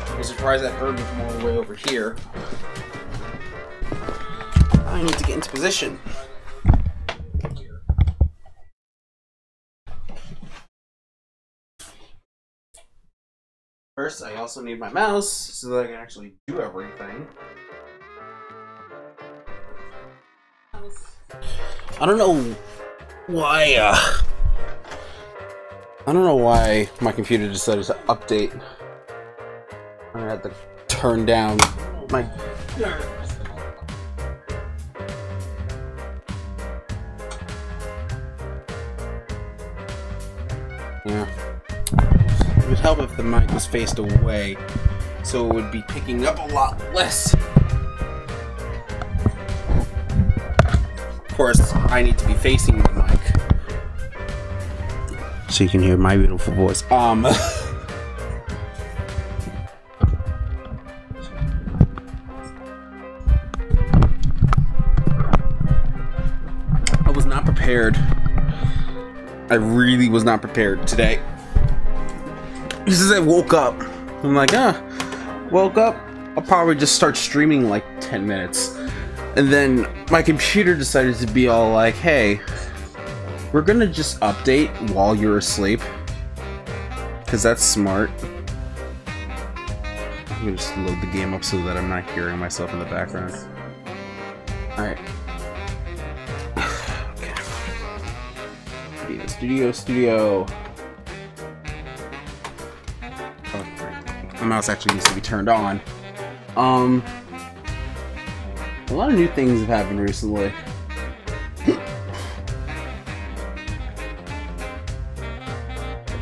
I'm surprised that bird was more way over here. I need to get into position. First, I also need my mouse so that I can actually do everything. I don't know why my computer decided to update. I had to turn down my... Yeah. It would help if the mic was faced away, so it would be picking up a lot less. Of course, I need to be facing the mic, so you can hear my beautiful voice. I was not prepared. I really was not prepared today. Just as I woke up, I'm like, woke up, I'll probably just start streaming in like 10 minutes. And then my computer decided to be all like, hey, we're gonna just update while you're asleep. Because that's smart. I'm gonna just load the game up so that I'm not hearing myself in the background. Alright. Okay. Studio. My mouse actually needs to be turned on. A lot of new things have happened recently.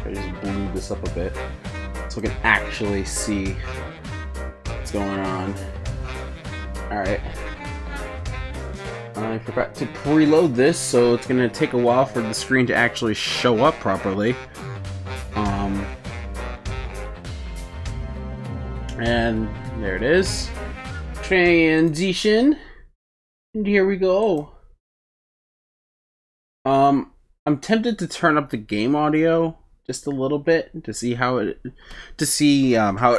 I just blew this up a bit so I can actually see what's going on. Alright. I forgot to preload this, so it's gonna take a while for the screen to actually show up properly. And there it is. Transition. And here we go. I'm tempted to turn up the game audio just a little bit to see how it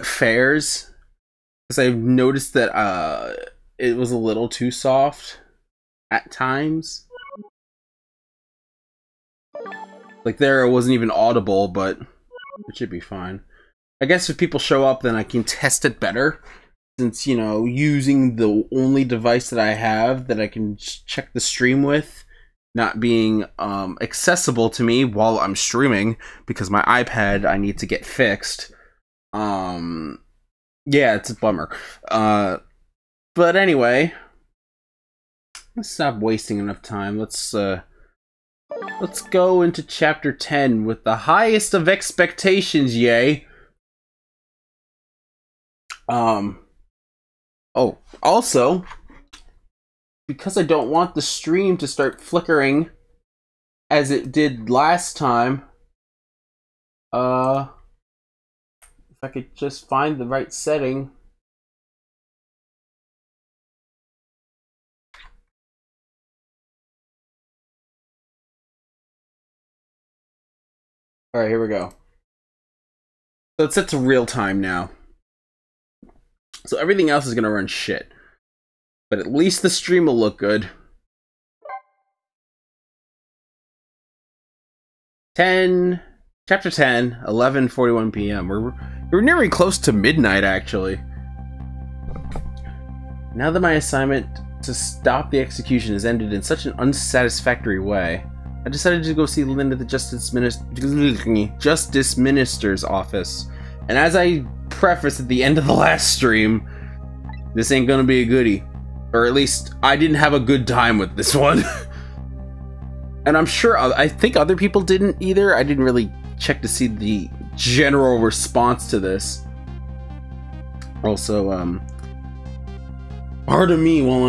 fares, because I've noticed that it was a little too soft at times. Like there, it wasn't even audible, but it should be fine. I guess if people show up, then I can test it better. Since, you know, using the only device that I have that I can check the stream with not being accessible to me while I'm streaming, because my iPad I need to get fixed. Yeah, it's a bummer. But anyway, let's stop wasting enough time. Let's go into chapter 10 with the highest of expectations, yay. Oh, also, because I don't want the stream to start flickering as it did last time, if I could just find the right setting. Alright, here we go. So it's set to real time now. So everything else is gonna run shit. But at least the stream will look good. 10, chapter 10, 11:41 p.m. We're nearing close to midnight, actually. Now that my assignment to stop the execution has ended in such an unsatisfactory way, I decided to go see Linda, the Justice Minister's office. And as I prefaced at the end of the last stream, this ain't gonna be a goodie. Or at least, I didn't have a good time with this one. And I'm sure, I think other people didn't either. I didn't really check to see the general response to this. Also, pardon me while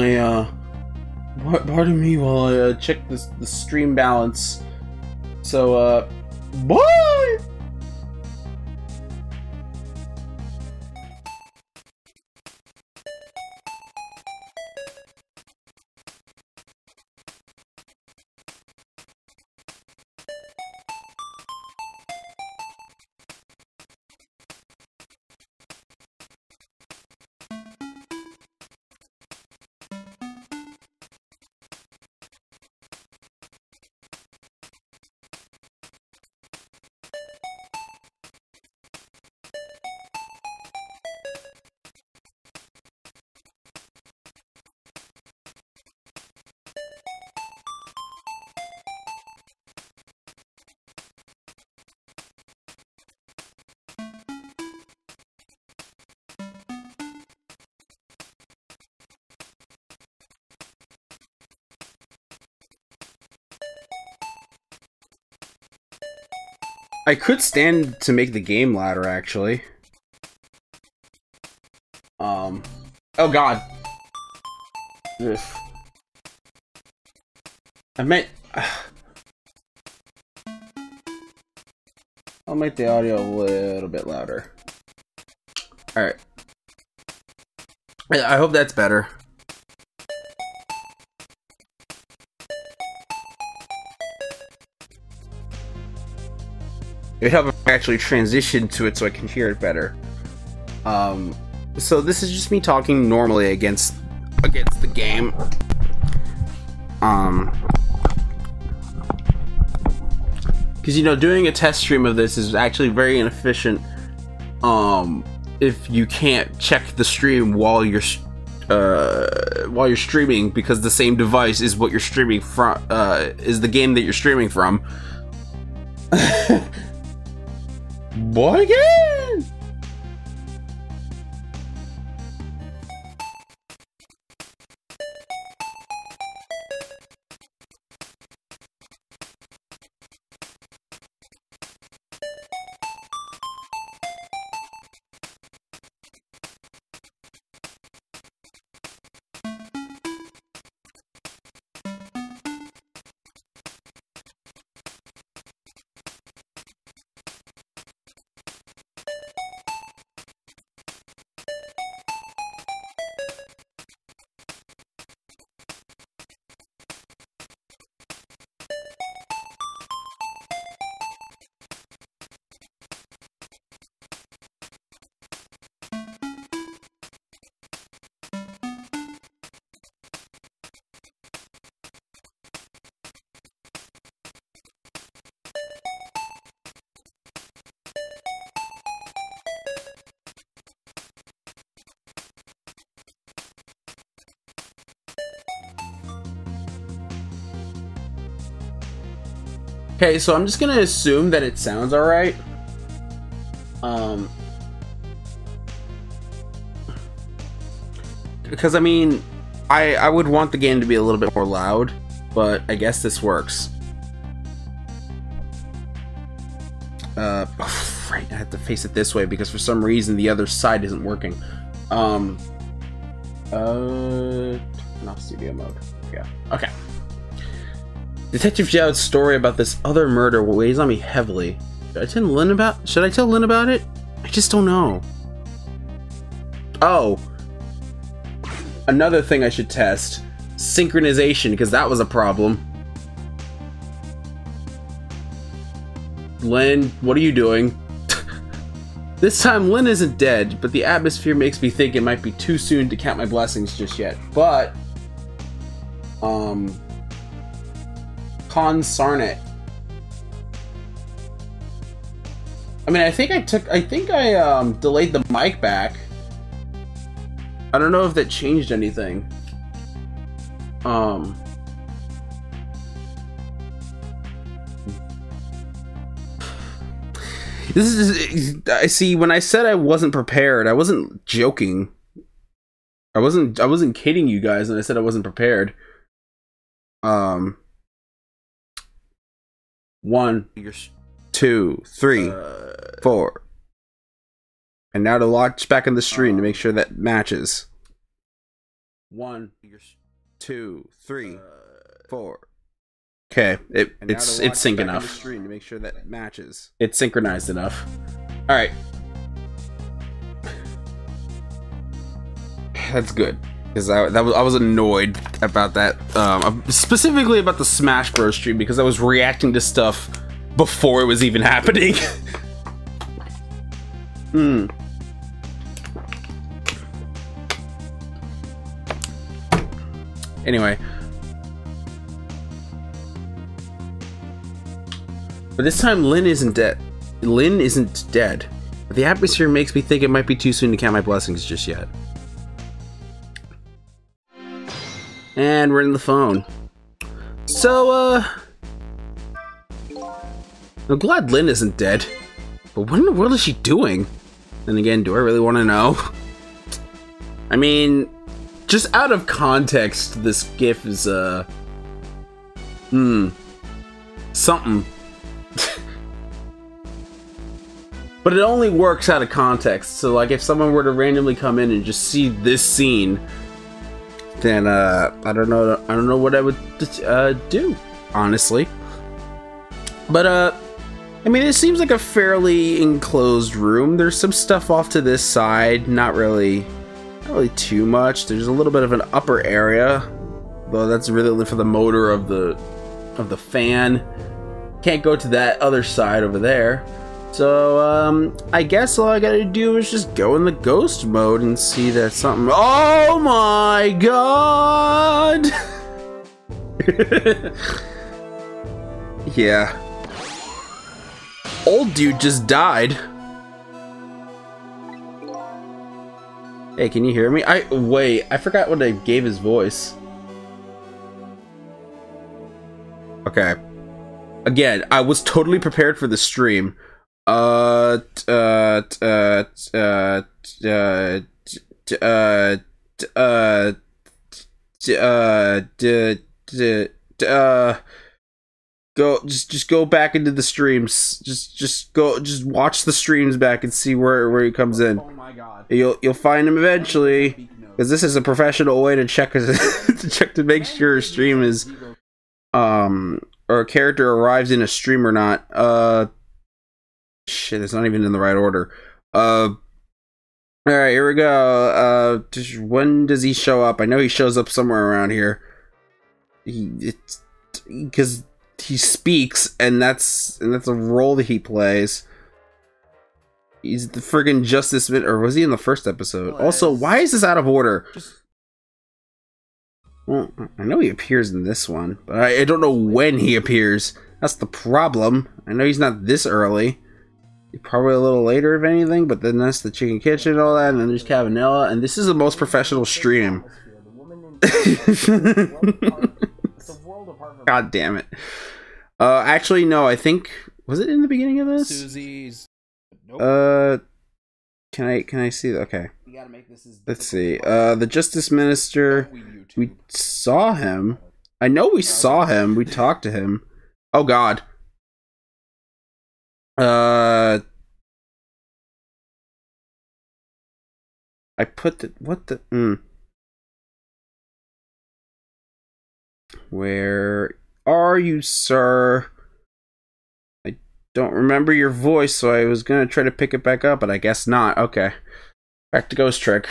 I check the stream balance. So, bye! I could stand to make the game louder, actually. Oh god. Ugh. I meant... I'll make the audio a little bit louder. Alright. I hope that's better. It would help if I actually transition to it so I can hear it better. So this is just me talking normally against the game. Because, you know, doing a test stream of this is actually very inefficient. If you can't check the stream while you're streaming, because the same device is what you're streaming from, is the game that you're streaming from. Boy again! Okay, so I'm just gonna assume that it sounds alright. Because I mean, I would want the game to be a little bit more loud, but I guess this works. Oh, right, I have to face it this way because for some reason the other side isn't working. Turn off studio mode. Yeah. Okay. Detective Zhao's story about this other murder weighs on me heavily. Should I tell Lin about it? I just don't know. Oh. Another thing I should test. Synchronization, because that was a problem. Lin, what are you doing? This time Lin isn't dead, but the atmosphere makes me think it might be too soon to count my blessings just yet. But Consarnet. I mean, I think I delayed the mic back. I don't know if that changed anything. This is, I see, when I said I wasn't prepared, I wasn't joking. I wasn't kidding you guys when I said I wasn't prepared. 1, 2, 3, 4. And now to launch back in the stream to make sure that matches. 1, 2, 3, 4. Okay, it's sync enough. To make sure that matches. It's synchronized enough. All right, that's good because I was annoyed about that. Specifically about the Smash Bros stream because I was reacting to stuff before it was even happening. Anyway. But this time Lin isn't dead. Lin isn't dead. But the atmosphere makes me think it might be too soon to count my blessings just yet. And we're in the phone. So, I'm glad Lin isn't dead. But what in the world is she doing? And again, do I really want to know? I mean, just out of context, this GIF is, something. But it only works out of context. So, like, if someone were to randomly come in and just see this scene, then I don't know what I would do, honestly. But I mean, it seems like a fairly enclosed room. There's some stuff off to this side, not really too much. There's a little bit of an upper area, though that's really for the motor of the fan. Can't go to that other side over there. So, I guess all I gotta do is just go in the ghost mode and see that something— oh my god! Yeah. Old dude just died. Hey, can you hear me? Wait, I forgot what I gave his voice. Okay. Again, I was totally prepared for the stream. Go just go back into the streams. Just watch the streams back and see where he comes in. Oh my god. You'll find him eventually, because this is a professional way to check to make sure a stream is or a character arrives in a stream or not. Shit, it's not even in the right order. Alright, here we go. When does he show up? I know he shows up somewhere around here. Because he speaks, and that's a role that he plays. He's the friggin' Justice Mid— or was he in the first episode? Also, why is this out of order? Well, I know he appears in this one, but I don't know when he appears. That's the problem. I know he's not this early. Probably a little later, if anything, but then that's the Chicken Kitchen and all that, and then there's Cavanella, and this is the most professional stream. God damn it. Actually, no. I think was it in the beginning of this? Susie's. Nope. Can I see that? Okay. We gotta make this as Let's see. The Justice Minister. We saw him. I know we saw him. We talked to him. Oh God. I put the what the. Where are you, sir? I don't remember your voice, so I was gonna try to pick it back up, but I guess not. Okay. Back to Ghost Trick.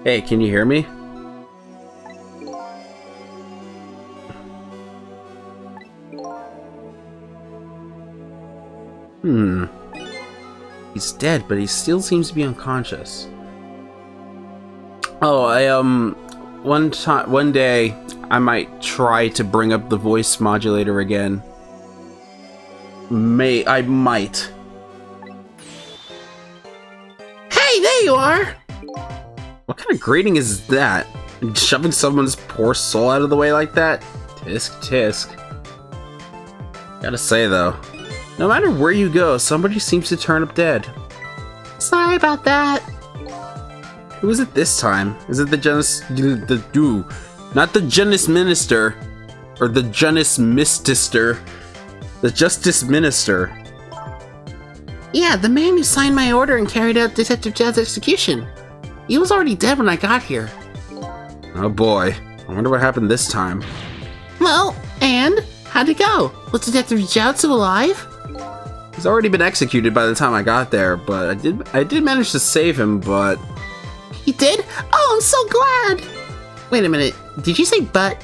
Hey, can you hear me? He's dead, but he still seems to be unconscious. Oh, one day, I might try to bring up the voice modulator again. I might. Hey, there you are! What kind of greeting is that? Shoving someone's poor soul out of the way like that? Tisk, tisk. Gotta say, though, no matter where you go, somebody seems to turn up dead. Sorry about that. Who is it this time? Is it not the Justice Minister, or the Justice Mister, the Justice Minister? Yeah, the man who signed my order and carried out Detective Jowd's execution. He was already dead when I got here. Oh boy, I wonder what happened this time. Well, and how'd it go? Was Detective Jowd still alive? He's already been executed by the time I got there, but I did manage to save him, but... He did? Oh, I'm so glad! Wait a minute, did you say but?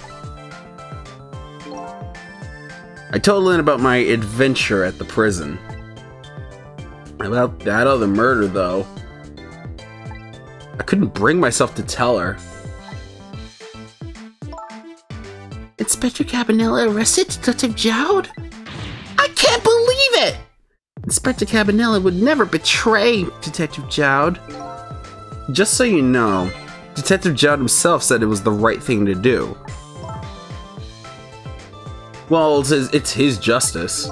I told Lynn about my adventure at the prison. About that other murder, though. I couldn't bring myself to tell her. Inspector Cabanela arrested Detective Jowd? I can't believe it! Inspector Cabanela would never betray Detective Jowd. Just so you know, Detective Jowd himself said it was the right thing to do. Well, it's his justice.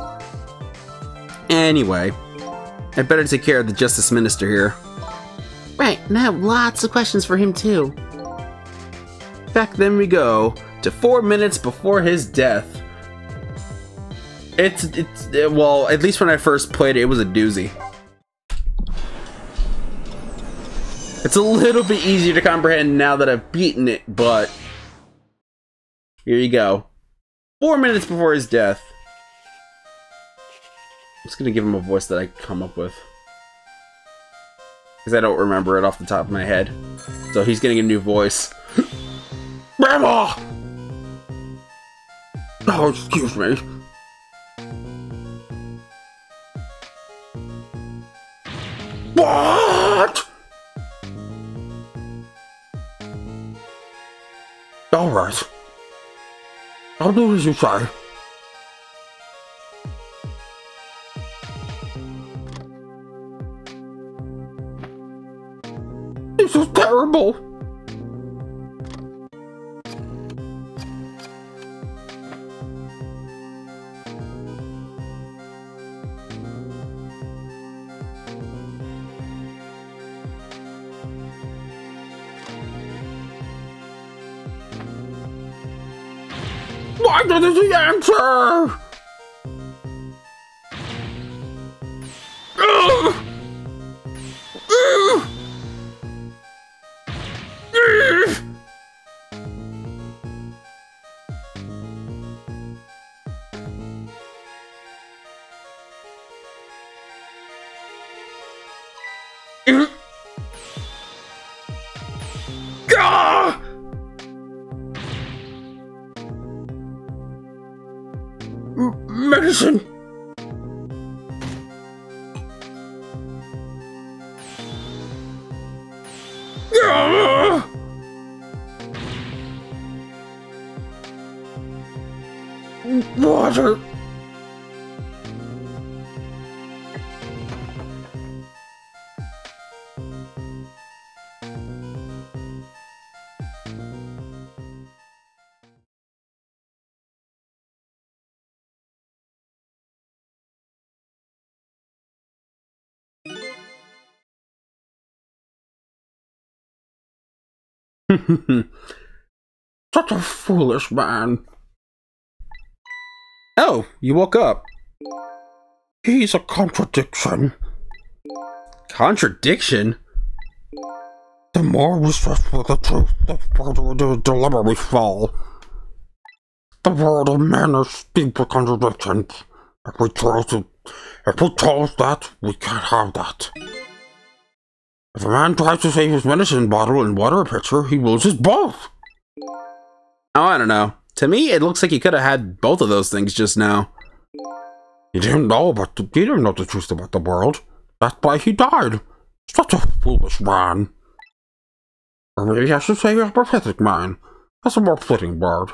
Anyway, I better take care of the Justice Minister here. Right, and I have lots of questions for him too. Back then we go to 4 minutes before his death. Well, at least when I first played it, it was a doozy. It's a little bit easier to comprehend now that I've beaten it, but here you go. 4 minutes before his death. I'm just gonna give him a voice that I come up with, because I don't remember it off the top of my head. So he's getting a new voice. Grandma! Oh, excuse me. What? Alright. I'll do as you say. This is terrible. Why doesn't he answer? Medicine. Water. Such a foolish man. Oh, you woke up. He's a contradiction. Contradiction? The more we search for the truth, the further into a dilemma we fall. The world of men is steeped with contradictions. If we tell us that, we can't have that. If a man tries to save his medicine bottle and water a pitcher, he loses both. Oh, I don't know. To me, it looks like he could have had both of those things just now. He didn't know the truth about the world. That's why he died. Such a foolish man. Or maybe I should say a pathetic man. That's a more fitting word.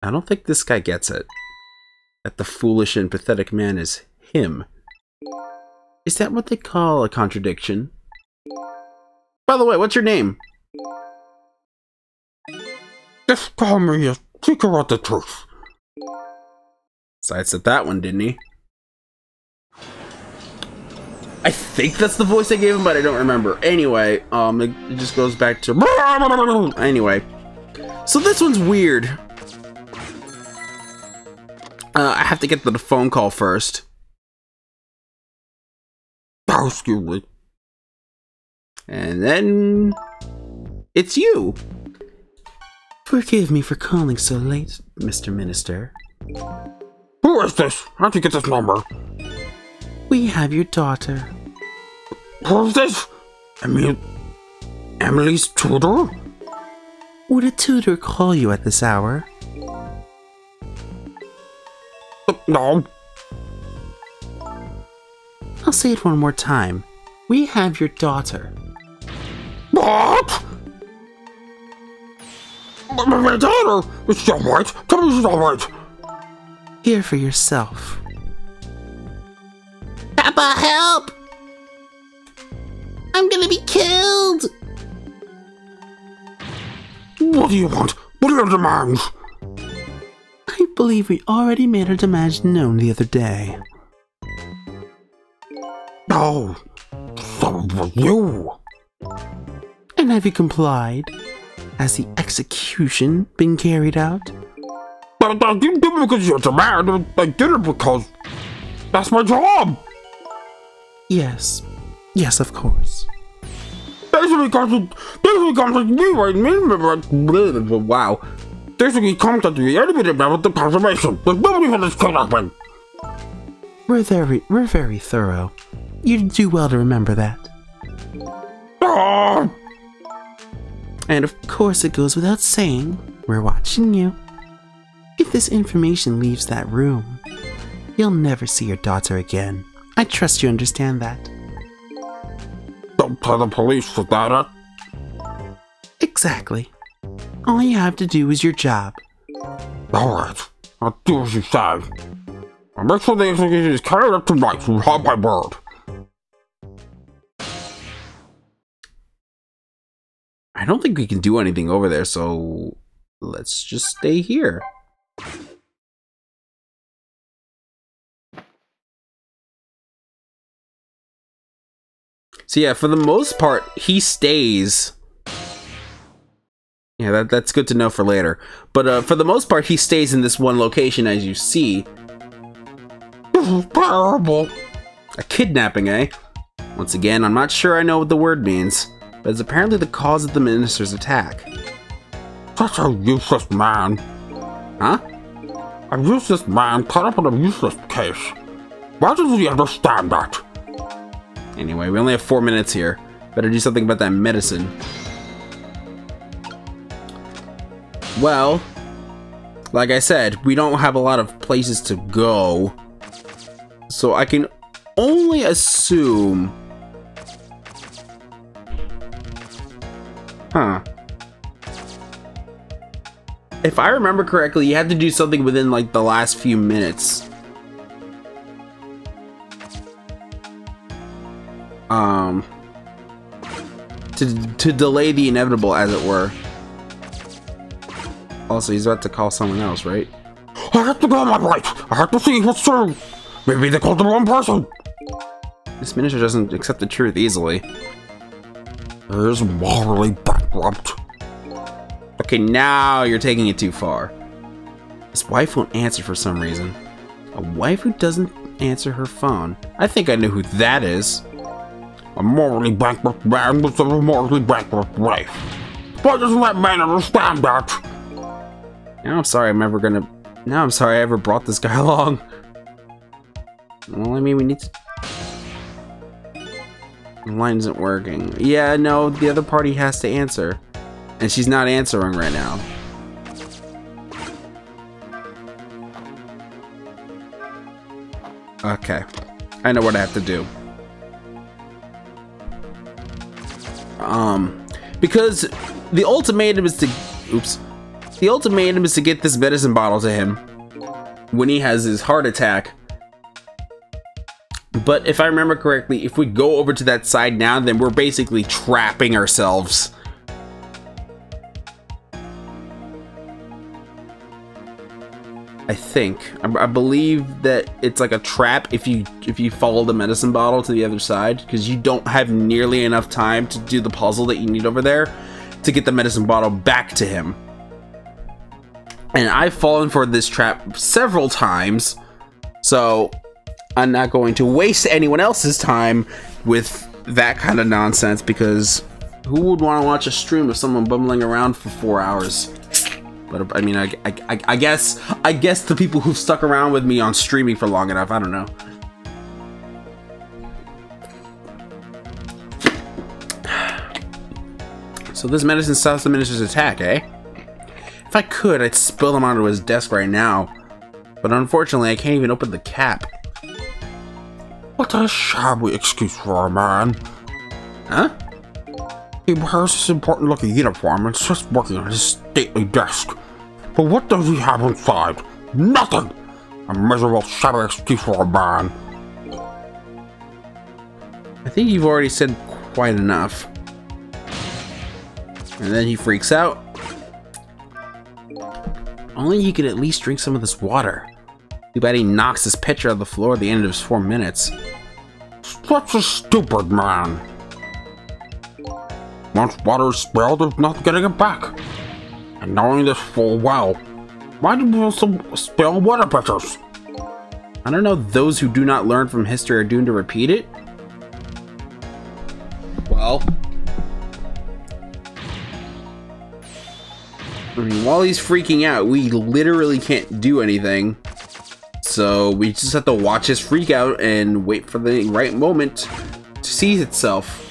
I don't think this guy gets it. That the foolish and pathetic man is him. Is that what they call a contradiction? By the way, what's your name? Just call me a seeker of the truth. Sidestepped that one, didn't he? I think that's the voice I gave him, but I don't remember. Anyway, it just goes back to... Anyway. So this one's weird. I have to get to the phone call first. Oh, excuse me. And then... it's you! Forgive me for calling so late, Mr. Minister. Who is this? How'd you get this number? We have your daughter. Who is this? Emily's tutor? Would a tutor call you at this hour? No. I'll say it one more time. We have your daughter. What? My daughter! Is she alright? Tell me she's alright! Hear for yourself. Papa, help! I'm gonna be killed! What do you want? What are your demands? I believe we already made our demands known the other day. Oh, so were you. And have you complied? Has the execution been carried out? I didn't do it because you're a demand. I did it because that's my job. Yes. Yes, of course. Basically comes me right now. Wow. Basically comes at the enemy about the confirmation. There's nobody for this could happen. We're very thorough. You'd do well to remember that. And of course it goes without saying, we're watching you. If this information leaves that room, you'll never see your daughter again. I trust you understand that. Don't tell the police about it. Exactly. All you have to do is your job. Alright, I'll do as you say. I'll make sure the execution is carried out tonight, so you have my word. I don't think we can do anything over there, so let's just stay here. So yeah, for the most part, he stays. Yeah, that's good to know for later. But for the most part, he stays in this one location, as you see. This is terrible. A kidnapping, eh? Once again, I'm not sure I know what the word means, but it's apparently the cause of the minister's attack. Such a useless man. Huh? A useless man caught up in a useless case. Why doesn't he understand that? Anyway, we only have 4 minutes here. Better do something about that medicine. Well, like I said, we don't have a lot of places to go. So I can only assume... Huh. If I remember correctly, you had to do something within like the last few minutes. To delay the inevitable, as it were. Also, he's about to call someone else, right? I have to go on my right. I have to see what's true. Maybe they called the wrong person. This minister doesn't accept the truth easily. There's morally bad bankrupt. Okay, now you're taking it too far. His wife won't answer for some reason. A wife who doesn't answer her phone. I think I know who that is. A morally bankrupt man with a morally bankrupt wife. Why doesn't that man understand that? Now I'm sorry I ever brought this guy along. Well, I mean, we need to... The line isn't working. Yeah, no, the other party has to answer. And she's not answering right now. Okay. I know what I have to do. Because the ultimatum is to... Oops. The ultimatum is to get this medicine bottle to him when he has his heart attack. But if I remember correctly, if we go over to that side now, then we're basically trapping ourselves. I think. I believe that it's like a trap if you follow the medicine bottle to the other side, because you don't have nearly enough time to do the puzzle that you need over there to get the medicine bottle back to him. And I've fallen for this trap several times, so I'm not going to waste anyone else's time with that kind of nonsense, because who would want to watch a stream of someone bumbling around for 4 hours? But I mean, I guess the people who've stuck around with me on streaming for long enough, I don't know. So this medicine stops the minister's attack, eh? If I could, I'd spill them onto his desk right now. But unfortunately, I can't even open the cap. What a shabby excuse for a man. Huh? He wears his important looking uniform and sits working on his stately desk. But what does he have inside? Nothing! A miserable shabby excuse for a man. I think you've already said quite enough. And then he freaks out. Only you could at least drink some of this water. Too bad he knocks his pitcher on the floor at the end of his 4 minutes. Such a stupid man. Once water is spilled, there's nothing getting it back. And knowing this full well, why do people spill water pitchers? I don't know, those who do not learn from history are doomed to repeat it? Well... I mean, while he's freaking out, we literally can't do anything. So we just have to watch his freak out and wait for the right moment to seize itself.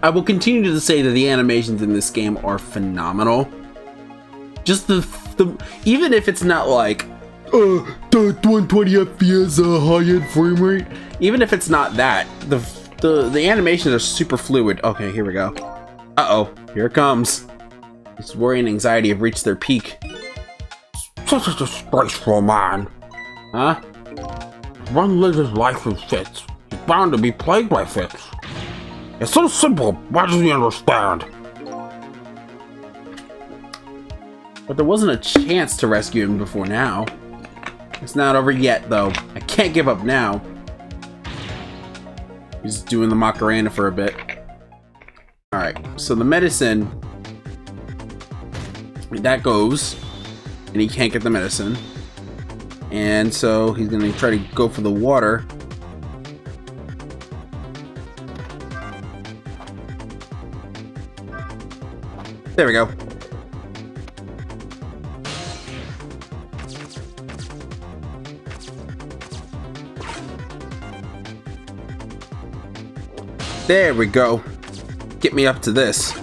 I will continue to say that the animations in this game are phenomenal. Just the even if it's not like the 120 FPS high-end frame rate, even if it's not that, the animations are super fluid. Okay, here we go. Uh-oh, here it comes. His worry and anxiety have reached their peak. Such a disgraceful man. Huh? One lives his life in fits. He's bound to be plagued by fits. It's so simple, why doesn't he understand? But there wasn't a chance to rescue him before now. It's not over yet, though. I can't give up now. He's doing the Macarena for a bit. Alright, so the medicine... that goes. And he can't get the medicine. And so he's gonna try to go for the water. There we go. There we go. Get me up to this.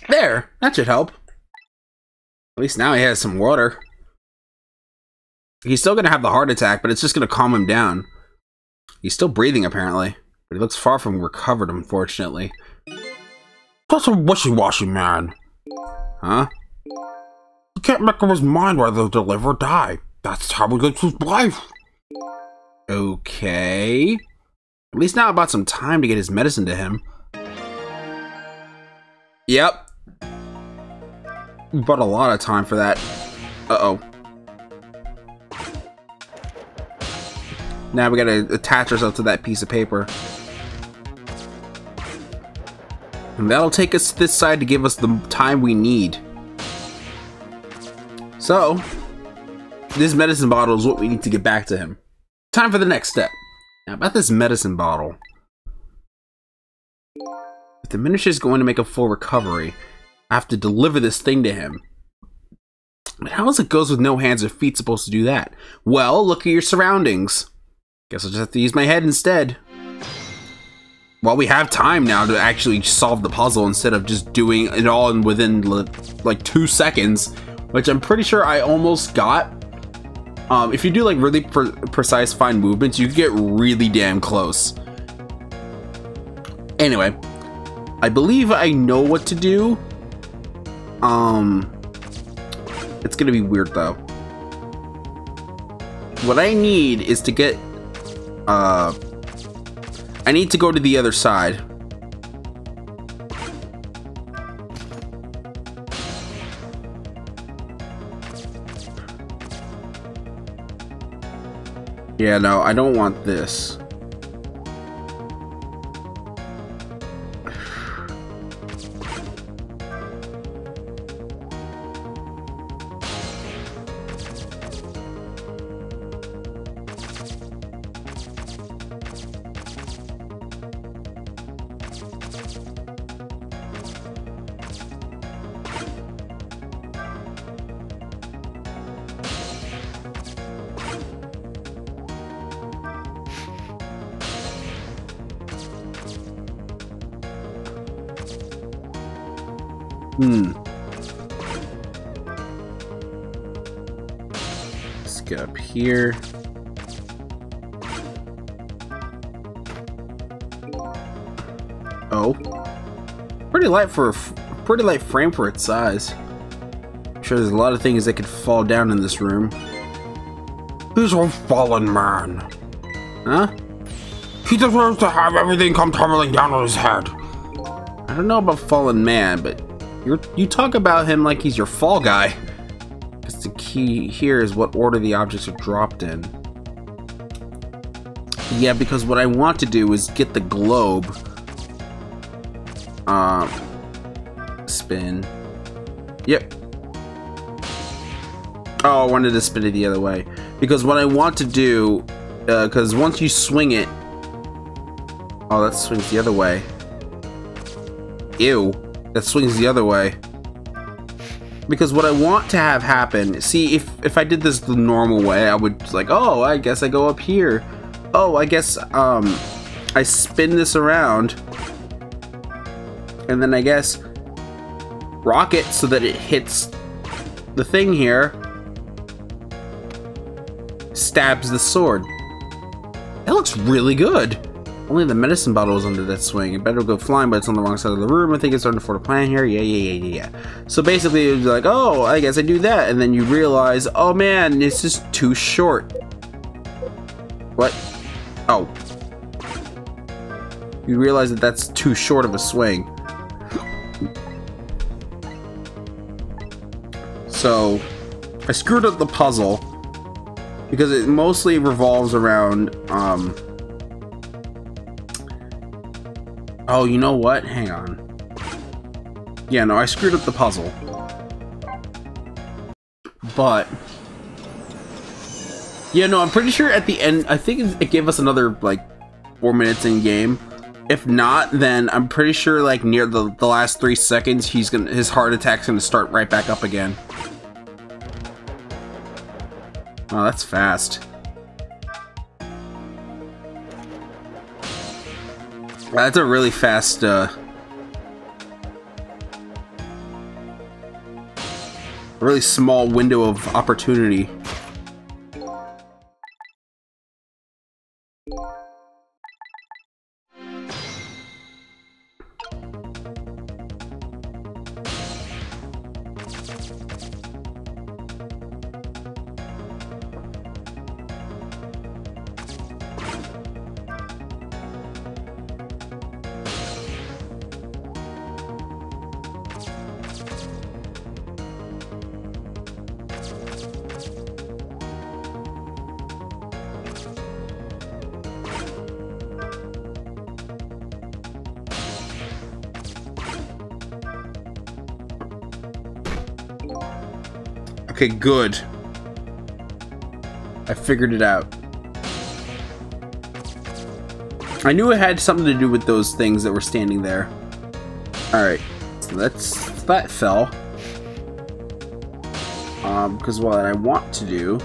There, that should help. At least now he has some water. He's still gonna have the heart attack, but it's just gonna calm him down. He's still breathing apparently, but he looks far from recovered, unfortunately. That's a wishy-washy man. Huh? He can't make up his mind whether to live or die. That's how he lives his life. Okay. At least now I bought some time to get his medicine to him. Yep. We bought a lot of time for that. Uh-oh. Now we gotta attach ourselves to that piece of paper. And that'll take us to this side to give us the time we need. So, this medicine bottle is what we need to get back to him. Time for the next step. Now about this medicine bottle. If the miniature is going to make a full recovery, I have to deliver this thing to him. But how is it goes with no hands or feet supposed to do that? Well, look at your surroundings. Guess I'll just have to use my head instead. Well, we have time now to actually solve the puzzle instead of just doing it all within like 2 seconds, which I'm pretty sure I almost got. If you do like really precise fine movements, you get really damn close. Anyway, I believe I know what to do. It's gonna be weird though. What I need is to get I need to go to the other side. Yeah, no, I don't want this. Let's get up here. Oh, pretty light frame for its size. I'm sure there's a lot of things that could fall down in this room. He's a fallen man. Huh? He deserves to have everything come tumbling down on his head. I don't know about fallen man, but you talk about him like he's your fall guy. Because the key here is what order the objects are dropped in. Yeah, because what I want to do is get the globe. Spin. Yep. Oh, I wanted to spin it the other way. Because what I want to do, because once you swing it, oh, that swings the other way. Ew, that swings the other way. Because what I want to have happen, see, if I did this the normal way, I would like, oh, I guess I go up here. Oh, I guess I spin this around, and then I guess rock it so that it hits the thing here, stabs the sword. That looks really good. Only the medicine bottle is under that swing. It better go flying, but it's on the wrong side of the room. I think it's starting to form a plan here. Yeah. So basically, it was like, oh, I guess I do that. And then you realize, oh man, it's just too short. What? Oh. You realize that that's too short of a swing. So, I screwed up the puzzle because it mostly revolves around, oh, you know what? Hang on. Yeah, no, I screwed up the puzzle. But yeah, no, I'm pretty sure at the end, I think it gave us another like 4 minutes in game. If not, then I'm pretty sure like near the last 3 seconds, his heart attack's gonna start right back up again. Oh, that's fast. That's a really fast, really small window of opportunity. Okay, good. I figured it out. I knew it had something to do with those things that were standing there. Alright, so that fell. Because what I want to do...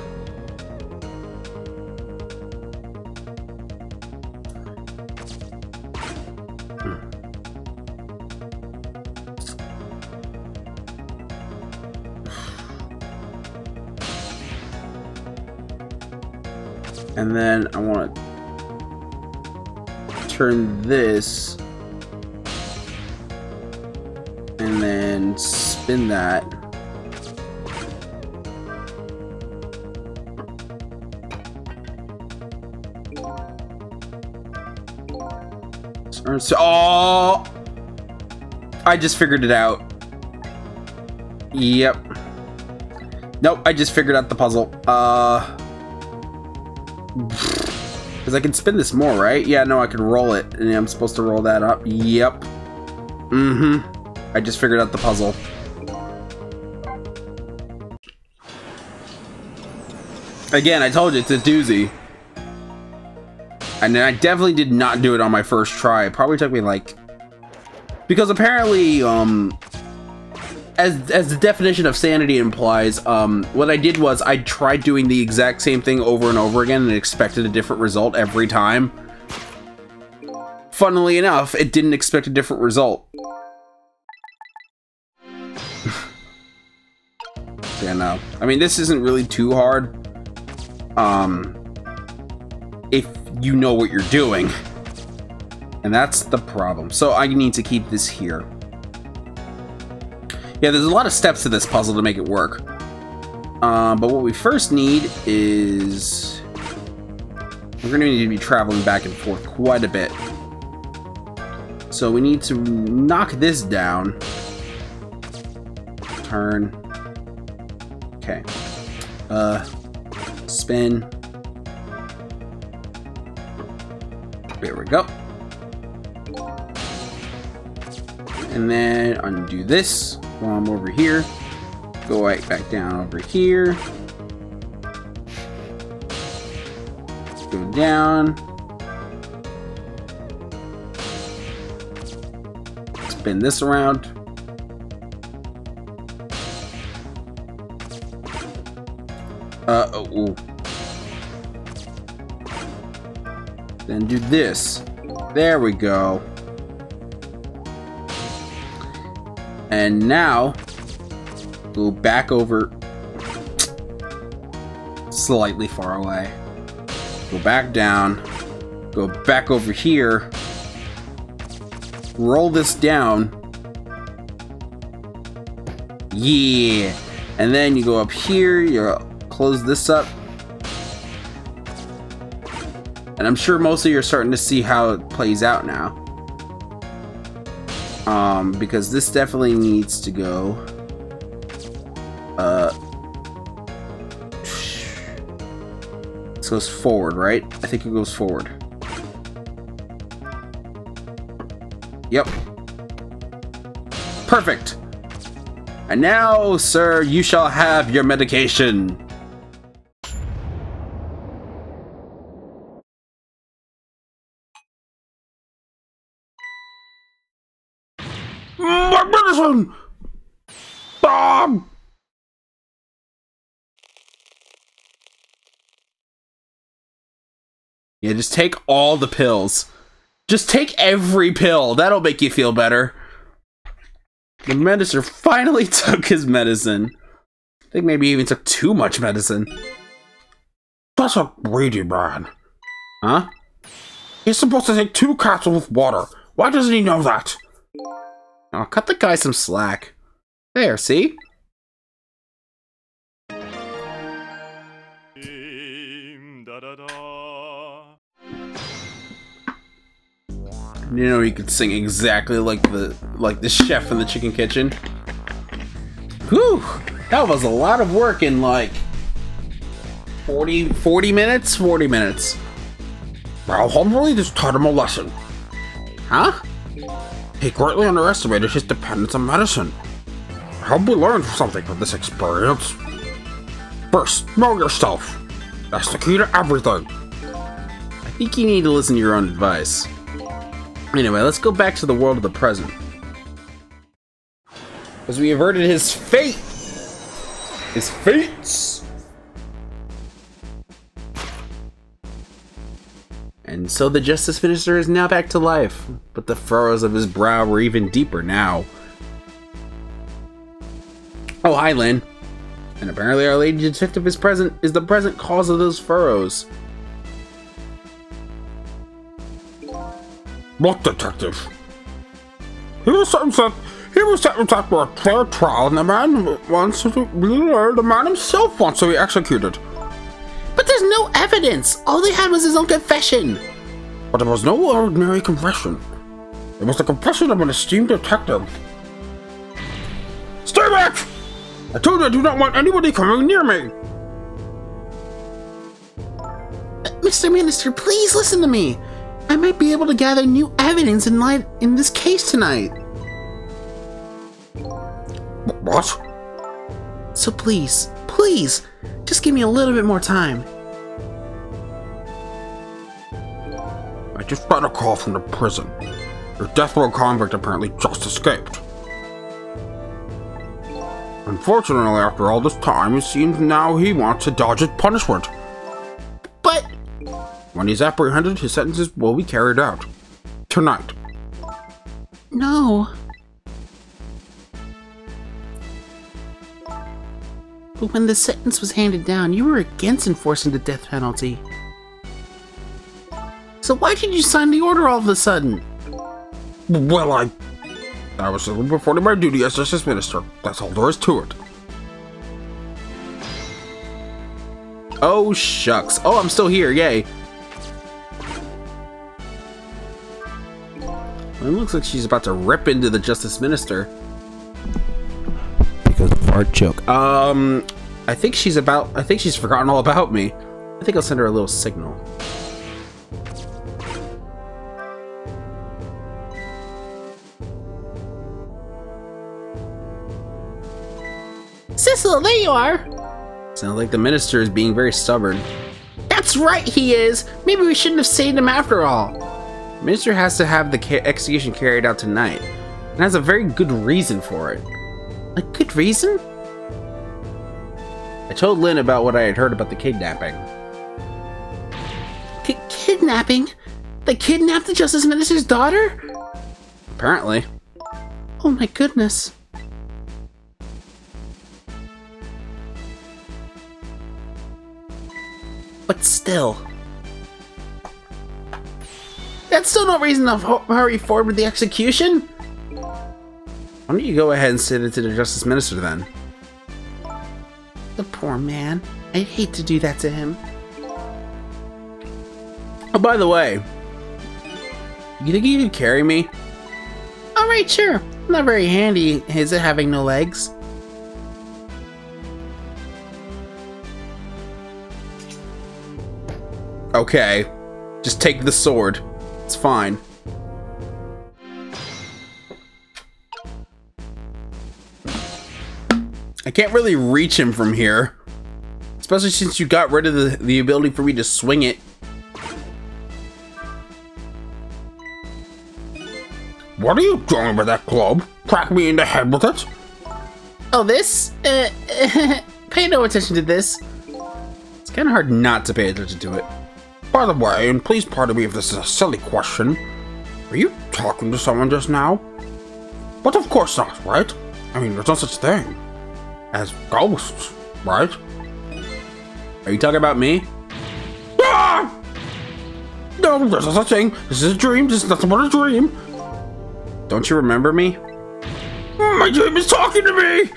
And then I want to turn this and then spin that. So, oh! I just figured it out. Yep. Nope, I just figured out the puzzle. Because I can spin this more, right? Yeah, no, I can roll it. And I'm supposed to roll that up. Yep. I just figured out the puzzle. Again, I told you, it's a doozy. And I definitely did not do it on my first try. It probably took me like... Because apparently, as the definition of sanity implies, what I did was I tried doing the exact same thing over and over again and expected a different result every time. Funnily enough, it didn't expect a different result. Yeah, no. I mean, this isn't really too hard. If you know what you're doing. And that's the problem. So I need to keep this here. Yeah, there's a lot of steps to this puzzle to make it work. But what we first need is... We're going to need to be traveling back and forth quite a bit. So we need to knock this down. Turn. Okay. Spin. There we go. And then undo this while I'm over here. Go right back down over here. Go down. Spin this around. Oh. Then do this. There we go. And now, go back over slightly far away. Go back down. Go back over here. Roll this down. Yeah. And then you go up here. You close this up. And I'm sure most of you are starting to see how it plays out now. Because this definitely needs to go. This goes forward, right? I think it goes forward. Yep. Perfect. And now, sir, you shall have your medication. My medicine! Yeah, just take all the pills. Just take every pill. That'll make you feel better. The minister finally took his medicine. I think maybe he even took too much medicine. That's a greedy man. Huh? He's supposed to take 2 capsules with water. Why doesn't he know that? Oh, cut the guy some slack. There, see? You know, he could sing exactly like the chef in the chicken kitchen. Whew! That was a lot of work in like 40 minutes? 40 minutes. Well, hopefully this taught him a lesson. Huh? He greatly underestimated his dependence on medicine. I hope we learned something from this experience. First, know yourself. That's the key to everything. I think you need to listen to your own advice. Anyway, let's go back to the world of the present. As we averted his fate! His fates! And so the Justice Minister is now back to life, but the furrows of his brow were even deeper now. Oh, hi, Lynn. And apparently our lady detective is the present cause of those furrows. What detective? He was sentenced after a fair trial, and the man himself wants to be executed. But there's no evidence! All they had was his own confession! But it was no ordinary confession. It was the confession of an esteemed detective. Stay back! I told you I do not want anybody coming near me! Mr. Minister, please listen to me! I might be able to gather new evidence in this case tonight. What? So please, just give me a little bit more time. I just got a call from the prison. Your death row convict apparently just escaped. Unfortunately, after all this time, it seems now he wants to dodge his punishment. But... When he's apprehended, his sentences will be carried out. Tonight. No. But when the sentence was handed down, you were against enforcing the death penalty. So why did you sign the order all of a sudden? Well, I was simply performing my duty as Justice Minister. That's all there is to it. Oh, shucks. Oh, I'm still here. Yay. It looks like she's about to rip into the Justice Minister. Because of fart joke. I think she's forgotten all about me. I think I'll send her a little signal. Cecil, there you are! Sounds like the minister is being very stubborn. That's right, he is! Maybe we shouldn't have saved him after all. The minister has to have the execution carried out tonight, and has a very good reason for it. A good reason? I told Lynn about what I had heard about the kidnapping. Kidnapping? They kidnapped the Justice Minister's daughter? Apparently. Oh my goodness. But still. That's still no reason to hurry forward with the execution? Why don't you go ahead and send it to the Justice Minister then? The poor man. I'd hate to do that to him. Oh, by the way, you think you could carry me? Alright, sure. Not very handy, is it, having no legs? Okay. Just take the sword. It's fine. I can't really reach him from here. Especially since you got rid of the ability for me to swing it. What are you doing with that club? Crack me in the head with it? Oh, this? Pay no attention to this. It's kind of hard not to pay attention to it. By the way, and please pardon me if this is a silly question, were you talking to someone just now? But of course not, right? I mean, there's no such thing as ghosts, right? Are you talking about me? Ah! No, there's no such thing. This is a dream. This is nothing but a dream. Don't you remember me? My dream is talking to me!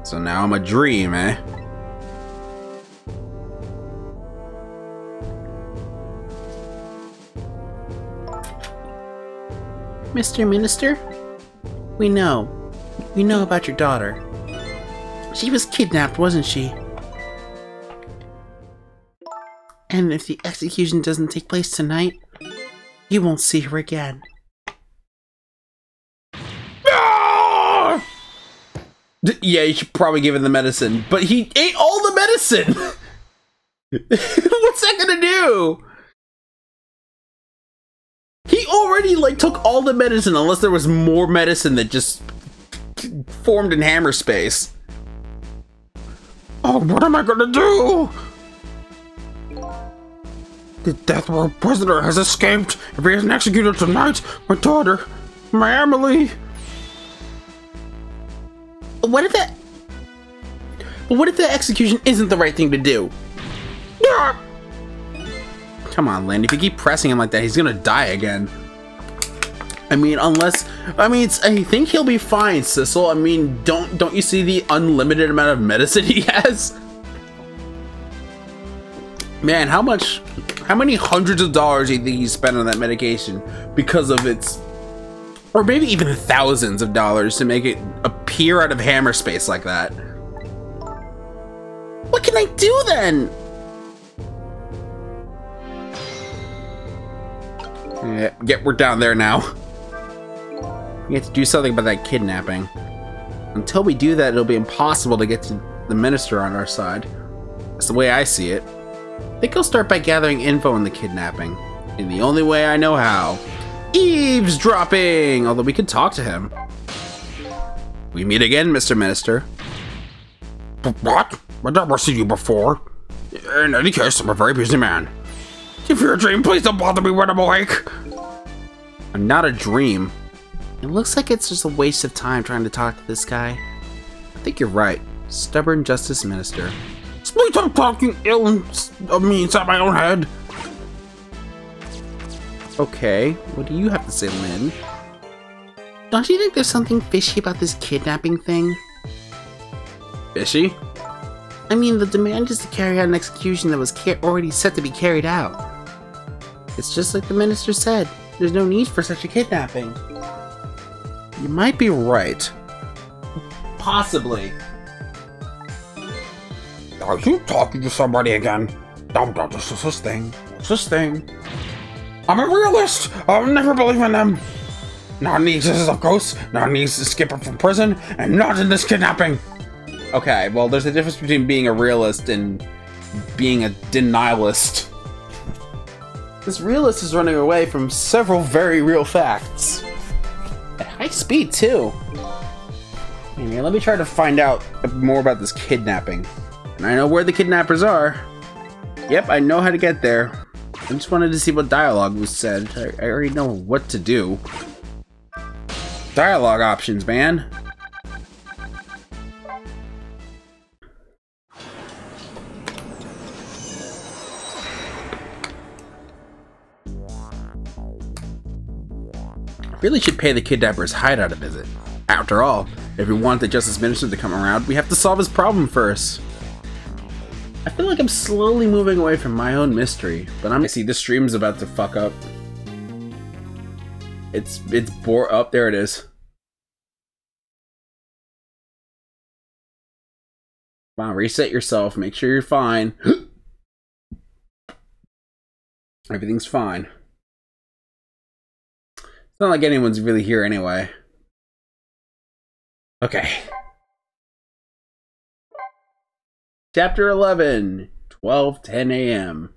So now I'm a dream, eh? Mr. Minister, we know about your daughter. She was kidnapped, wasn't she? And if the execution doesn't take place tonight, you won't see her again. Yeah, you should probably give him the medicine. But he ate all the medicine! What's that gonna do? He already, like, took all the medicine, unless there was more medicine that just formed in hammer space. Oh, what am I gonna do? The death row prisoner has escaped. If he isn't executed tonight, my daughter, my Emily. What if that... What if the execution isn't the right thing to do? Yeah. Come on, Lynn. If you keep pressing him like that, he's gonna die again. I mean, unless... I mean, I think he'll be fine, Sissel. I mean, don't you see the unlimited amount of medicine he has? Man, how many hundreds of dollars do you think he spent on that medication because of its... Or maybe even thousands of dollars to make it appear out of hammer space like that? What can I do then? Yeah, we're down there now. We have to do something about that kidnapping. Until we do that, it'll be impossible to get to the minister on our side. That's the way I see it. I think I'll start by gathering info on the kidnapping. In the only way I know how. Eavesdropping! Although we could talk to him. We meet again, Mr. Minister. What? I've never seen you before. In any case, I'm a very busy man. If you're a dream, please don't bother me when I'm awake. I'm not a dream. It looks like it's just a waste of time trying to talk to this guy. I think you're right. Stubborn Justice Minister. Please stop talking ill of me inside my own head. Okay, what do you have to say, Lynn? Don't you think there's something fishy about this kidnapping thing? Fishy? I mean, the demand is to carry out an execution that was already set to be carried out. It's just like the minister said. There's no need for such a kidnapping. You might be right. Possibly. Are you talking to somebody again? Don't this is this thing. It's this thing. I'm a realist. I'll never believe in them. Not in the existence of ghosts, not in the escape from prison, and not in this kidnapping. Okay, well, there's a difference between being a realist and being a denialist. This realist is running away from several very real facts. At high speed, too. Anyway, let me try to find out more about this kidnapping. And I know where the kidnappers are. Yep, I know how to get there. I just wanted to see what dialogue was said. I already know what to do. Dialogue options, man. Really should pay the kidnapper's hideout a visit. After all, if we want the Justice Minister to come around, we have to solve his problem first. I feel like I'm slowly moving away from my own mystery, but I see the stream's about to fuck up. It's up, there it is. Come on, reset yourself, make sure you're fine. Everything's fine. It's not like anyone's really here anyway. Okay. Chapter 11, 12:10 a.m.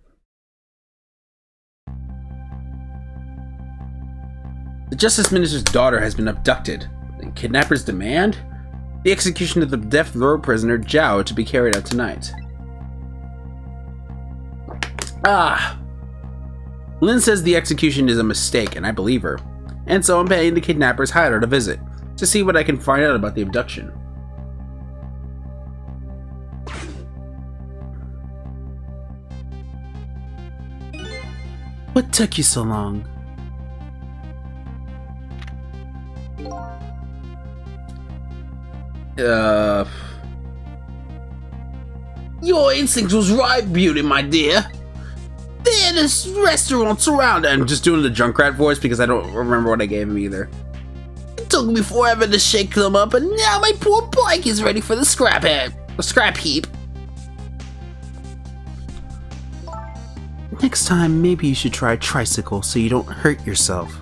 The Justice Minister's daughter has been abducted. The kidnappers demand the execution of the death row prisoner Zhao to be carried out tonight. Lynn says the execution is a mistake, and I believe her. And so I'm paying the kidnappers hideout a visit to see what I can find out about the abduction. What took you so long? Your instinct was right, Beauty, my dear. There's restaurants around. I'm just doing the Junkrat voice because I don't remember what I gave him either. It took me forever to shake them up, and now my poor bike is ready for the scrap heap. Next time, maybe you should try a tricycle so you don't hurt yourself.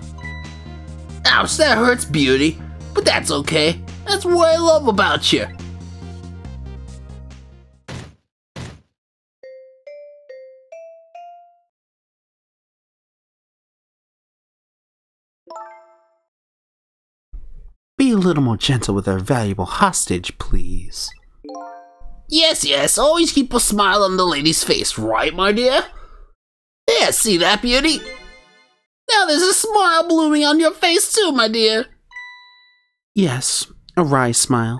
Ouch, that hurts, Beauty. But that's okay. That's what I love about you. Be a little more gentle with our valuable hostage, please. Yes, yes, always keep a smile on the lady's face, right, my dear? Yeah, see that, beauty? Now there's a smile blooming on your face too, my dear. Yes, a wry smile.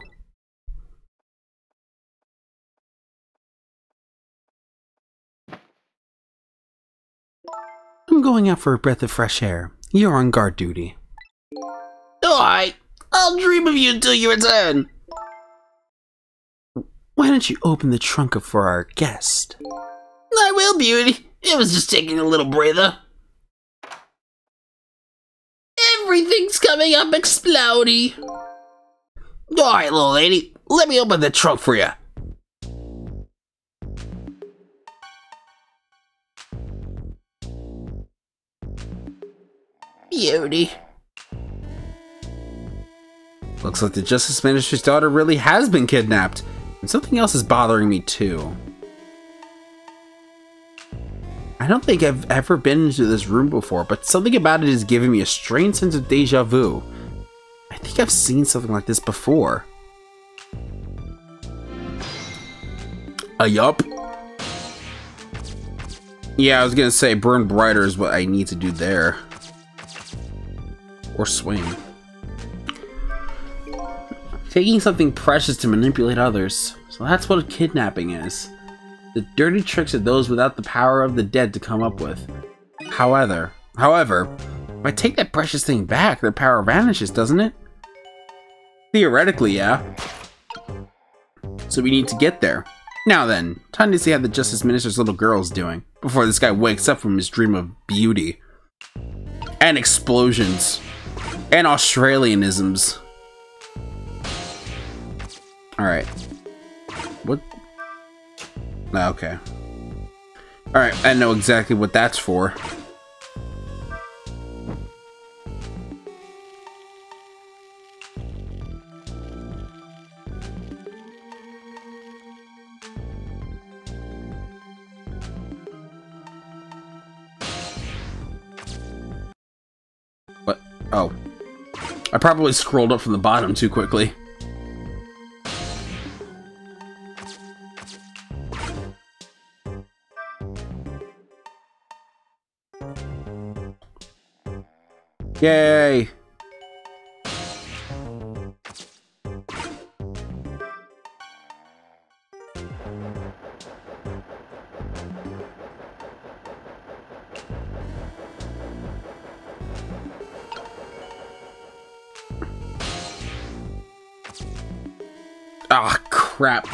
I'm going out for a breath of fresh air. You're on guard duty. Alright, I'll dream of you until you return. Why don't you open the trunk for our guest? I will, beauty. It was just taking a little breather. Everything's coming up explodey. Alright, little lady, let me open the trunk for you. Beauty. Looks like the Justice Minister's daughter really has been kidnapped. And something else is bothering me too. I don't think I've ever been into this room before, but something about it is giving me a strange sense of deja vu. I think I've seen something like this before. Yup. Yeah, I was gonna say burn brighter is what I need to do there. Or swing. Taking something precious to manipulate others. So that's what kidnapping is. The dirty tricks of those without the power of the dead to come up with. However, if I take that precious thing back, their power vanishes, doesn't it? Theoretically, yeah. So we need to get there. Now then, time to see how the Justice Minister's little girl is doing, before this guy wakes up from his dream of beauty. And explosions. And Australianisms. Alright. What? Okay. Alright, I know exactly what that's for. What? Oh. I probably scrolled up from the bottom too quickly. Yay! Ah, crap.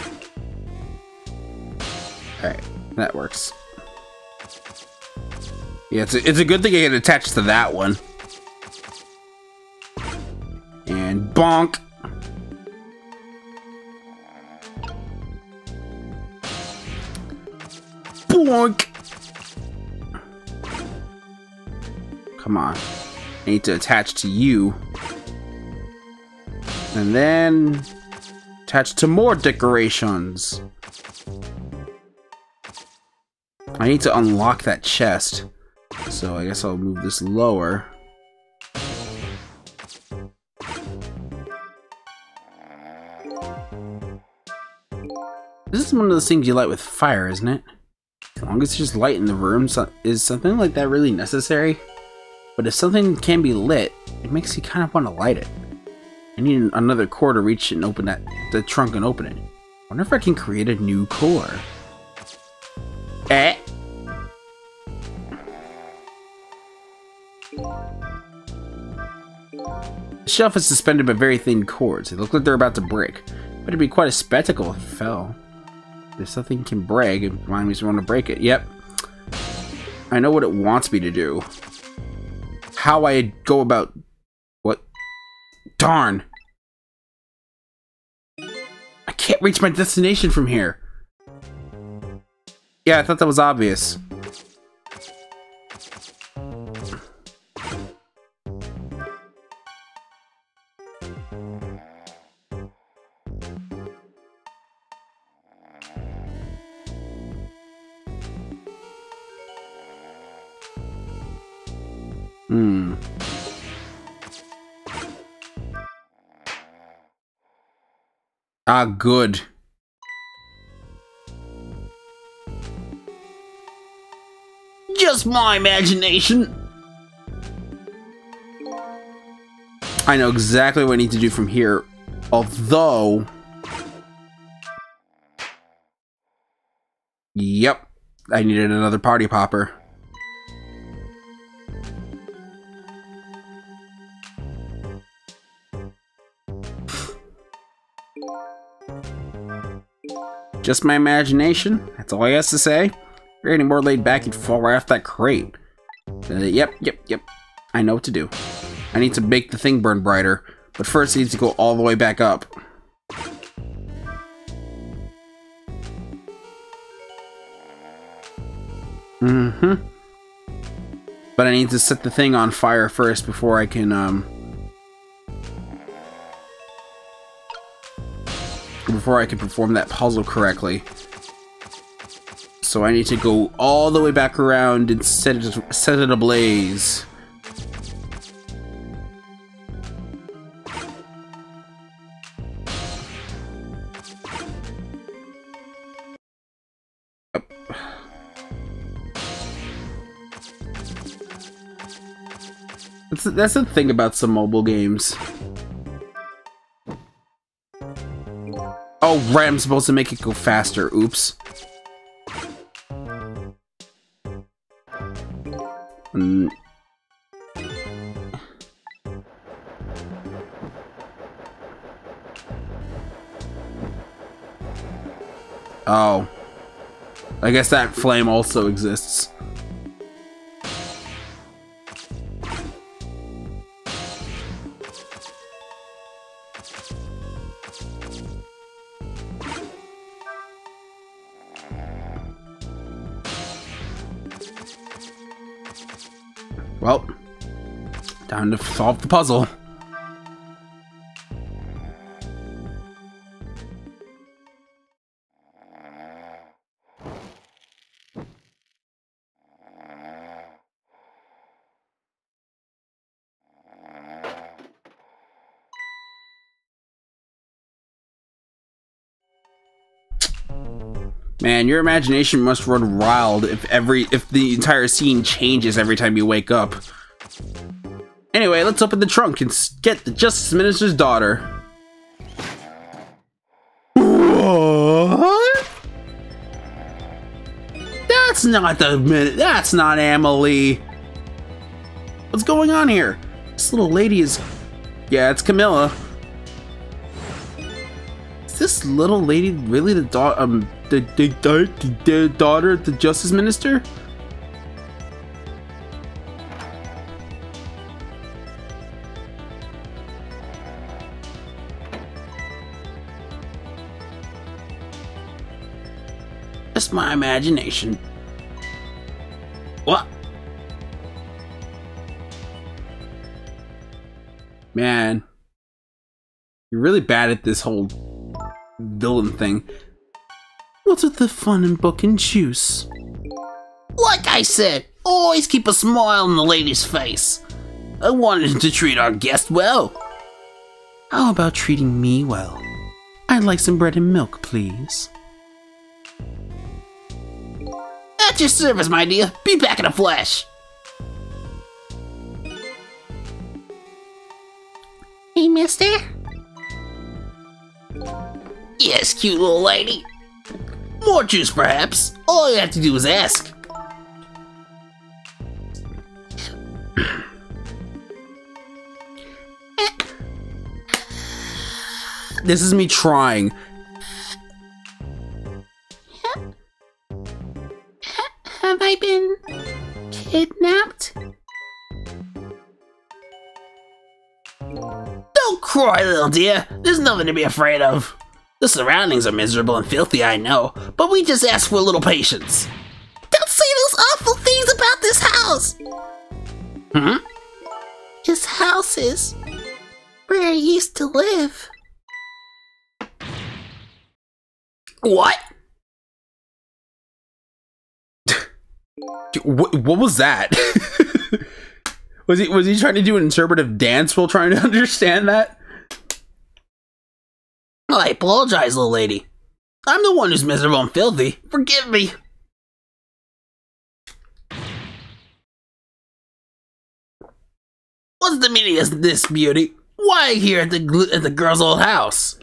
Alright, that works. Yeah, it's a good thing I get attached to that one. And bonk. Bonk. Come on. I need to attach to you. And then attach to more decorations. I need to unlock that chest. So I guess I'll move this lower. This is one of those things you light with fire, isn't it? As long as there's light in the room, is something like that really necessary? But if something can be lit, it makes you kind of want to light it. I need another core to reach and open the trunk and open it. I wonder if I can create a new core. Eh? The shelf is suspended by very thin cords. They look like they're about to break. But it'd be quite a spectacle if it fell. If something can break, it reminds me someone to break it. Yep. I know what it wants me to do. How I go about... What? Darn! I can't reach my destination from here. Yeah, I thought that was obvious. Ah, good. Just my imagination. I know exactly what I need to do from here. Although... Yep. I needed another party popper. Just my imagination. That's all he has to say. If you're any more laid back, you'd fall right off that crate. Yep. I know what to do. I need to make the thing burn brighter, but first it needs to go all the way back up. But I need to set the thing on fire first before I can, perform that puzzle correctly. So I need to go all the way back around and set it ablaze. That's the thing about some mobile games. Oh, right, I'm supposed to make it go faster. Oops. Oh. I guess that flame also exists. Well, time to solve the puzzle. Man, your imagination must run wild if the entire scene changes every time you wake up. Anyway, let's open the trunk and get the Justice Minister's daughter. What? That's not that's not Emily. What's going on here? This little lady is... Yeah, it's Camilla. Is this little lady really the daughter? The daughter of the Justice Minister? Just my imagination. What? Man, you're really bad at this whole villain thing. What's with the fun in book and juice? Like I said, always keep a smile on the lady's face. I wanted to treat our guest well. How about treating me well? I'd like some bread and milk, please. At your service, my dear. Be back in a flash. Hey, mister? Yes, cute little lady. More juice, perhaps. All you have to do is ask. This is me trying. Have I been kidnapped? Don't cry, little dear. There's nothing to be afraid of. The surroundings are miserable and filthy, I know, but we just ask for a little patience. Don't say those awful things about this house! This house is where I used to live. What? What was that? Was he trying to do an interpretive dance while trying to understand that? I apologize, little lady. I'm the one who's miserable and filthy. Forgive me. What's the meaning of this, beauty? Why are you here at the girl's old house?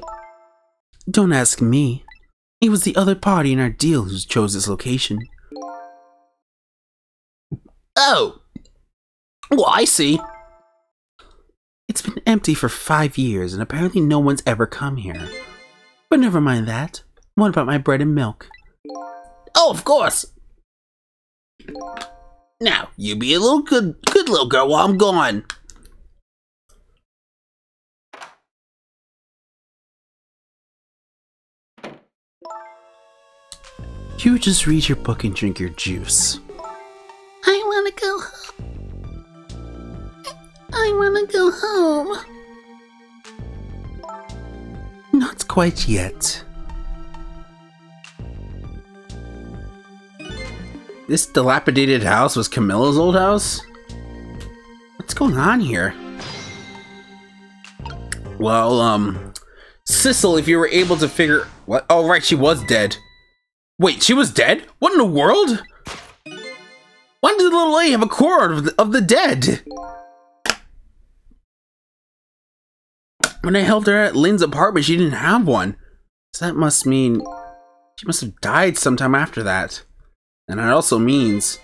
Don't ask me. It was the other party in our deal who chose this location. Oh. Well, I see. It's been empty for 5 years, and apparently no one's ever come here. But never mind that. What about my bread and milk? Oh, of course. Now, you be a little good little girl while I'm gone. You just read your book and drink your juice. I wanna go home. I wanna go home. Not quite yet. This dilapidated house was Camilla's old house? What's going on here? Well, Sissel, if you were able to figure... What? Oh, right, she was dead. Wait, she was dead? What in the world? Why did the little lady have a core of the dead? When I helped her at Lynn's apartment, she didn't have one. So that must mean she must have died sometime after that. And that also means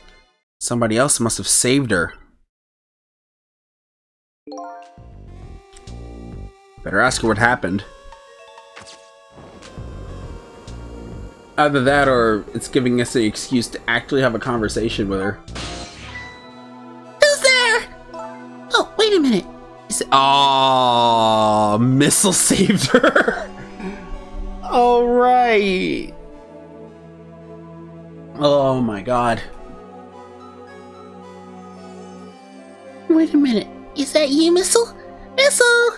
somebody else must have saved her. Better ask her what happened. Either that or it's giving us an excuse to actually have a conversation with her. Who's there? Oh, wait a minute. Oh, Missile saved her. All right. Oh my god. Wait a minute. Is that you, Missile? Missile!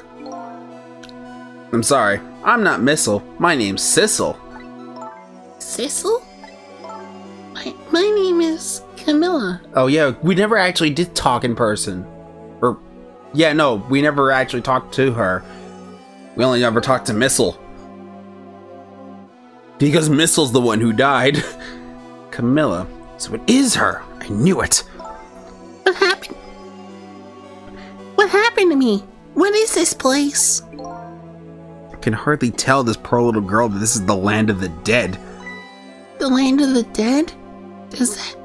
I'm sorry. I'm not Missile. My name's Sissel. Sissel? My name is Camilla. Oh yeah, we never actually did talk in person. Or, yeah, no, we never actually talked to her. We only ever talked to Missile. Because Missile's the one who died. Camilla. So it is her. I knew it. What happened? What happened to me? What is this place? I can hardly tell this poor little girl that this is the land of the dead. The land of the dead? Does that...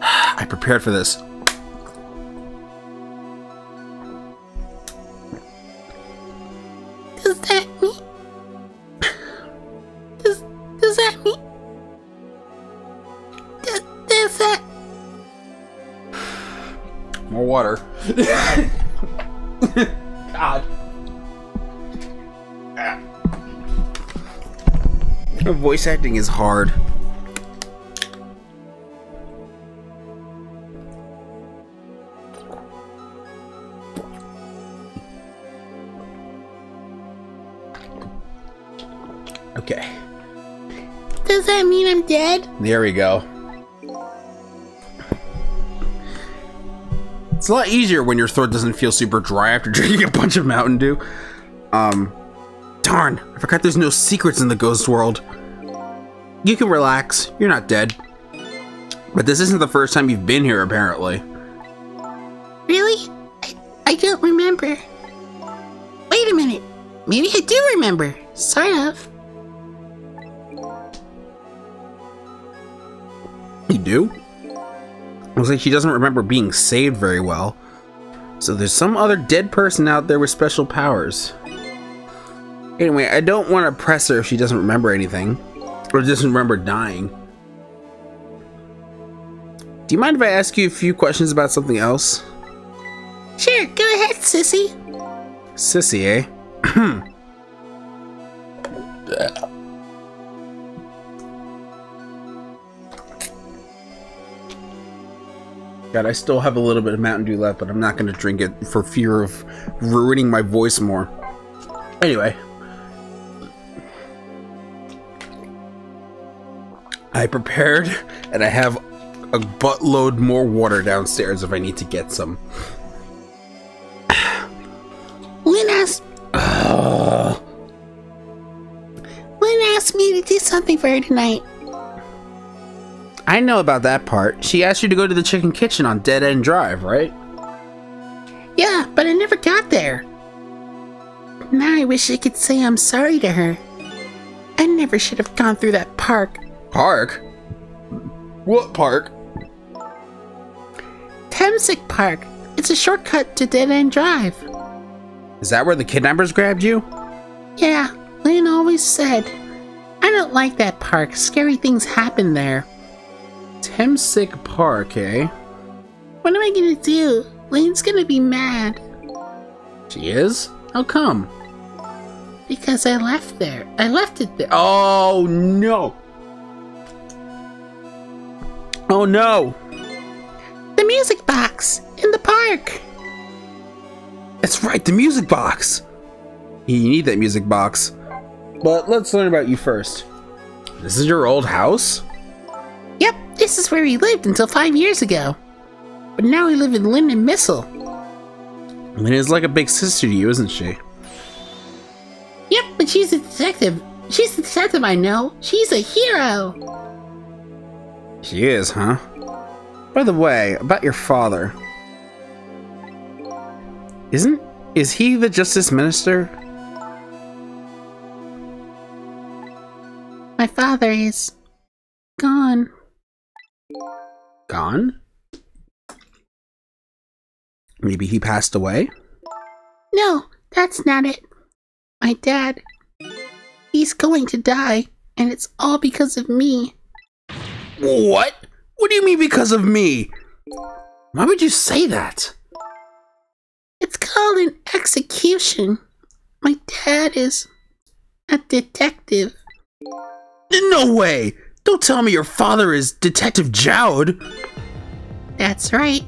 I prepared for this. Does that mean... Does that mean... Does that... More water. God. Voice acting is hard. Okay. Does that mean I'm dead? There we go. It's a lot easier when your throat doesn't feel super dry after drinking a bunch of Mountain Dew. Darn, I forgot there's no secrets in the ghost world. You can relax, you're not dead. But this isn't the first time you've been here, apparently. Really? I don't remember. Wait a minute. Maybe I do remember. Sort of. You do? Looks like she doesn't remember being saved very well. So there's some other dead person out there with special powers. Anyway, I don't want to press her if she doesn't remember anything. Or doesn't remember dying. Do you mind if I ask you a few questions about something else? Sure, go ahead, sissy. Sissy, eh? God, I still have a little bit of Mountain Dew left, but I'm not going to drink it for fear of ruining my voice more. Anyway. I prepared, and I have a buttload more water downstairs if I need to get some. Lynn asked me to do something for her tonight. I know about that part. She asked you to go to the chicken kitchen on Dead End Drive, right? Yeah, but I never got there. Now I wish I could say I'm sorry to her. I never should have gone through that park. Park? What park? Temsic Park. It's a shortcut to Dead End Drive. Is that where the kidnappers grabbed you? Yeah, Lynn always said. I don't like that park. Scary things happen there. Temsic Park, eh? What am I gonna do? Lane's gonna be mad. She is? How come? Because I left there. I left it there. Oh no! Oh no! The music box in the park. That's right, the music box! You need that music box. But let's learn about you first. This is your old house? Yep, this is where we lived until 5 years ago. But now we live in Linden Missile. Lynn is like a big sister to you, isn't she? Yep, but she's a detective. She's the detective I know. She's a hero. She is, huh? By the way, about your father. Is he the Justice Minister? My father is gone. Gone? Maybe he passed away? No, that's not it. My dad, he's going to die, and it's all because of me. What? What do you mean because of me? Why would you say that? It's called an execution. My dad is a detective. No way! Don't tell me your father is Detective Jowd! That's right.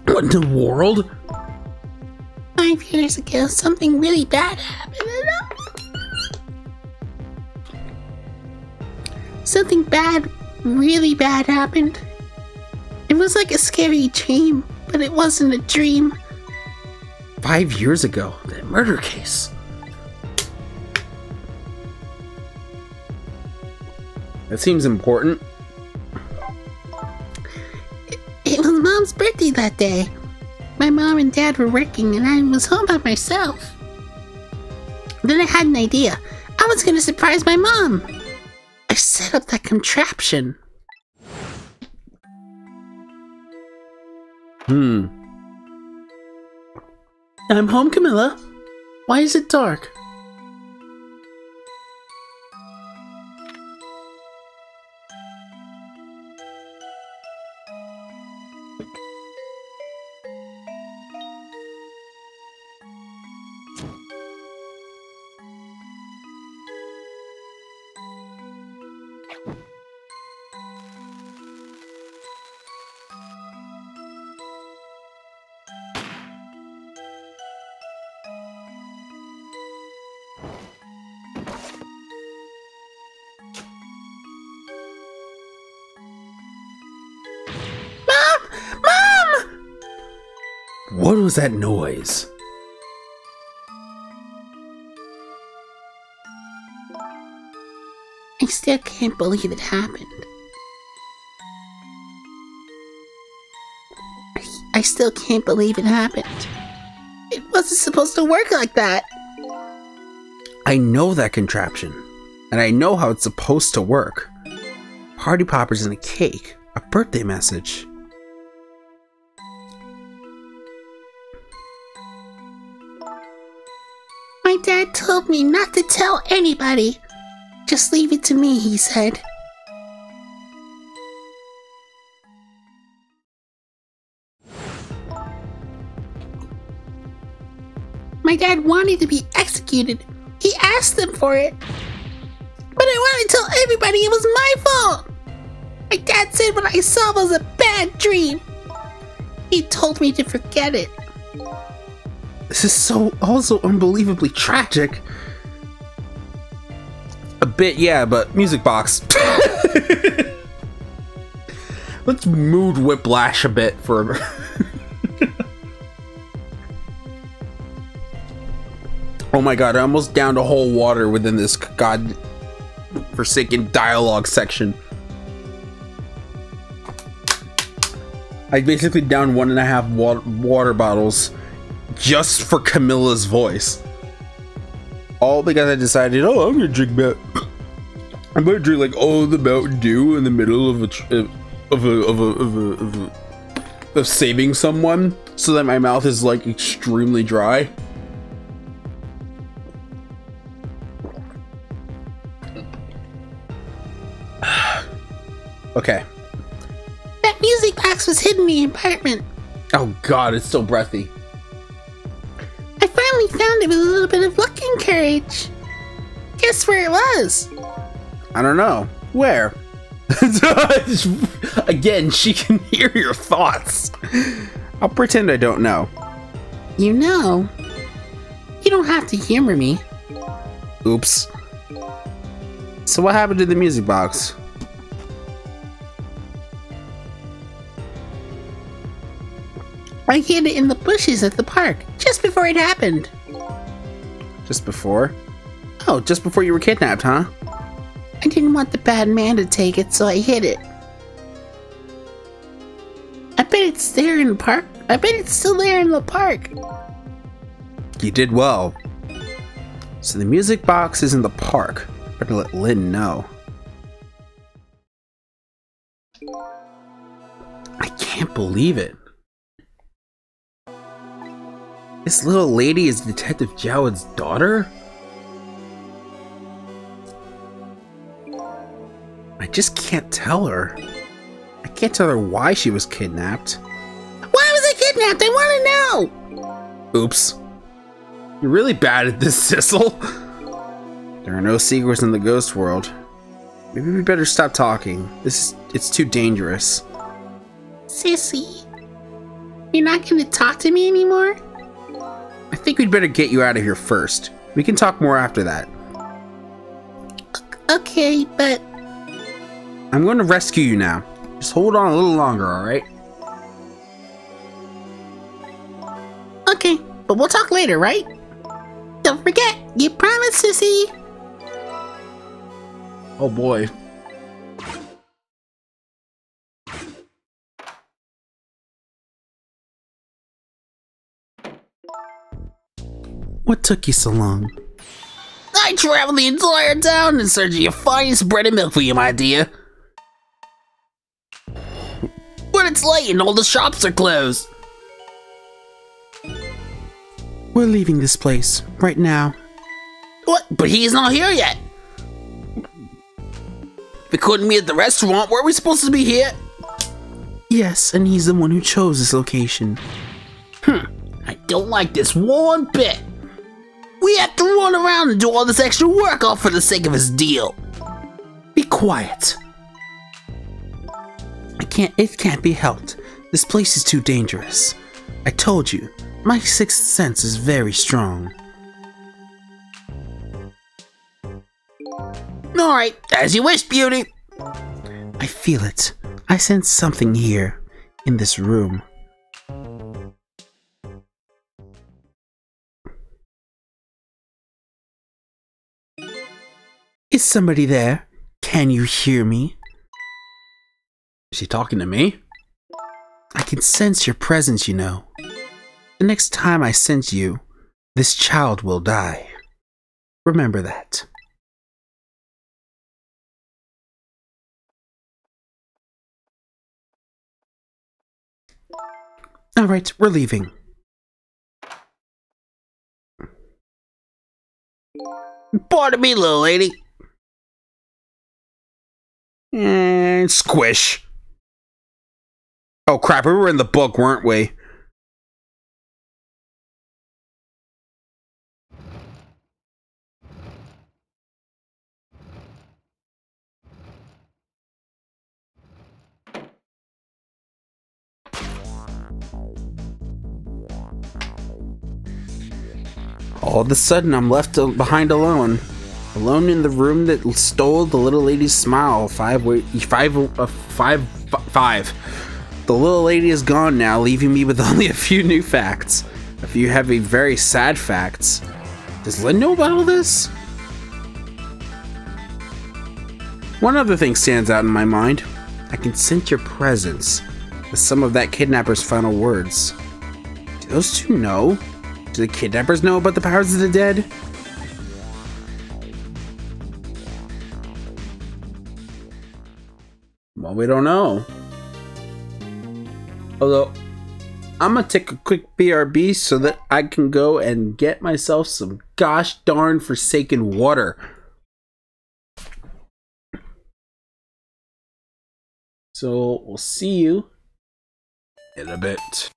What in the world? 5 years ago, something really bad happened. Something bad, really bad happened. It was like a scary dream, but it wasn't a dream. 5 years ago, that murder case. That seems important. It was Mom's birthday that day. My mom and dad were working and I was home by myself. Then I had an idea. I was gonna surprise my mom. I set up that contraption. I'm home, Camilla. Why is it dark? What was that noise? I still can't believe it happened. I still can't believe it happened. It wasn't supposed to work like that. I know that contraption, and I know how it's supposed to work. Party poppers and a cake, a birthday message. My dad told me not to tell anybody. Just leave it to me, he said. My dad wanted to be executed. He asked them for it. But I wanted to tell everybody it was my fault. My dad said what I saw was a bad dream. He told me to forget it. This is so also unbelievably tragic. A bit, yeah, but music box. let's mood whiplash a bit for. Oh my god! I almost downed a whole water within this god-forsaken dialogue section. I basically downed 1.5 water bottles just for Camilla's voice. All because I decided, oh, I'm gonna drink that. I'm gonna drink like all the Mountain Dew in the middle of saving someone, so that my mouth is like extremely dry. Okay. That music box was hidden in the apartment. Oh god, it's so breathy. I finally found it with a little bit of luck and courage. Guess where it was? I don't know. Where? Again, she can hear your thoughts. I'll pretend I don't know. You know. You don't have to humor me. Oops. So what happened to the music box? I hid it in the bushes at the park, just before it happened. Just before? Oh, just before you were kidnapped, huh? I didn't want the bad man to take it, so I hid it. I bet it's there in the park. I bet it's still there in the park. You did well. So the music box is in the park. Better let Lynn know. I can't believe it. This little lady is Detective Jawad's daughter? I just can't tell her. I can't tell her why she was kidnapped. Why was I kidnapped? I want to know! Oops. You're really bad at this, Sissel. There are no secrets in the ghost world. Maybe we better stop talking. It's too dangerous. Sissy, you're not going to talk to me anymore? I think we'd better get you out of here first. We can talk more after that. Okay, but... I'm going to rescue you now. Just hold on a little longer, alright? Okay, but we'll talk later, right? Don't forget, you promised, Sissy! Oh boy. What took you so long? I traveled the entire town in search of your finest bread and milk for you, my dear. But it's late and all the shops are closed. We're leaving this place right now. What? But he's not here yet. If we couldn't meet at the restaurant, were we supposed to be here? Yes, and he's the one who chose this location. I don't like this one bit. We have to run around and do all this extra work all for the sake of his deal. Be quiet. It can't be helped. This place is too dangerous. I told you, my sixth sense is very strong. Alright, as you wish, beauty. I feel it. I sense something here, in this room. Is somebody there? Can you hear me? Is she talking to me? I can sense your presence, you know. The next time I sense you, this child will die. Remember that. Alright, we're leaving. Pardon me, little lady. And squish. Oh crap, we were in the book, weren't we? All of a sudden, I'm left behind alone. Alone in the room that stole the little lady's smile 5 5. The little lady is gone now, leaving me with only a few new facts. A few heavy, very sad facts. Does Lynn know about all this? One other thing stands out in my mind. I can sense your presence with some of that kidnapper's final words. Do those two know? Do the kidnappers know about the powers of the dead? Well, we don't know. Although, I'm gonna take a quick BRB so that I can go and get myself some gosh darn forsaken water. So, we'll see you in a bit.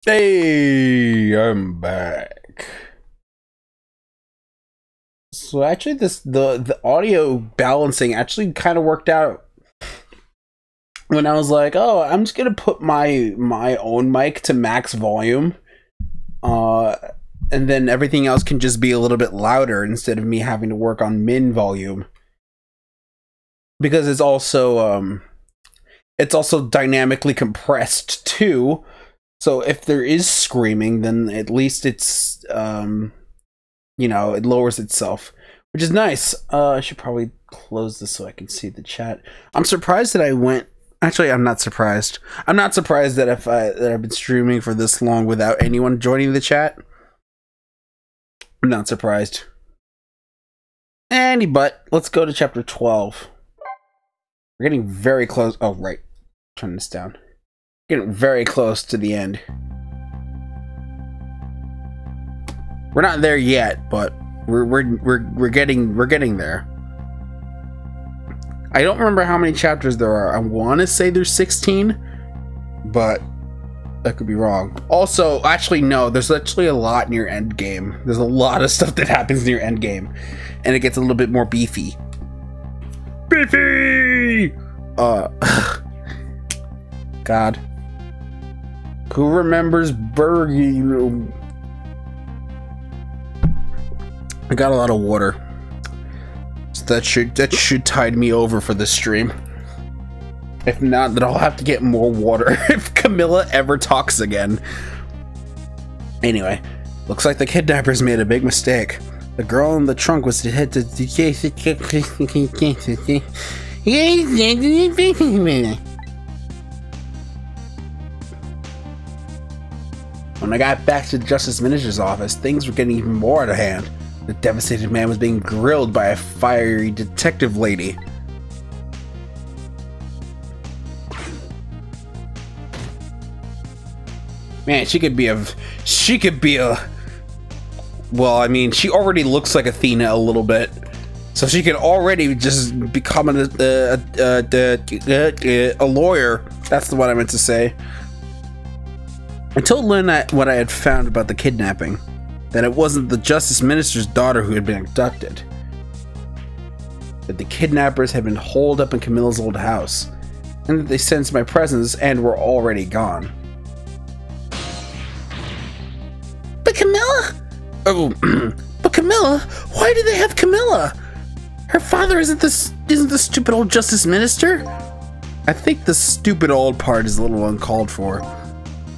Hey, I'm back. So actually the audio balancing actually kind of worked out when I was like, oh, I'm just gonna put my own mic to max volume, and then everything else can just be a little bit louder instead of me having to work on min volume, because it's also dynamically compressed too. So if there is screaming, then at least it's you know, it lowers itself, which is nice. I should probably close this so I can see the chat. I'm surprised that I went. Actually, I'm not surprised. I'm not surprised that that I've been streaming for this long without anyone joining the chat. I'm not surprised. But let's go to chapter 12. We're getting very close. Oh, right. Turn this down. Getting very close to the end. We're not there yet, but we're getting there. I don't remember how many chapters there are. I want to say there's 16, but that could be wrong. Also, actually, no, there's actually a lot near Endgame. There's a lot of stuff that happens near Endgame, and it gets a little bit more beefy. Beefy! God. Who remembers Bergie? I got a lot of water. So that should tide me over for this stream. If not, then I'll have to get more water if Camilla ever talks again. Anyway, looks like the kidnappers made a big mistake. The girl in the trunk was to head to When I got back to the Justice Minister's office, things were getting even more out of hand. The devastated man was being grilled by a fiery detective lady. Man, she could be a well, I mean, she already looks like Athena a little bit, so she could already just become a lawyer. That's the one I meant to say. I told Lynn what I had found about the kidnapping, that it wasn't the Justice Minister's daughter who had been abducted, that the kidnappers had been holed up in Camilla's old house, and that they sensed my presence and were already gone. But Camilla? Oh, But Camilla? Why do they have Camilla? Her father isn't the stupid old Justice Minister? I think the stupid old part is a little uncalled for.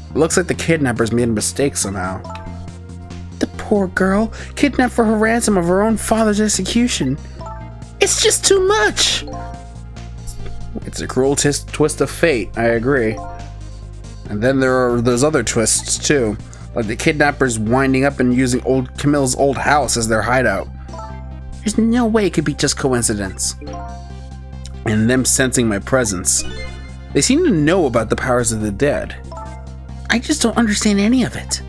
It looks like the kidnappers made a mistake somehow. The poor girl, kidnapped for her ransom of her own father's execution. It's just too much! It's a cruel twist of fate, I agree. And then there are those other twists too, like the kidnappers winding up and using Camilla's old house as their hideout. There's no way it could be just coincidence. And them sensing my presence. They seem to know about the powers of the dead. I just don't understand any of it.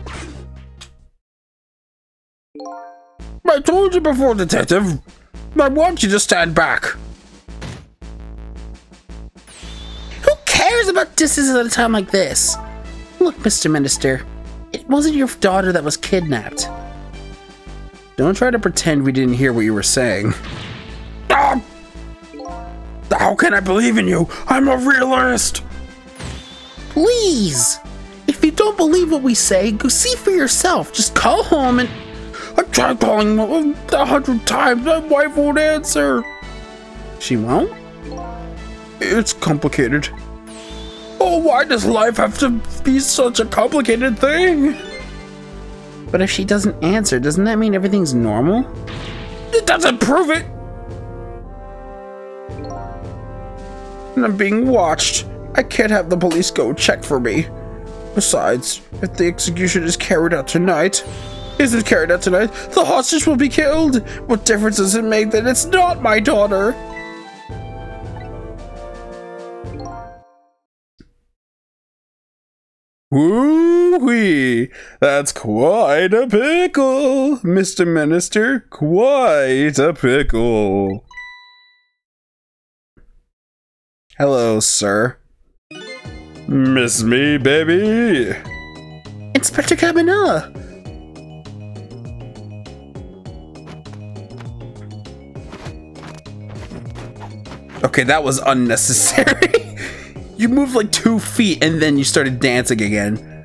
I told you before, Detective. I want you to stand back. Who cares about distance at a time like this? Look, Mr. Minister, it wasn't your daughter that was kidnapped. Don't try to pretend we didn't hear what you were saying. How can I believe in you? I'm a realist. Please! If you don't believe what we say, go see for yourself. Just call home and... I tried calling 100 times. My wife won't answer. She won't? It's complicated. Oh, why does life have to be such a complicated thing? But if she doesn't answer, doesn't that mean everything's normal? It doesn't prove it. And I'm being watched. I can't have the police go check for me. Besides, if the execution is carried out tonight, the hostage will be killed. What difference does it make that it's not my daughter? Woo-wee! That's quite a pickle, Mr. Minister. Quite a pickle. Hello, sir. Miss me, baby? Inspector Cabanela! Okay, that was unnecessary. You moved like 2 feet and then you started dancing again.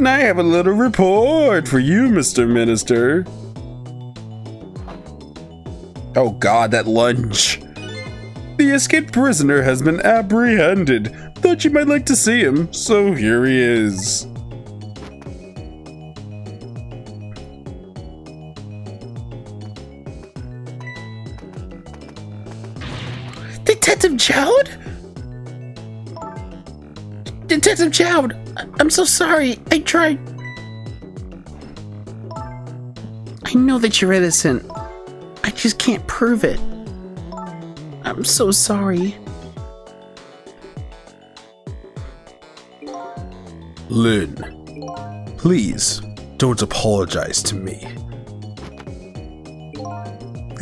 I have a little report for you, Mr. Minister. Oh god, that lunge. The escaped prisoner has been apprehended. Thought you might like to see him, so here he is. Detective Jowd? Detective Jowd, I'm so sorry. I tried. I know that you're innocent. I just can't prove it. I'm so sorry. Lynn, please don't apologize to me.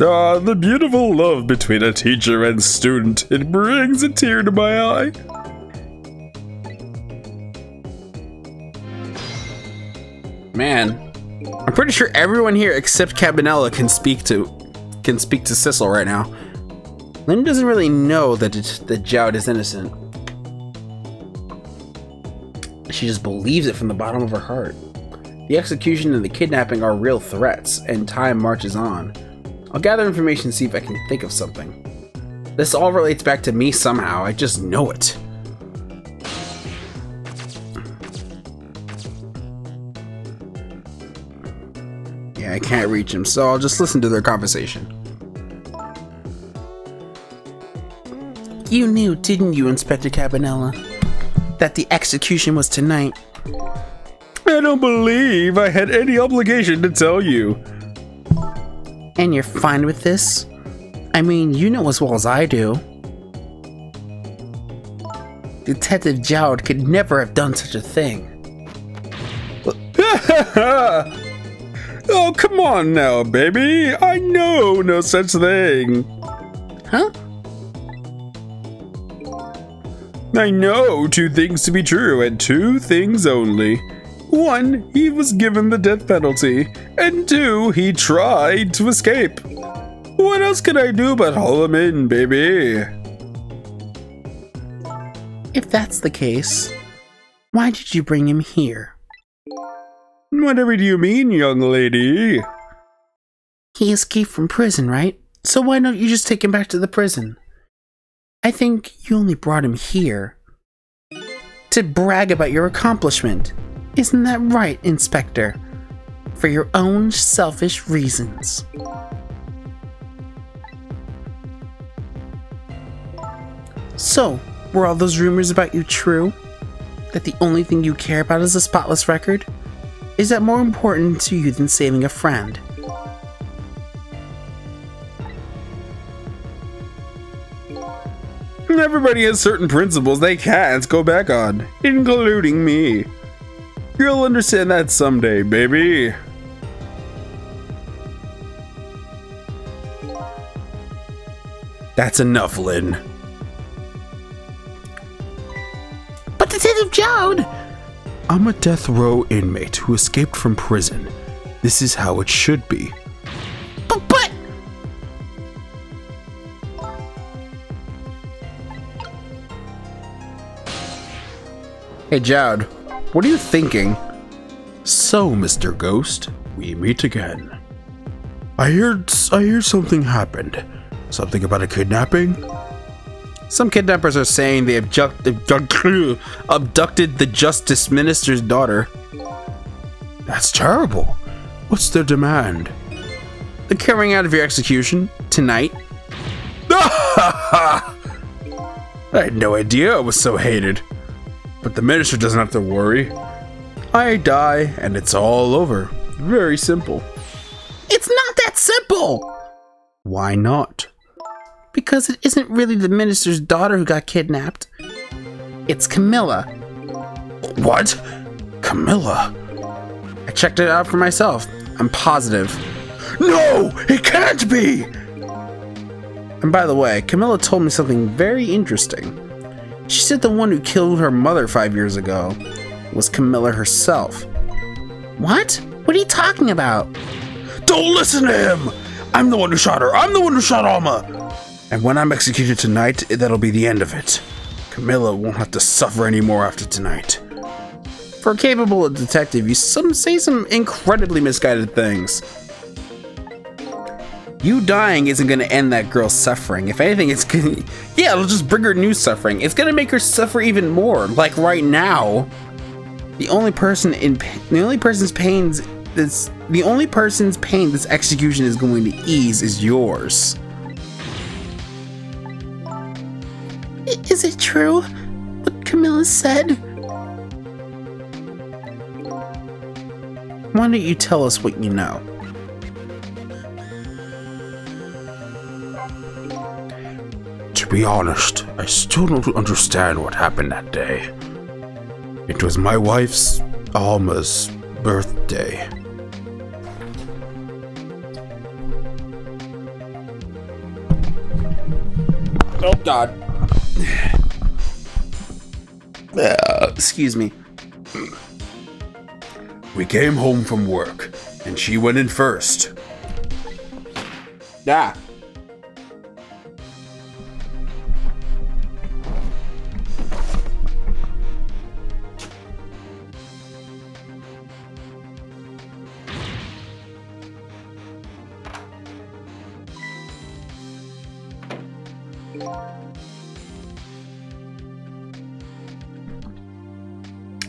Ah, the beautiful love between a teacher and student. It brings a tear to my eye. Man, I'm pretty sure everyone here except Cabanela can speak to Sissel right now. Lynn doesn't really know that Jowd is innocent. She just believes it from the bottom of her heart. The execution and the kidnapping are real threats, and time marches on. I'll gather information and see if I can think of something. This all relates back to me somehow, I just know it. Yeah, I can't reach him, so I'll just listen to their conversation. You knew, didn't you, Inspector Cabanela, that the execution was tonight? I don't believe I had any obligation to tell you. And you're fine with this? I mean, you know as well as I do. Detective Jowd could never have done such a thing. Oh, come on now, baby. I know no such thing. Huh? I know 2 things to be true and 2 things only. 1, he was given the death penalty, and 2, he tried to escape. What else can I do but haul him in, baby? If that's the case, why did you bring him here? Whatever do you mean, young lady? He escaped from prison, right? So why don't you just take him back to the prison? I think you only brought him here to brag about your accomplishment. Isn't that right, Inspector? For your own selfish reasons. So, were all those rumors about you true? That the only thing you care about is a spotless record? Is that more important to you than saving a friend? Everybody has certain principles they can't go back on, including me. You'll understand that someday, baby. That's enough, Lynn. But Detective Jowd! I'm a death row inmate who escaped from prison. This is how it should be. But... Hey, Jowd, what are you thinking? So, Mr. Ghost, we meet again. I hear something happened. Something about a kidnapping? Some kidnappers are saying they abducted the Justice Minister's daughter. That's terrible. What's their demand? The carrying out of your execution tonight. I had no idea I was so hated. But the minister doesn't have to worry. I die and it's all over. Very simple. It's not that simple! Why not? Because it isn't really the minister's daughter who got kidnapped. It's Camilla. What? Camilla? I checked it out for myself. I'm positive. No! It can't be! And by the way, Camilla told me something very interesting. She said the one who killed her mother 5 years ago was Camilla herself. What? What are you talking about? Don't listen to him! I'm the one who shot her. I'm the one who shot Alma. And when I'm executed tonight, that'll be the end of it. Camilla won't have to suffer anymore after tonight. For a capable detective, you say some incredibly misguided things. You dying isn't gonna end that girl's suffering. If anything, it's gonna... Yeah, it'll just bring her new suffering. It's gonna make her suffer even more. Like right now, the only person's pain this execution is going to ease is yours. Is it true what Camilla said? Why don't you tell us what you know? To be honest, I still don't understand what happened that day. It was my wife's, Alma's, birthday. Oh God. Excuse me. We came home from work, and she went in first. Yeah.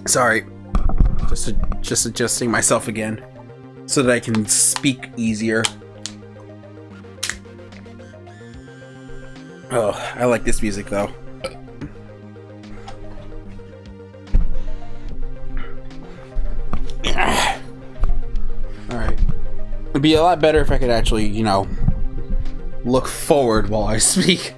Sorry. Just adjusting myself again so that I can speak easier. Oh, I like this music though. Alright. It'd be a lot better if I could actually, you know, look forward while I speak.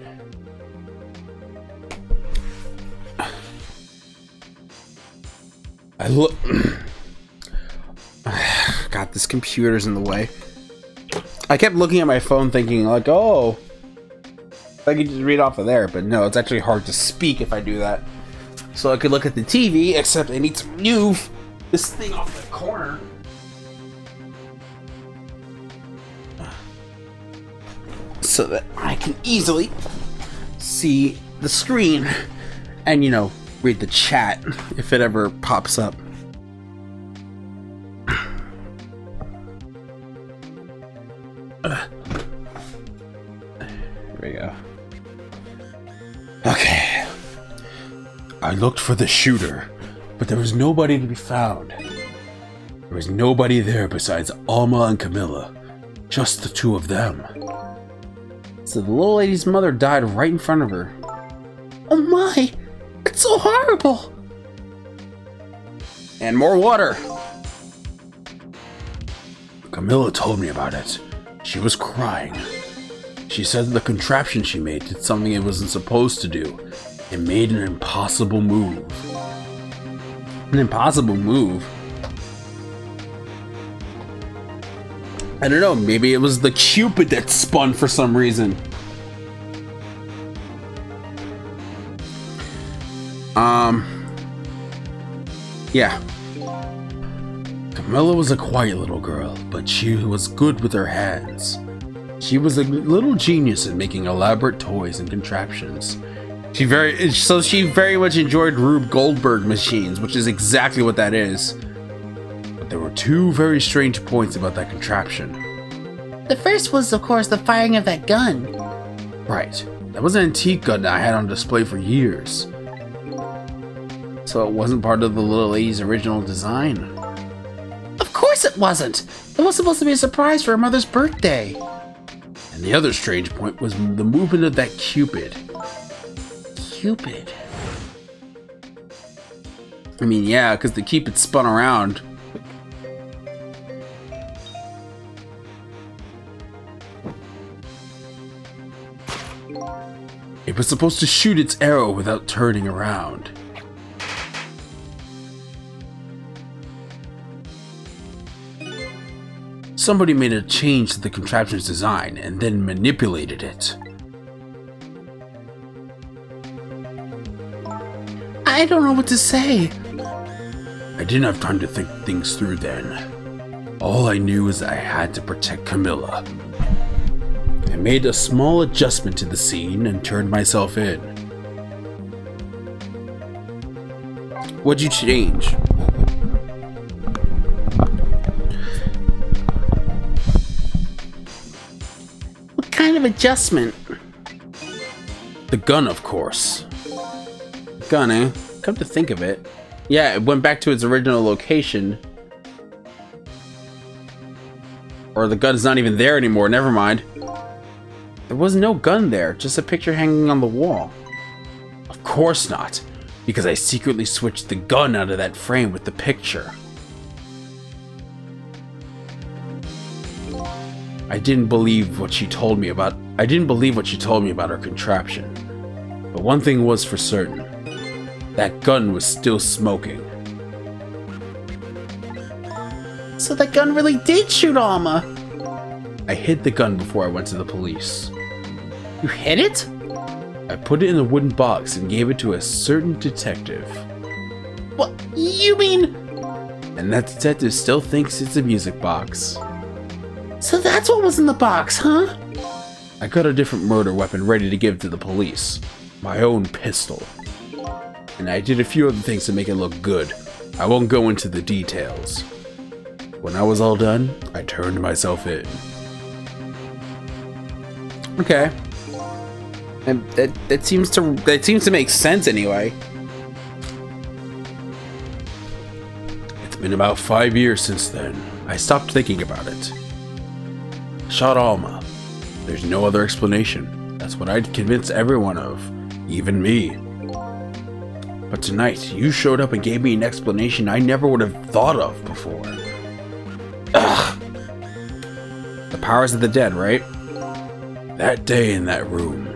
God, this computer's in the way. I kept looking at my phone thinking like, oh, I could just read off of there, but no, it's actually hard to speak if I do that. So I could look at the TV, except I need to move this thing off the corner. So that I can easily see the screen and, you know, read the chat if it ever pops up. Here we go. Okay. I looked for the shooter, but there was nobody to be found. There was nobody there besides Alma and Camilla. Just the two of them. So the little lady's mother died right in front of her. Oh my! It's so horrible! And more water! Camilla told me about it. She was crying. She said the contraption she made did something it wasn't supposed to do. It made an impossible move. An impossible move? I don't know, maybe it was the Cupid that spun for some reason. Yeah. Camilla was a quiet little girl, but she was good with her hands. She was a little genius in making elaborate toys and contraptions. She very much enjoyed Rube Goldberg machines, which is exactly what that is. But there were two very strange points about that contraption. The first was, of course, the firing of that gun. Right. That was an antique gun that I had on display for years. So it wasn't part of the little lady's original design? Of course it wasn't! It was supposed to be a surprise for her mother's birthday. And the other strange point was the movement of that Cupid. Cupid? I mean, yeah, because the Cupid spun around. It was supposed to shoot its arrow without turning around. Somebody made a change to the contraption's design and then manipulated it. I don't know what to say. I I didn't have time to think things through then. All I knew is I had to protect Camilla. I made a small adjustment to the scene and turned myself in. What'd you change? What kind of adjustment? The gun, of course. Gun, eh? Come to think of it. Yeah, it went back to its original location. Or the gun's not even there anymore, never mind. There was no gun there, just a picture hanging on the wall. Of course not, because I secretly switched the gun out of that frame with the picture. I didn't believe what she told me about her contraption. But one thing was for certain. That gun was still smoking. So that gun really did shoot Alma. I hid the gun before I went to the police. You hid it? I put it in a wooden box and gave it to a certain detective. What? You mean... And that detective still thinks it's a music box. So that's what was in the box, huh? I got a different murder weapon ready to give to the police. My own pistol. And I did a few other things to make it look good. I won't go into the details. When I was all done, I turned myself in. Okay. And that seems to make sense anyway. It's been about 5 years since then. I stopped thinking about it. Shot Alma. There's no other explanation. That's what I'd convince everyone of, even me. But tonight, you showed up and gave me an explanation I never would have thought of before. Ugh. The powers of the dead, right? That day in that room,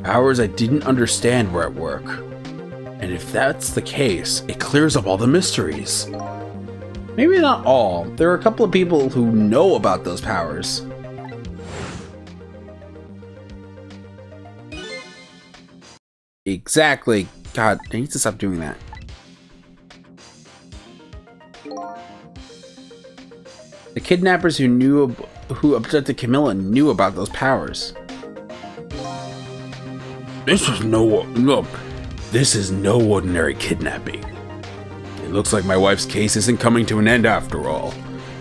powers I didn't understand were at work. And if that's the case, it clears up all the mysteries. Maybe not all. There are a couple of people who know about those powers. Exactly. God, I need to stop doing that. The kidnappers who abducted Camilla knew about those powers. This is no ordinary kidnapping. It looks like my wife's case isn't coming to an end after all.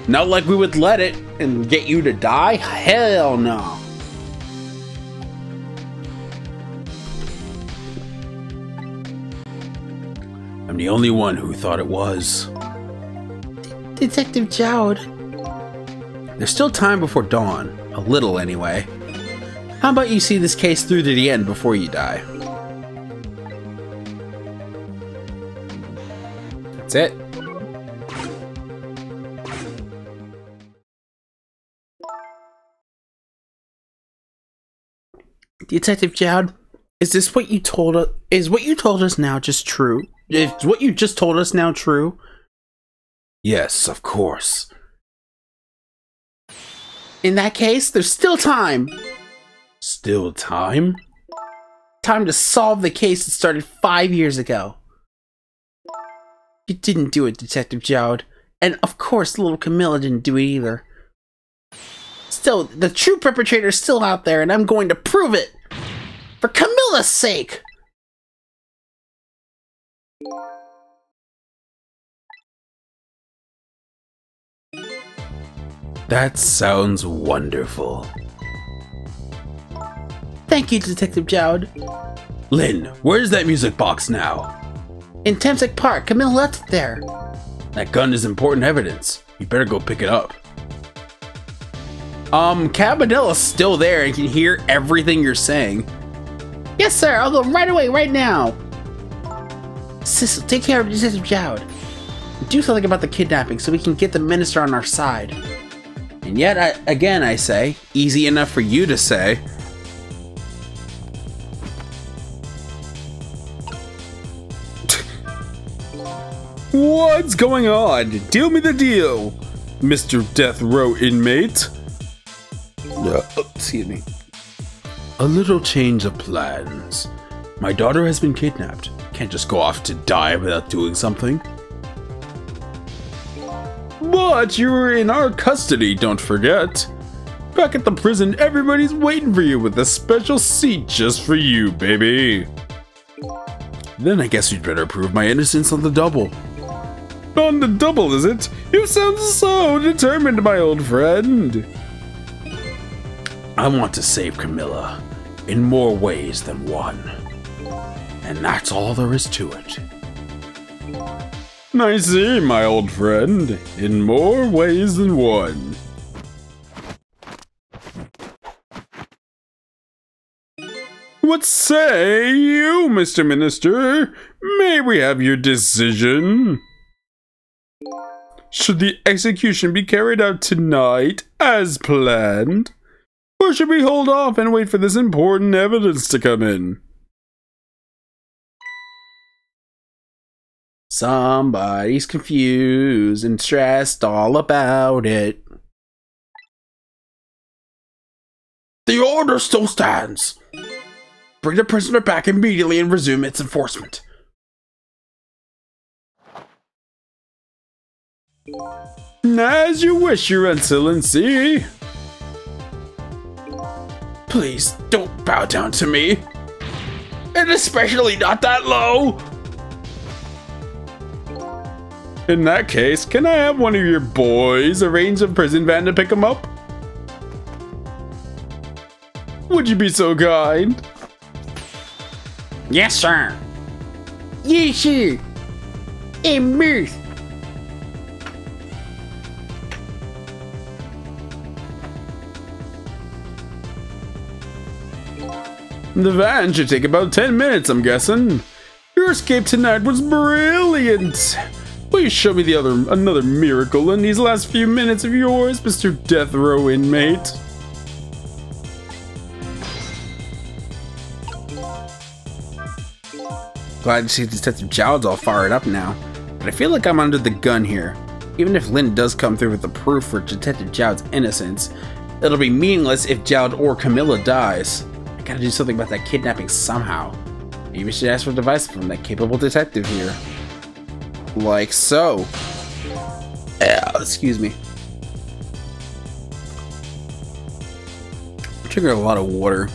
Not like we would let it and get you to die? Hell no. I'm the only one who thought it was. Detective Jowd. There's still time before dawn. A little, anyway. How about you see this case through to the end before you die? That's it. Detective Jowd, is what you told us now just true? Is what you just told us now true? Yes, of course. In that case, there's still time. Still time? Time to solve the case that started 5 years ago. You didn't do it, Detective Jowd. And of course, little Camilla didn't do it either. Still, the true perpetrator is still out there, and I'm going to prove it! For Camilla's sake! That sounds wonderful. Thank you, Detective Jowd. Lynn, where's that music box now? In Temsek Park, Camilla left it there. That gun is important evidence. You better go pick it up. Cabinet's still there and can hear everything you're saying. Yes, sir, I'll go right away, right now. Sissel, take care of Detective Jowd. Do something about the kidnapping so we can get the minister on our side. And yet, I say, easy enough for you to say. What's going on? Deal me the deal, Mr. Death Row inmate. Excuse me. A little change of plans. My daughter has been kidnapped. Can't just go off to die without doing something. But you're in our custody, don't forget. Back at the prison, everybody's waiting for you with a special seat just for you, baby. Then I guess you'd better prove my innocence on the double. On the double, is it? You sound so determined, my old friend. I want to save Camilla in more ways than one. And that's all there is to it. I see, my old friend. In more ways than one. What say you, Mr. Minister? May we have your decision? Should the execution be carried out tonight, as planned? Or should we hold off and wait for this important evidence to come in? Somebody's confused and stressed all about it. The order still stands. Bring the prisoner back immediately and resume its enforcement. As you wish, Your Excellency. Please don't bow down to me. And especially not that low. In that case, can I have one of your boys arrange a prison van to pick him up? Would you be so kind? Yes, sir. Yes, sir. And Mirth. The van should take about 10 minutes, I'm guessing. Your escape tonight was brilliant. Please show me another miracle in these last few minutes of yours, Mr. Death Row inmate. Glad to see Detective Jowd's all fired up now, but I feel like I'm under the gun here. Even if Lynn does come through with the proof for Detective Jowd's innocence, it'll be meaningless if Jowd or Camilla dies. I gotta do something about that kidnapping somehow. Maybe we should ask for advice from that capable detective here. Like so. Excuse me. I'm drinking a lot of water.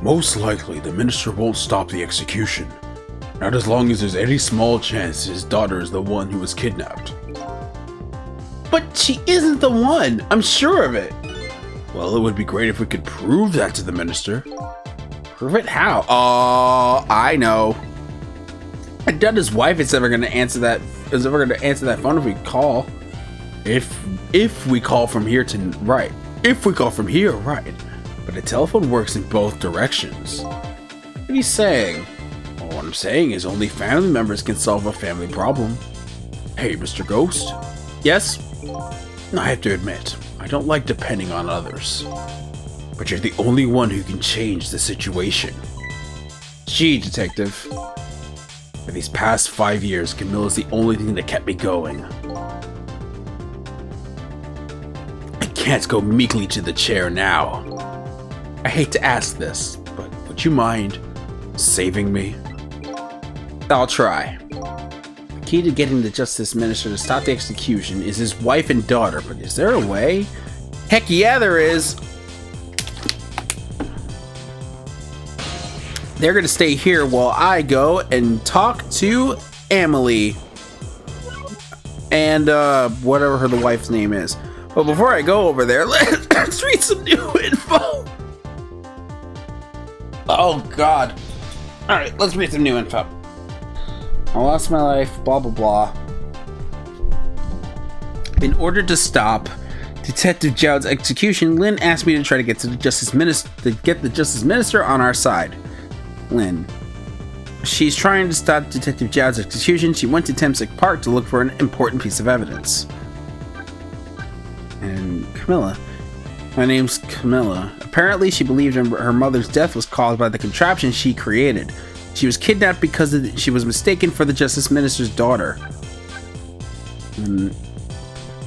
Most likely, the minister won't stop the execution. Not as long as there's any small chance his daughter is the one who was kidnapped. But she isn't the one! I'm sure of it! Well, it would be great if we could prove that to the minister. Prove it how? I know. I doubt his wife is ever gonna answer that phone if we call. If we call from here to right. If we call from here, right. But the telephone works in both directions. What are you saying? Well, what I'm saying is only family members can solve a family problem. Hey, Mr. Ghost. Yes? I have to admit, I don't like depending on others. But you're the only one who can change the situation. Gee, detective. For these past 5 years, Camilla's the only thing that kept me going. I can't go meekly to the chair now. I hate to ask this, but would you mind saving me? I'll try. The key to getting the Justice Minister to stop the execution is his wife and daughter, but is there a way? Heck yeah, there is! They're gonna stay here while I go and talk to Emily. And, whatever the wife's name is. But before I go over there, let's read some new info! Oh god. Alright, let's read some new info. I lost my life, blah blah blah. In order to stop Detective Jowd's execution, Lynn asked me to try to get the Justice Minister on our side. Lynn. She's trying to stop Detective Jowd's execution. She went to Temsic Park to look for an important piece of evidence. And Camilla. My name's Camilla. Apparently, she believed her mother's death was caused by the contraption she created. She was kidnapped because she was mistaken for the Justice Minister's daughter.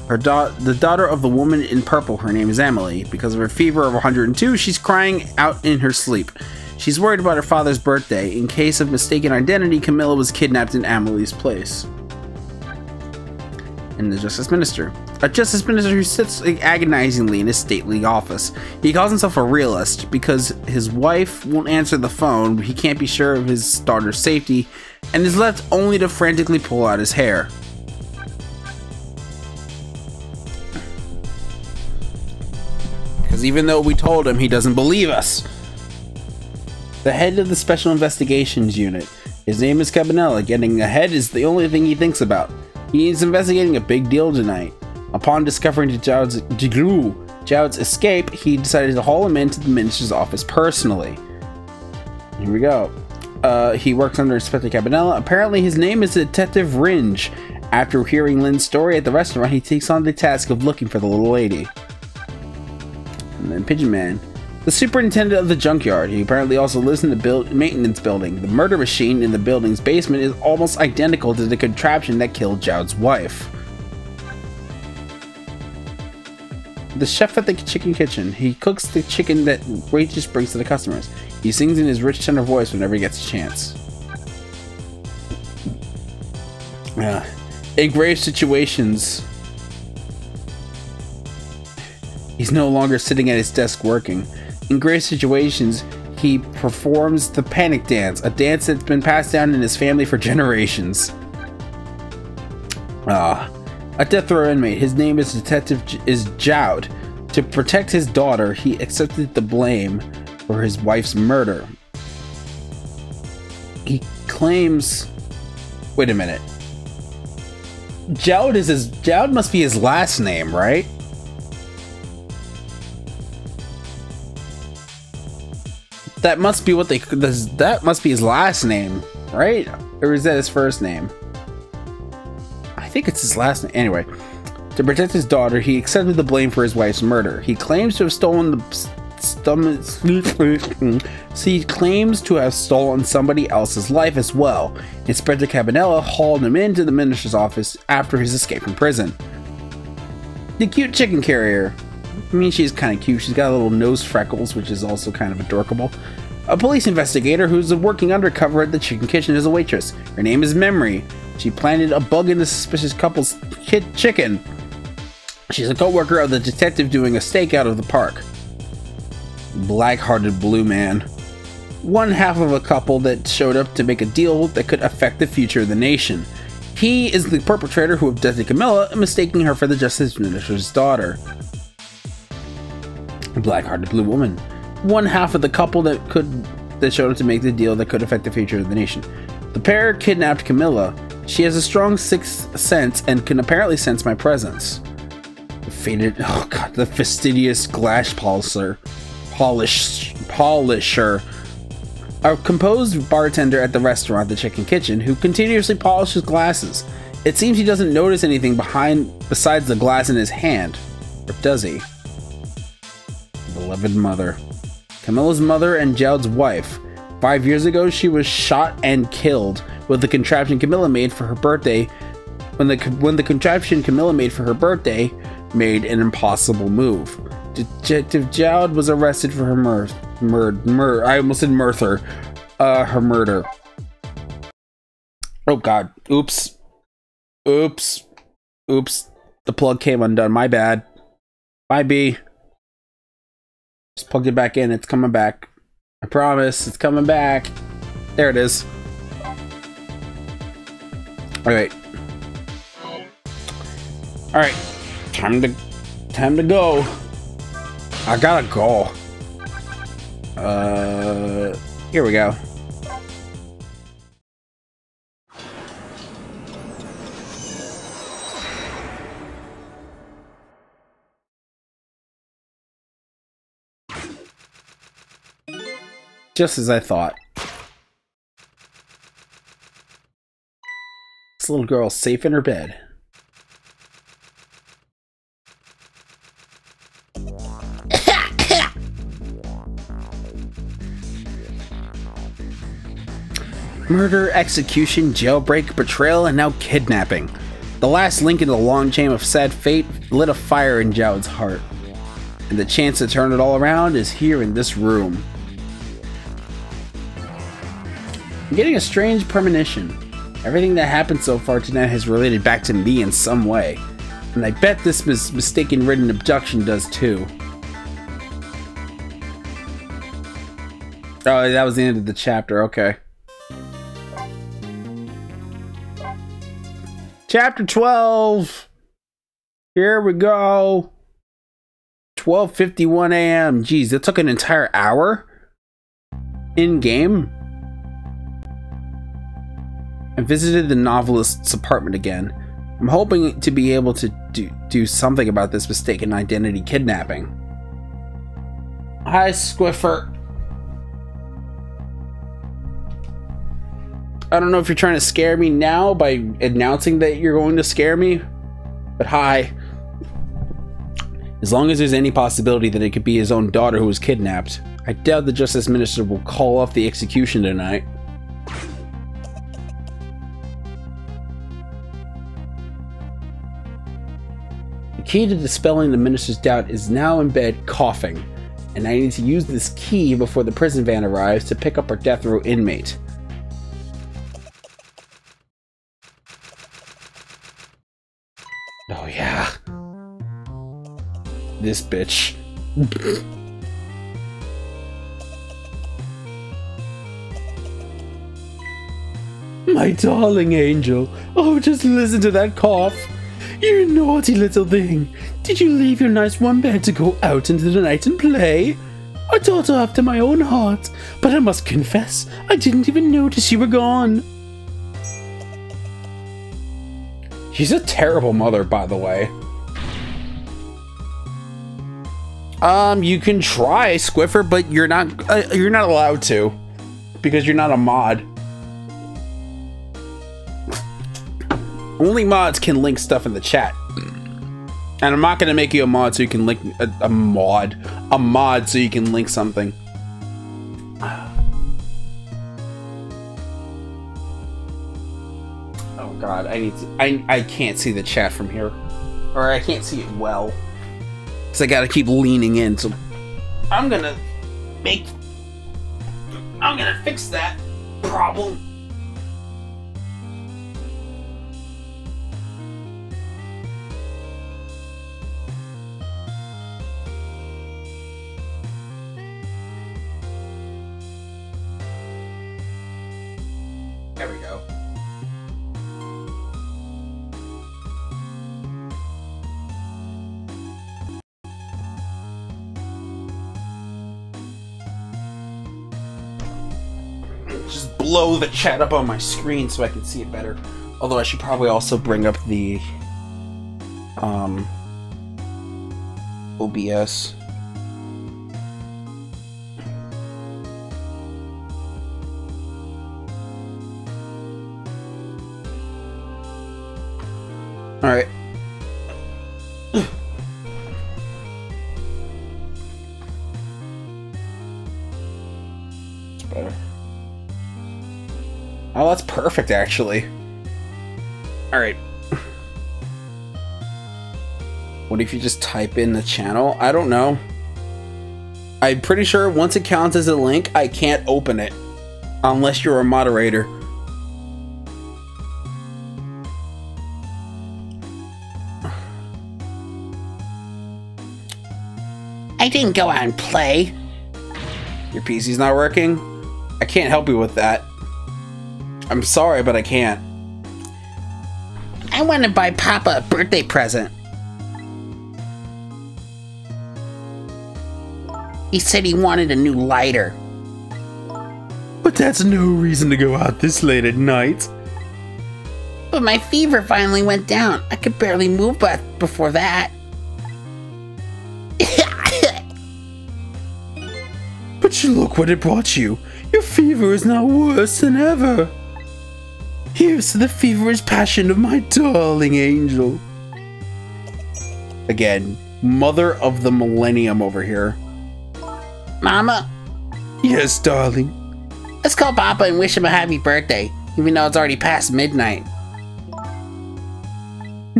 The daughter of the woman in purple. Her name is Emily. Because of her fever of 102, she's crying out in her sleep. She's worried about her father's birthday. In case of mistaken identity, Camilla was kidnapped in Emily's place. And the Justice Minister. A Justice Minister who sits agonizingly in his stately office. He calls himself a realist because his wife won't answer the phone, he can't be sure of his daughter's safety, and is left only to frantically pull out his hair. Because even though we told him, he doesn't believe us. The head of the Special Investigations Unit. His name is Cabanela. Getting ahead is the only thing he thinks about. He is investigating a big deal tonight. Upon discovering Jowd's escape, he decided to haul him into the minister's office personally. Here we go. He works under Inspector Cabanela. Apparently his name is Detective Ringe. After hearing Lynn's story at the restaurant, he takes on the task of looking for the little lady. And then Pigeon Man. The superintendent of the junkyard. He apparently also lives in the maintenance building. The murder machine in the building's basement is almost identical to the contraption that killed Jowd's wife. The chef at the chicken kitchen. He cooks the chicken that waitress brings to the customers. He sings in his rich tenor voice whenever he gets a chance. In grave situations, he's no longer sitting at his desk working. In grave situations, he performs the panic dance, a dance that's been passed down in his family for generations. A death row inmate. His name is Jowd. To protect his daughter, he accepted the blame for his wife's murder. He claims... Wait a minute. Jowd must be his last name, right? That must be what they... That must be his last name, right? Or is that his first name? I think it's his last name. Anyway, to protect his daughter, he accepted the blame for his wife's murder. He claims to have stolen somebody else's life as well. Inspector Cabanela hauled him into the minister's office after his escape from prison. The cute chicken carrier. I mean, she's kind of cute. She's got little nose freckles, which is also kind of adorable. A police investigator who's working undercover at the chicken kitchen is a waitress. Her name is Memory. She planted a bug in the suspicious couple's chicken. She's a co-worker of the detective doing a stakeout of the park. Black-hearted blue man. One half of a couple that showed up to make a deal that could affect the future of the nation. He is the perpetrator who abducted Camilla, mistaking her for the Justice Minister's daughter. Black-hearted blue woman. One half of the couple that showed up to make the deal that could affect the future of the nation. The pair kidnapped Camilla. She has a strong sixth sense and can apparently sense my presence. The fastidious glass polisher. A composed bartender at the restaurant, the Chicken Kitchen, who continuously polishes glasses. It seems he doesn't notice anything besides the glass in his hand. Or does he? Beloved mother. Camilla's mother and Jowd's wife. 5 years ago, she was shot and killed with the contraption Camilla made for her birthday. When the contraption Camilla made for her birthday made an impossible move. Detective Jowd was arrested for her I almost said Murther. Her murder. Oh god. Oops. Oops. Oops. The plug came undone. My bad. Bye, B. Just plugged it back in. It's coming back. I promise. It's coming back. There it is. Alright. Alright. Time to go. I gotta go. Here we go. Just as I thought. This little girl's safe in her bed. Murder, execution, jailbreak, betrayal, and now kidnapping. The last link in the long chain of sad fate lit a fire in Joud's heart. And the chance to turn it all around is here in this room. I'm getting a strange premonition. Everything that happened so far tonight has related back to me in some way. And I bet this mistaken-ridden abduction does too. Oh, that was the end of the chapter, okay. Chapter 12! Here we go! 12:51 a.m. Jeez, that took an entire hour? In-game? I visited the novelist's apartment again. I'm hoping to be able to do something about this mistaken identity kidnapping. Hi, Squiffer. I don't know if you're trying to scare me now by announcing that you're going to scare me, but hi. As long as there's any possibility that it could be his own daughter who was kidnapped, I doubt the Justice Minister will call off the execution tonight. The key to dispelling the Minister's doubt is now in bed coughing, and I need to use this key before the prison van arrives to pick up our death row inmate. Oh yeah. This bitch. My darling angel. Oh, just listen to that cough. You naughty little thing. Did you leave your nice warm bed to go out into the night and play? A daughter after my own heart. But I must confess, I didn't even notice you were gone. She's a terrible mother, by the way. You can try, Squiffer, but you're not allowed to, because you're not a mod. Only mods can link stuff in the chat, and I'm not gonna make you a mod so you can link a mod so you can link something. Oh god, I can't see the chat from here, or I can't see it well. So I gotta keep leaning in, so I'm gonna fix that problem. There we go. Just blow the chat up on my screen so I can see it better. Although I should probably also bring up the OBS. All right. It's better. Oh, that's perfect, actually. Alright. What if you just type in the channel? I don't know. I'm pretty sure once it counts as a link, I can't open it. Unless you're a moderator. I didn't go out and play. Your PC's not working? I can't help you with that. I'm sorry, but I can't. I want to buy Papa a birthday present. He said he wanted a new lighter. But that's no reason to go out this late at night. But my fever finally went down. I could barely move before that. But you look what it brought you. Your fever is now worse than ever. Here's to the feverish passion of my darling angel. Again, mother of the millennium over here. Mama? Yes, darling. Let's call Papa and wish him a happy birthday, even though it's already past midnight.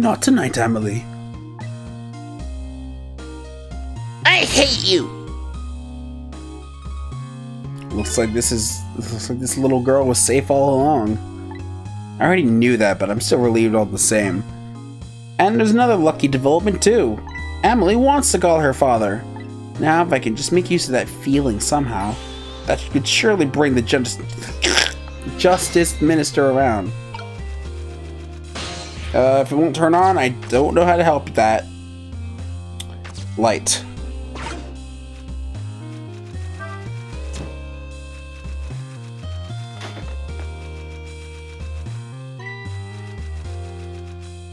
not tonight, Emily. I hate you. Looks like this little girl was safe all along. I already knew that, but I'm still relieved all the same. And there's another lucky development too. Emily wants to call her father. Now, if I can just make use of that feeling somehow, that could surely bring the justice minister around. If it won't turn on, I don't know how to help that. Light.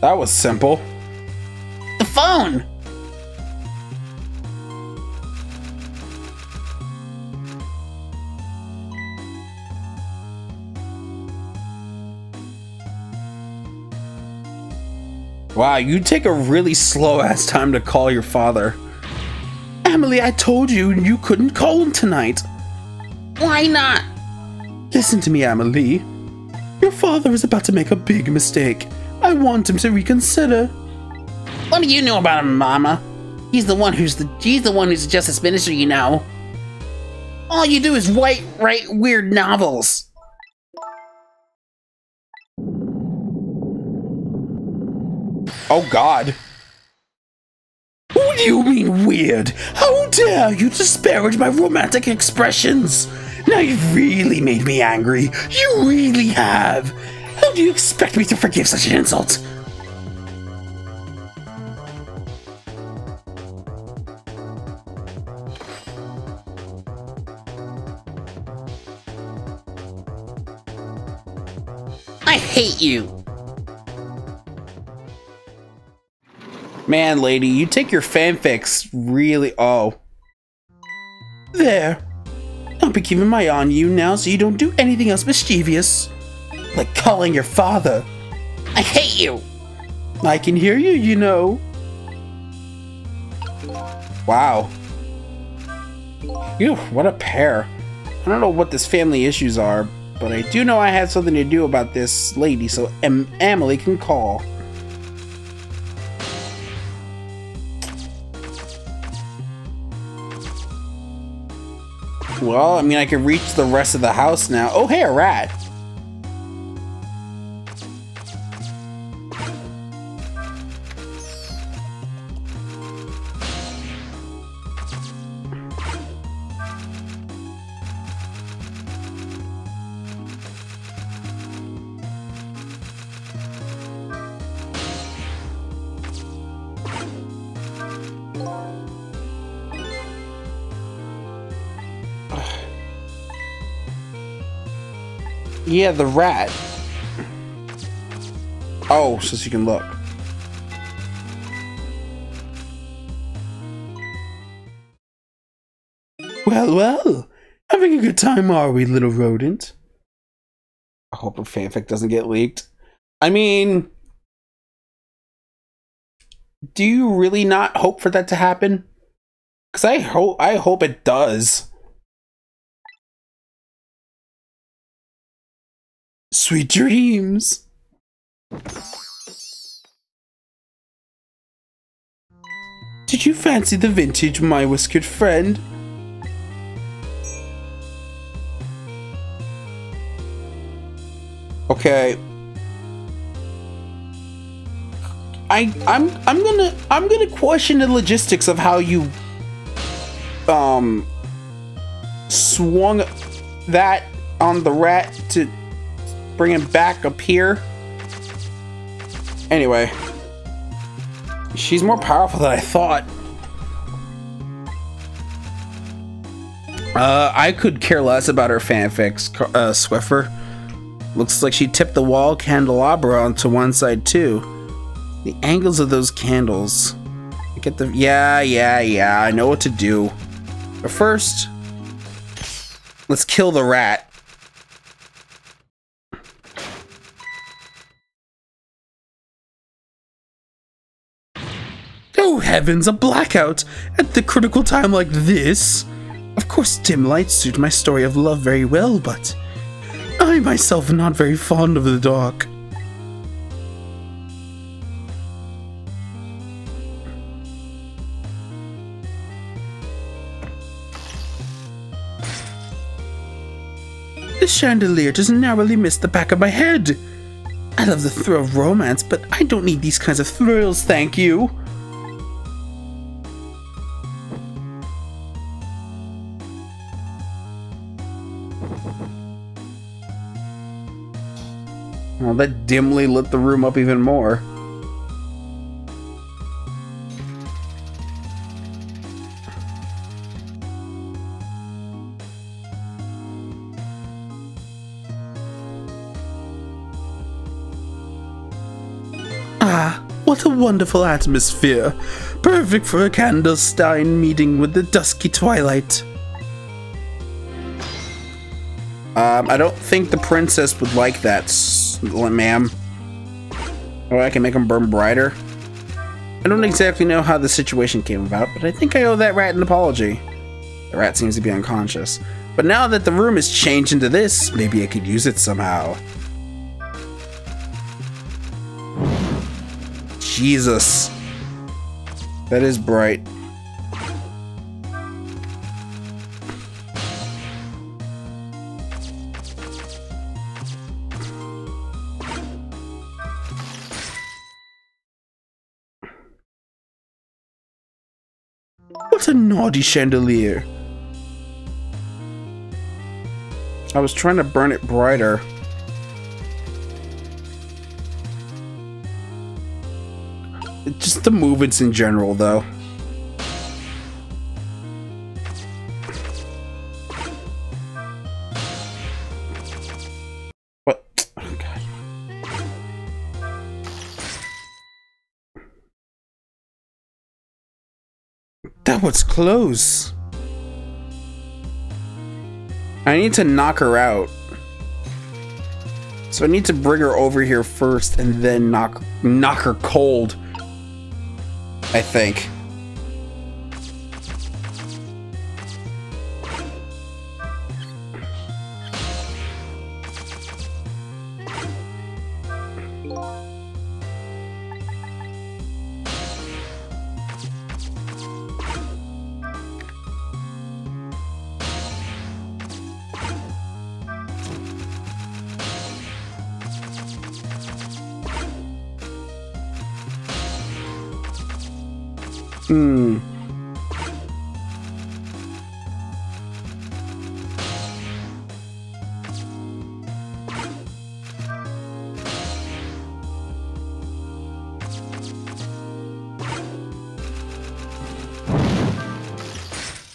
That was simple. The phone. Wow, you take a really slow-ass time to call your father. Emily, I told you you couldn't call him tonight. Why not? Listen to me, Emily. Your father is about to make a big mistake. I want him to reconsider. What do you know about him, Mama? He's the one who's the justice minister, you know. All you do is write weird novels. Oh God. What do you mean weird? How dare you disparage my romantic expressions? Now you've really made me angry. You really have. How do you expect me to forgive such an insult? I hate you. Man, lady, you take your fanfics really... Oh. There. I'll be keeping my eye on you now so you don't do anything else mischievous. Like calling your father. I hate you. I can hear you, you know. Wow. Ew, what a pair. I don't know what this family issues are, but I do know I had something to do about this lady, so Emily can call. Well, I mean, I can reach the rest of the house now. Oh, hey, a rat. Yeah, the rat. Oh, so you can look. Well, well. Having a good time, are we, little rodent? I hope her fanfic doesn't get leaked. I mean... Do you really not hope for that to happen? Because I hope it does. Sweet dreams. Did you fancy the vintage, my whiskered friend? Okay. I'm gonna question the logistics of how you swung that on the rat to bring him back up here. Anyway, she's more powerful than I thought. I could care less about her fanfics, Swiffer. Looks like she tipped the wall candelabra onto one side too. The angles of those candles. I get the... Yeah, I know what to do. But first, let's kill the rat. Oh heavens, a blackout! At the critical time like this? Of course dim lights suit my story of love very well, but I myself am not very fond of the dark. The chandelier just narrowly missed the back of my head. I love the thrill of romance, but I don't need these kinds of thrills, thank you. Well, that dimly lit the room up even more. Ah, what a wonderful atmosphere. Perfect for a Candlestein meeting with the dusky twilight. I don't think the princess would like that, ma'am. Or I can make them burn brighter. I don't exactly know how the situation came about, but I think I owe that rat an apology. The rat seems to be unconscious. But now that the room has changed into this, maybe I could use it somehow. Jesus. That is bright. What a naughty chandelier. I was trying to burn it brighter. Just the movements in general, though. What? Oh, God. That was close. I need to knock her out. So I need to bring her over here first and then knock her cold. I think.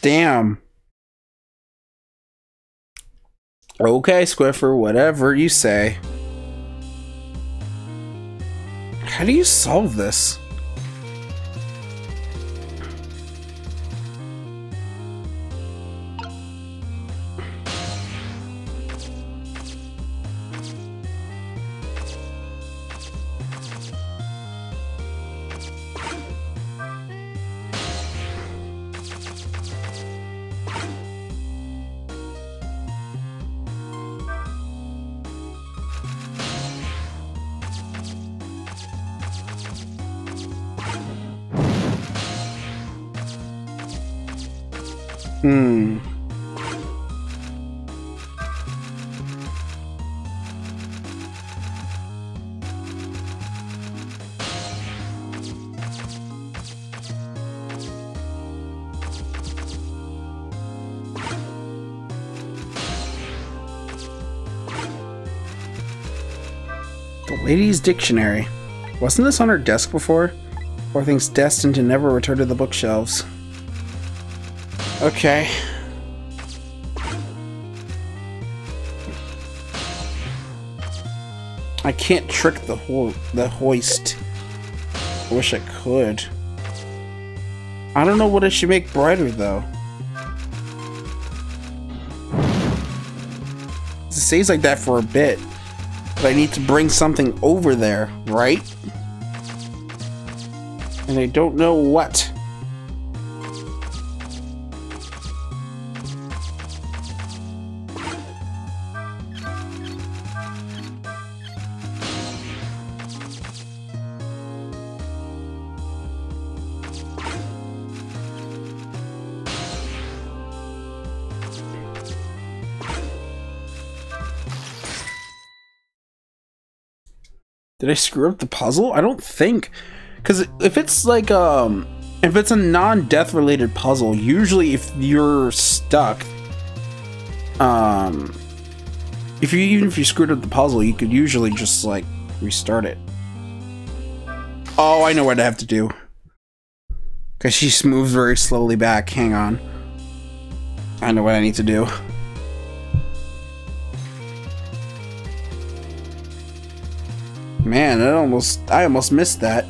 Damn. Okay, Squiffer, whatever you say. How do you solve this? The Lady's Dictionary. Wasn't this on her desk before? Poor thing's destined to never return to the bookshelves. Okay. I can't trick the hoist. I wish I could. I don't know what I should make brighter though. It stays like that for a bit. But I need to bring something over there, right? And I don't know what. Did I screw up the puzzle? I don't think. Because if it's like, if it's a non-death related puzzle, usually if you're stuck, even if you screwed up the puzzle, you could usually just, like, restart it. Oh, I know what I have to do. Because she moves very slowly back. Hang on. I know what I need to do. Man, I almost missed that.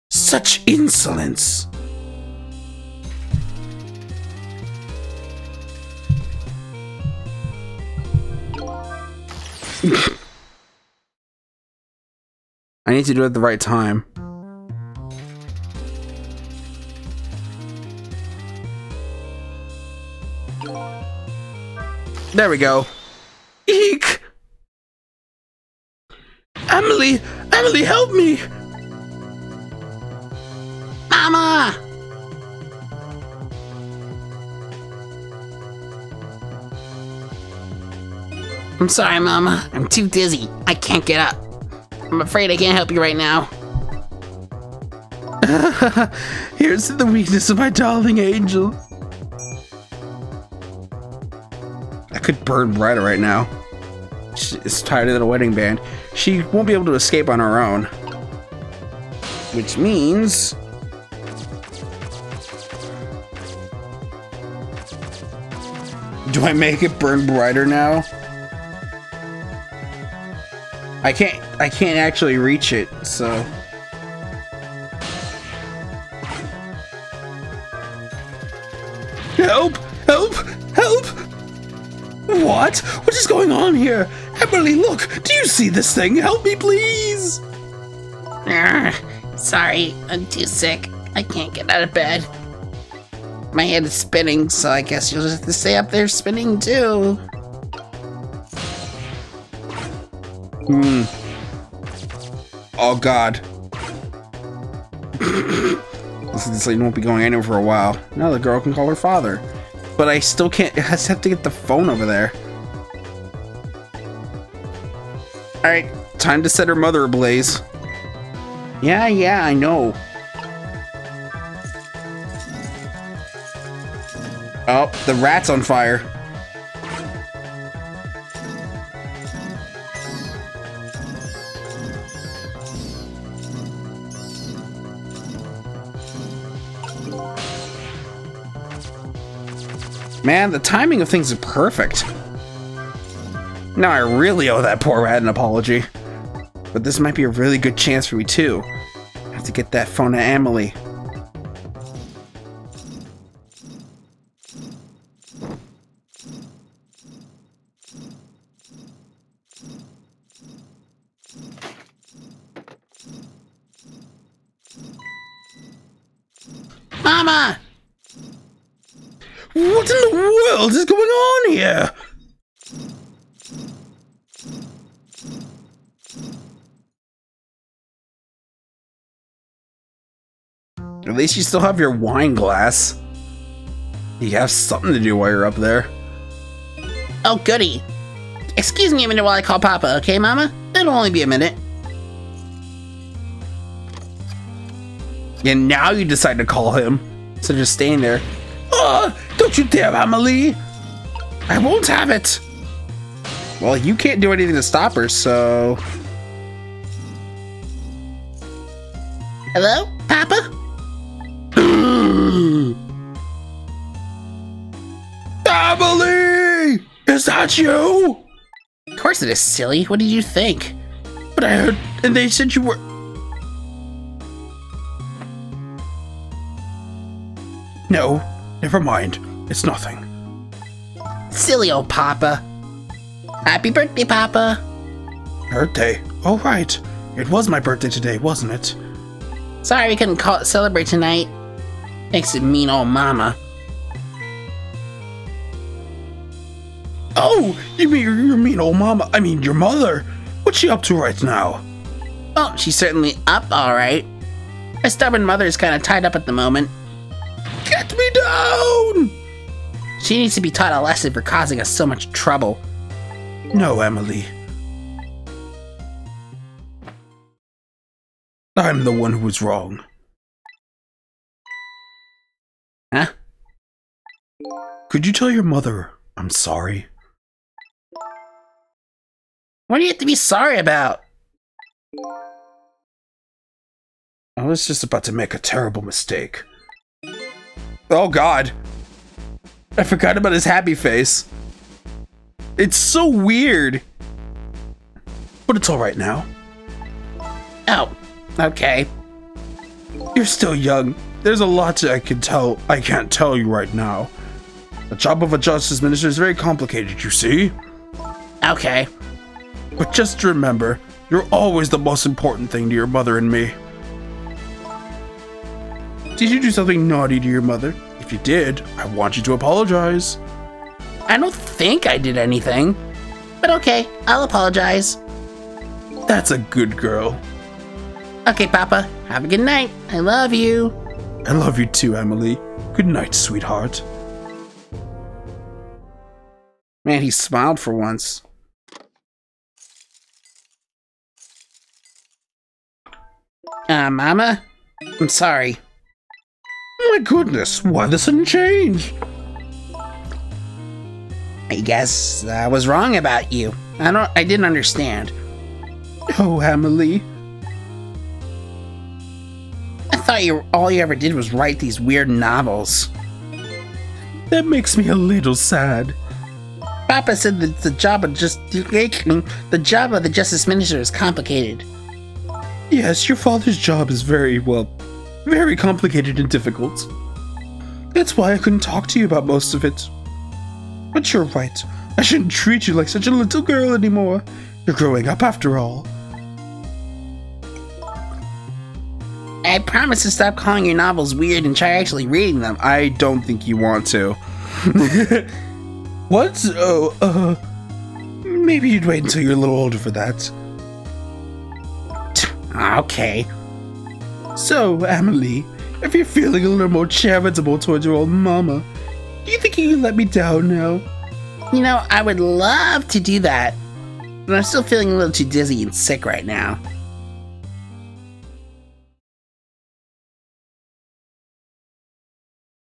Such insolence! I need to do it at the right time. There we go. Eek! Emily! Emily, help me! Mama! I'm sorry, Mama. I'm too dizzy. I can't get up. I'm afraid I can't help you right now. Here's the weakness of my darling angel. I could burn brighter right now. She's tied to the wedding band. She won't be able to escape on her own. Which means... do I make it burn brighter now? I can't actually reach it, so... Help! Help! Help! What? What is going on here? Emily, look! Do you see this thing? Help me, please! Sorry, I'm too sick. I can't get out of bed. My head is spinning, so I guess you'll just have to stay up there spinning too. Oh god. This lady won't be going anywhere for a while. Now the girl can call her father. But I still can't. I just have to get the phone over there. Alright, time to set her mother ablaze. Yeah, I know. Oh, the rat's on fire. Man, the timing of things is perfect. Now I really owe that poor rat an apology. But this might be a really good chance for me too. I have to get that phone to Emily. Mama! What in the world is going on here? At least you still have your wine glass. You have something to do while you're up there. Oh, goody. Excuse me a minute while I call Papa, okay, Mama? It'll only be a minute. And now you decide to call him. So just staying there. Oh, don't you dare, Emily! I won't have it! Well, you can't do anything to stop her, so... Hello, Papa? Emily! Is that you? Of course it is, silly. What did you think? But I heard, and they said you were... No, never mind. It's nothing. Silly old Papa. Happy birthday, Papa. Birthday? Oh, right. It was my birthday today, wasn't it? Sorry we couldn't celebrate tonight. Thanks to mean old Mama. Oh, you mean your mean old mama? I mean your mother. What's she up to right now? Oh, she's certainly up, alright. Her stubborn mother is kind of tied up at the moment. Get me down! She needs to be taught a lesson for causing us so much trouble. No, Emily. I'm the one who was wrong. Huh? Could you tell your mother I'm sorry? What do you have to be sorry about? I was just about to make a terrible mistake. Oh God! I forgot about his happy face. It's so weird. But it's alright now. Oh, okay. You're still young. There's a lot I can't tell you right now. The job of a justice minister is very complicated, you see? Okay. But just remember, you're always the most important thing to your mother and me. Did you do something naughty to your mother? If you did, I want you to apologize. I don't think I did anything. But okay, I'll apologize. That's a good girl. Okay, Papa. Have a good night. I love you. I love you too, Emily. Good night, sweetheart. Man, he smiled for once. Mama? I'm sorry. My goodness, why the sudden change? I guess I was wrong about you. I didn't understand. Oh, Emily. I thought all you ever did was write these weird novels. That makes me a little sad. Papa said that the job of the justice minister is complicated. Yes, your father's job is very complicated and difficult. That's why I couldn't talk to you about most of it. But you're right. I shouldn't treat you like such a little girl anymore. You're growing up after all. I promise to stop calling your novels weird and try actually reading them. I don't think you want to. What? Oh, maybe you'd wait until you're a little older for that. Okay. So, Emily, if you're feeling a little more charitable towards your old mama, do you think you can let me down now? You know, I would love to do that, but I'm still feeling a little too dizzy and sick right now.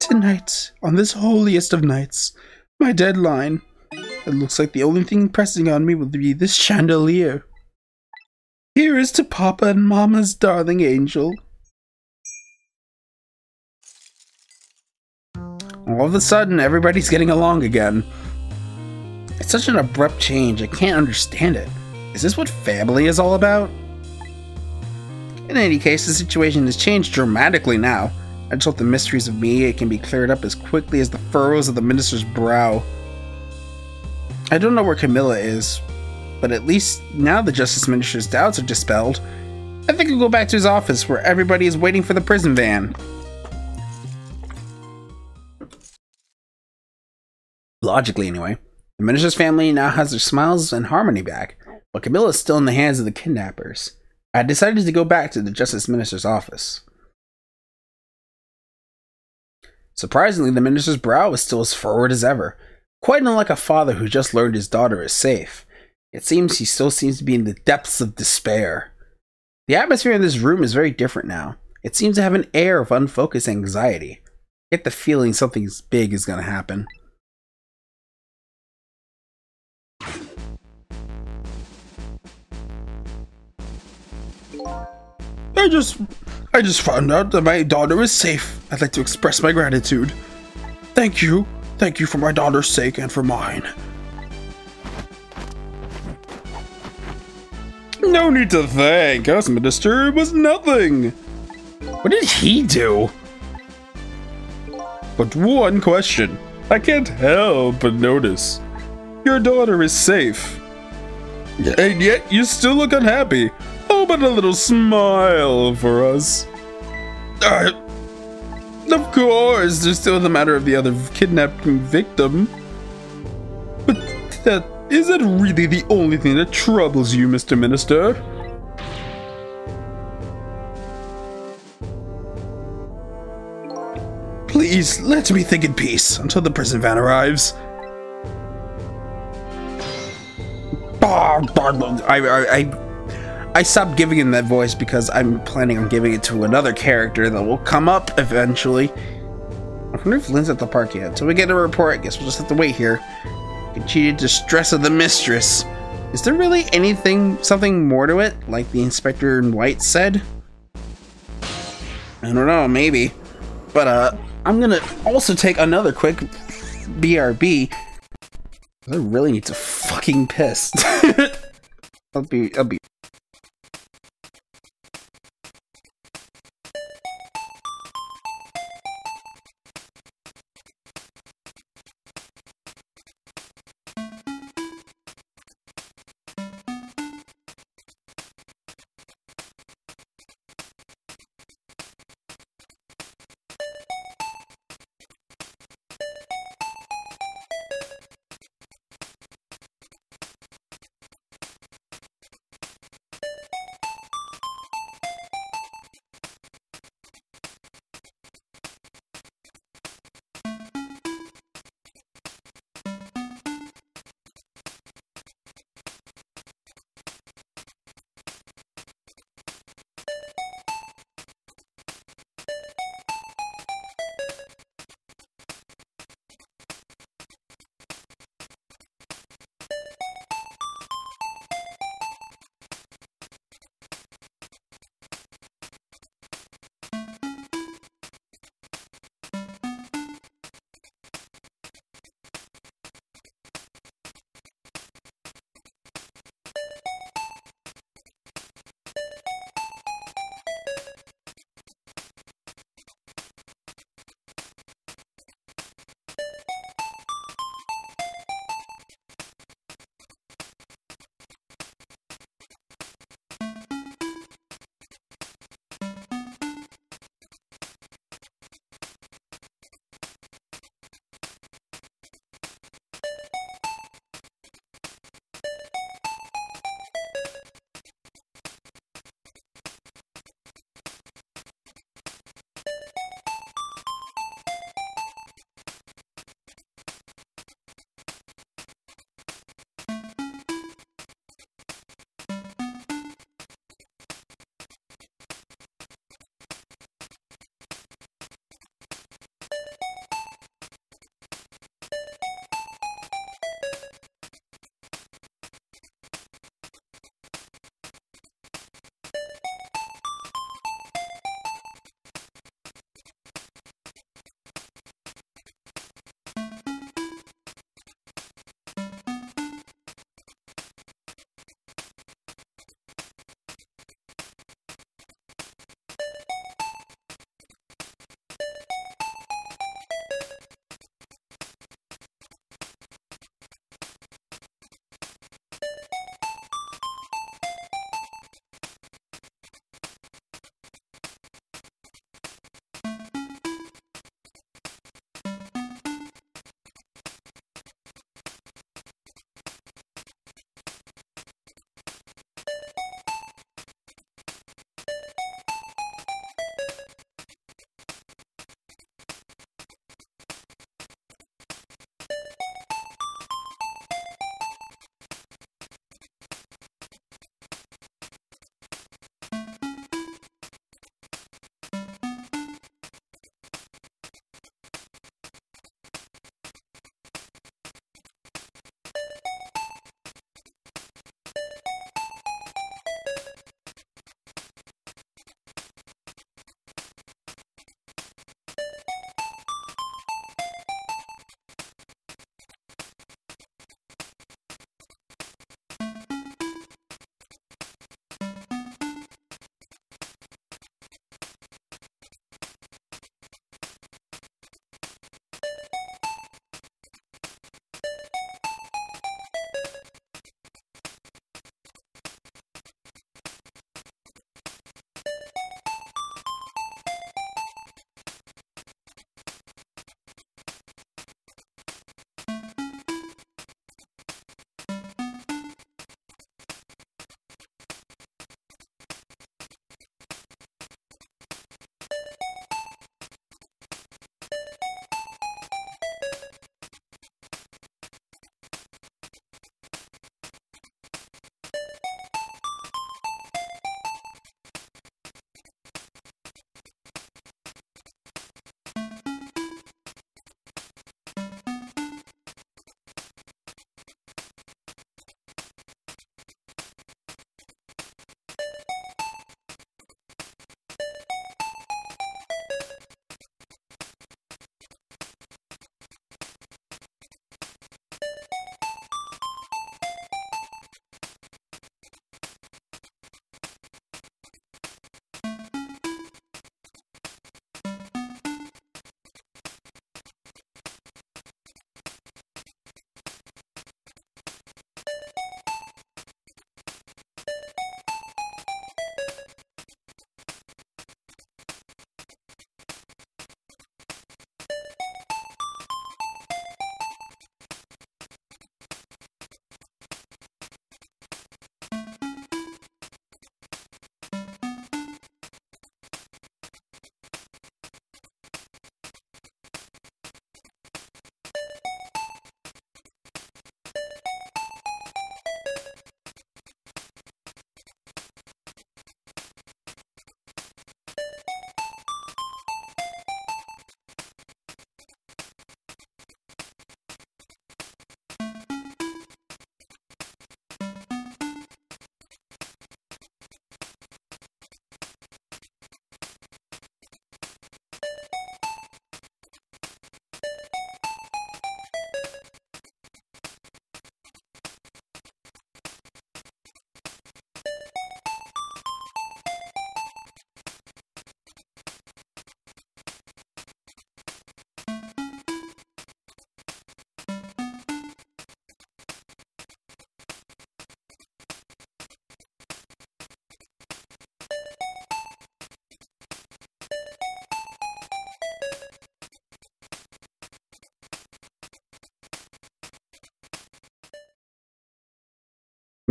Tonight, on this holiest of nights, my deadline. It looks like the only thing pressing on me will be this chandelier. Here is to Papa and Mama's darling angel. All of a sudden, everybody's getting along again. It's such an abrupt change, I can't understand it. Is this what family is all about? In any case, the situation has changed dramatically now. I just hope the mysteries of Mia can be cleared up as quickly as the furrows of the minister's brow. I don't know where Camilla is, but at least now the Justice Minister's doubts are dispelled. I think I'll go back to his office where everybody is waiting for the prison van. Logically, anyway. The Minister's family now has their smiles and harmony back, but Camilla is still in the hands of the kidnappers. I decided to go back to the Justice Minister's office. Surprisingly, the Minister's brow is still as forward as ever, quite unlike a father who just learned his daughter is safe. It seems he still seems to be in the depths of despair. The atmosphere in this room is very different now. It seems to have an air of unfocused anxiety. I get the feeling something big is going to happen. I just found out that my daughter is safe. I'd like to express my gratitude. Thank you. Thank you for my daughter's sake and for mine. No need to thank us, Minister. It was nothing. What did he do? But one question. I can't help but notice. Your daughter is safe. And yet you still look unhappy. How about a little smile for us? Of course, there's still the matter of the other kidnapping victim. But is that really the only thing that troubles you, Mr. Minister? Please, let me think in peace until the prison van arrives. I stopped giving him that voice because I'm planning on giving it to another character that will come up eventually. I wonder if Lynn's at the park yet. Until we get a report, I guess we'll just have to wait here. Continued distress of the mistress. Is there really something more to it, like the inspector in white said? I don't know, maybe. But, I'm gonna also take another quick BRB. I really need to fucking piss. I'll be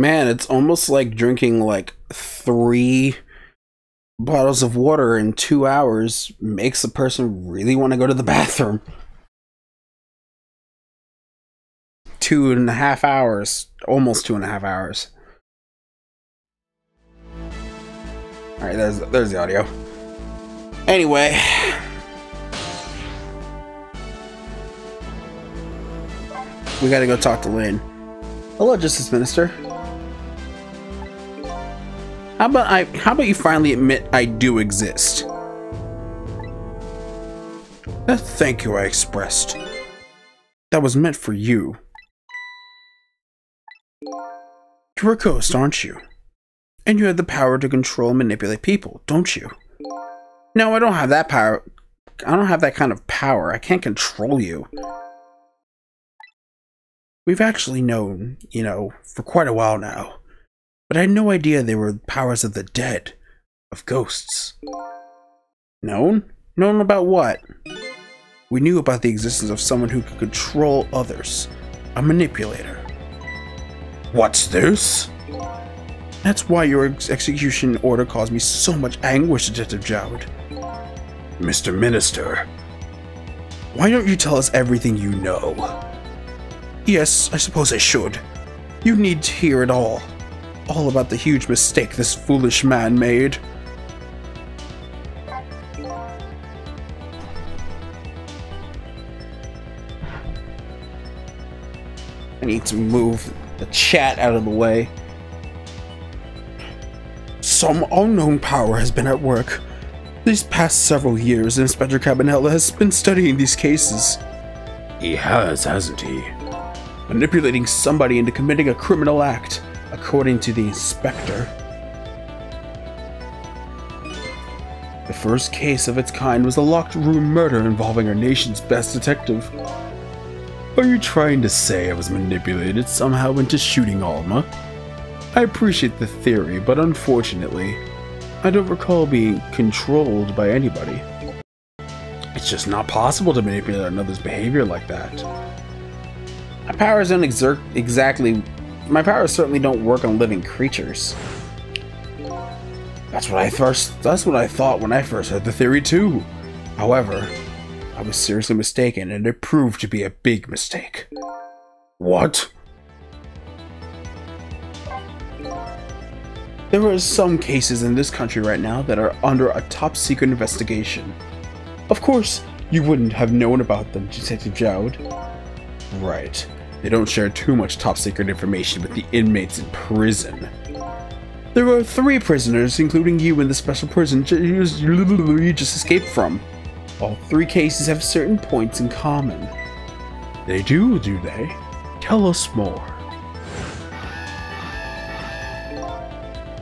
Man, it's almost like drinking like 3 bottles of water in 2 hours makes a person really want to go to the bathroom. 2.5 hours. Almost 2.5 hours. Alright, there's the audio. Anyway. We gotta go talk to Lynn. Hello, Justice Minister. How about you finally admit I do exist? That thank you I expressed. That was meant for you. You're a ghost, aren't you? And you have the power to control and manipulate people, don't you? No, I don't have that power. I don't have that kind of power. I can't control you. We've actually known, you know, for quite a while now. But I had no idea they were powers of the dead. Of ghosts. Known? Known about what? We knew about the existence of someone who could control others. A manipulator. What's this? That's why your execution order caused me so much anguish, Detective Jowd. Mr. Minister, why don't you tell us everything you know? Yes, I suppose I should. You need to hear it all. All about the huge mistake this foolish man made. I need to move the chat out of the way. Some unknown power has been at work. These past several years, Inspector Cabanela has been studying these cases. He has, hasn't he? Manipulating somebody into committing a criminal act, according to the Inspector. The first case of its kind was a locked room murder involving our nation's best detective. Are you trying to say I was manipulated somehow into shooting Alma? I appreciate the theory, but unfortunately, I don't recall being controlled by anybody. It's just not possible to manipulate another's behavior like that. My powers don't my powers certainly don't work on living creatures. That's what I thought when I first heard the theory too. However, I was seriously mistaken, and it proved to be a big mistake. What? There are some cases in this country right now that are under a top-secret investigation. Of course, you wouldn't have known about them, Detective Jowd. Right. They don't share too much top-secret information with the inmates in prison. There are 3 prisoners, including you in the special prison you just escaped from. All 3 cases have certain points in common. They do they? Tell us more.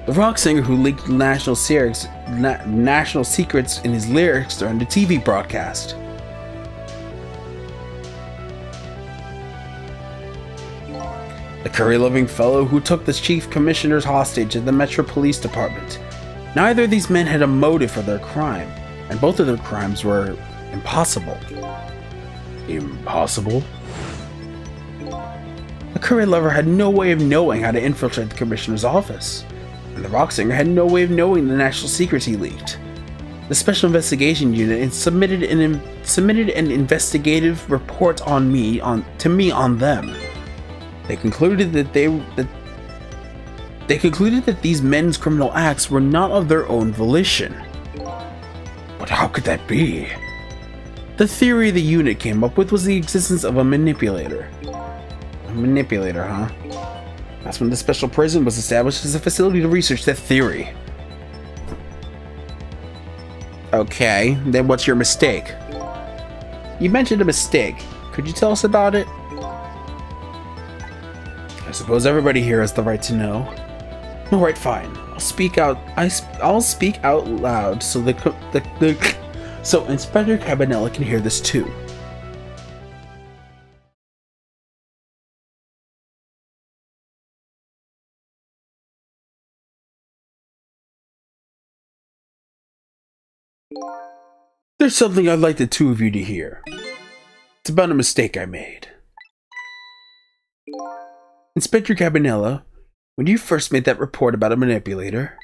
The rock singer who leaked national secrets in his lyrics during the TV broadcast. The curry-loving fellow who took the chief commissioners hostage at the Metro Police Department. Neither of these men had a motive for their crime, and both of their crimes were impossible. Impossible? The curry lover had no way of knowing how to infiltrate the commissioner's office. And the rock singer had no way of knowing the national secrets he leaked. The Special Investigation Unit submitted an investigative report to me on them. They concluded that these men's criminal acts were not of their own volition. But how could that be? The theory the unit came up with was the existence of a manipulator. A manipulator, huh? That's when the special prison was established as a facility to research that theory. Okay, then what's your mistake? You mentioned a mistake. Could you tell us about it? I suppose everybody here has the right to know. Alright, fine. I'll speak out loud so so Inspector Cabanela can hear this too. There's something I'd like the 2 of you to hear. It's about a mistake I made. Inspector Cabanela, when you first made that report about a manipulator,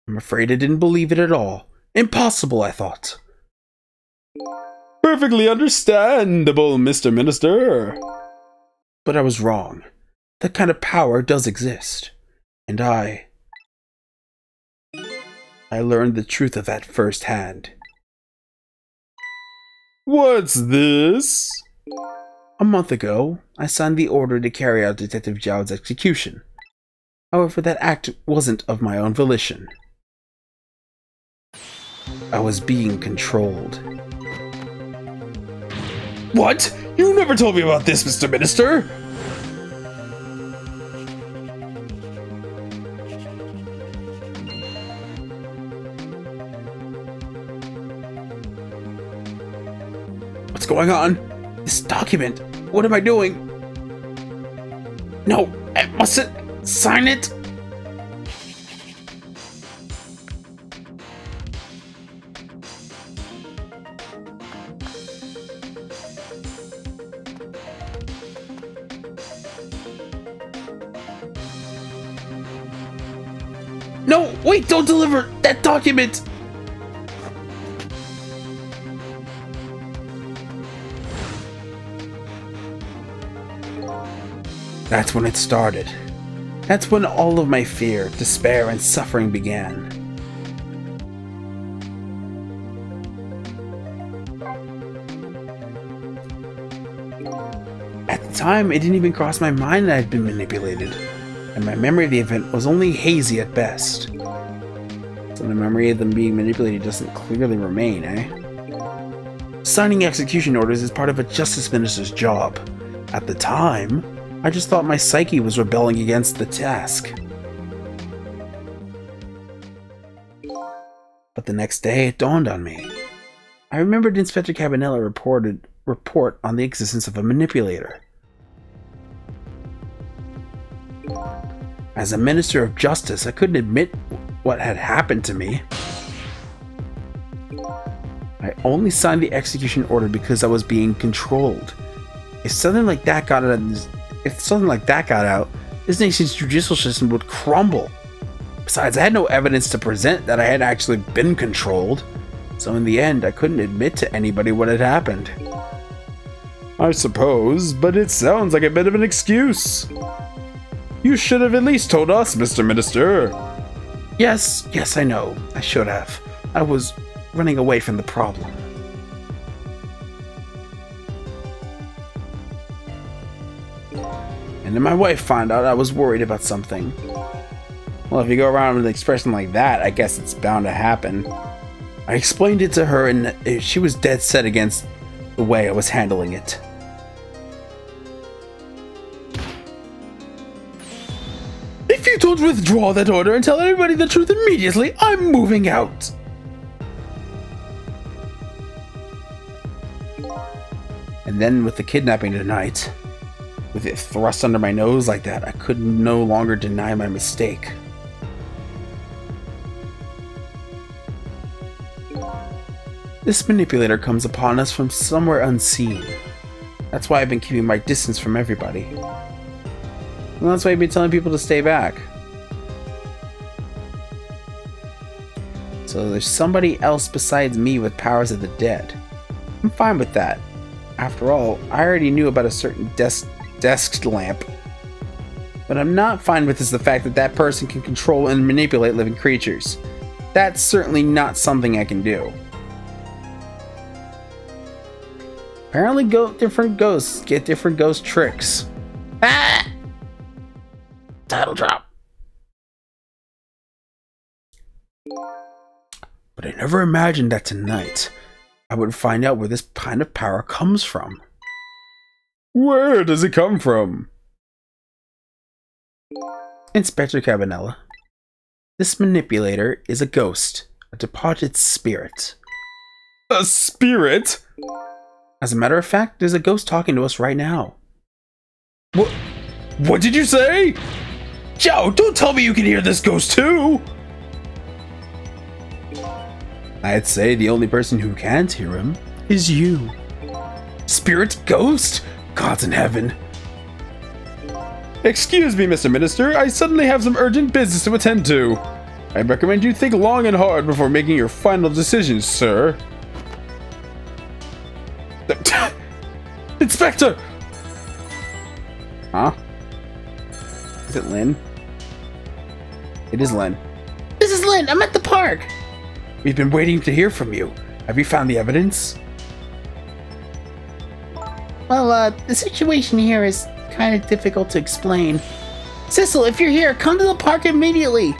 I'm afraid I didn't believe it at all. Impossible, I thought. Perfectly understandable, Mr. Minister. But I was wrong. That kind of power does exist. And I learned the truth of that firsthand. What's this? A month ago, I signed the order to carry out Detective Zhao's execution. However, that act wasn't of my own volition. I was being controlled. What? You never told me about this, Mr. Minister! What's going on? This document. What am I doing? No, I mustn't sign it. No, wait, don't deliver that document. That's when it started. That's when all of my fear, despair, and suffering began. At the time, it didn't even cross my mind that I'd been manipulated, and my memory of the event was only hazy at best. So the memory of them being manipulated doesn't clearly remain, eh? Signing execution orders is part of a justice minister's job. At the time, I just thought my psyche was rebelling against the task. But the next day, it dawned on me. I remembered Inspector Cabanela report on the existence of a manipulator. As a Minister of Justice, I couldn't admit what had happened to me. I only signed the execution order because I was being controlled. If something like that got out, this nation's judicial system would crumble. Besides, I had no evidence to present that I had actually been controlled, so in the end, I couldn't admit to anybody what had happened. I suppose, but it sounds like a bit of an excuse. You should have at least told us, Mr. Minister. Yes, I know. I should have. I was running away from the problem. And then my wife found out I was worried about something. Well, if you go around with an expression like that, I guess it's bound to happen. I explained it to her, and she was dead set against the way I was handling it. If you don't withdraw that order and tell everybody the truth immediately, I'm moving out. And then with the kidnapping tonight, with it thrust under my nose like that, I could no longer deny my mistake. This manipulator comes upon us from somewhere unseen. That's why I've been keeping my distance from everybody. And that's why I've been telling people to stay back. So there's somebody else besides me with powers of the dead. I'm fine with that. After all, I already knew about a certain desk lamp. What I'm not fine with is the fact that that person can control and manipulate living creatures. That's certainly not something I can do. Apparently different ghosts get different ghost tricks. Ah! Title drop. But I never imagined that tonight I would find out where this kind of power comes from. Where does it come from? Inspector Cabanela. This manipulator is a ghost, a departed spirit. A spirit? As a matter of fact, there's a ghost talking to us right now. What did you say? Zhao, don't tell me you can hear this ghost too! I'd say the only person who can't hear him is you. Spirit ghost? Gods in heaven. Excuse me, Mr. Minister, I suddenly have some urgent business to attend to. I recommend you think long and hard before making your final decisions, sir. Inspector! Huh? Is it Lynn? It is Lynn. This is Lynn. I'm at the park. We've been waiting to hear from you. Have you found the evidence? Well, the situation here is kind of difficult to explain. Sissel, if you're here, come to the park immediately.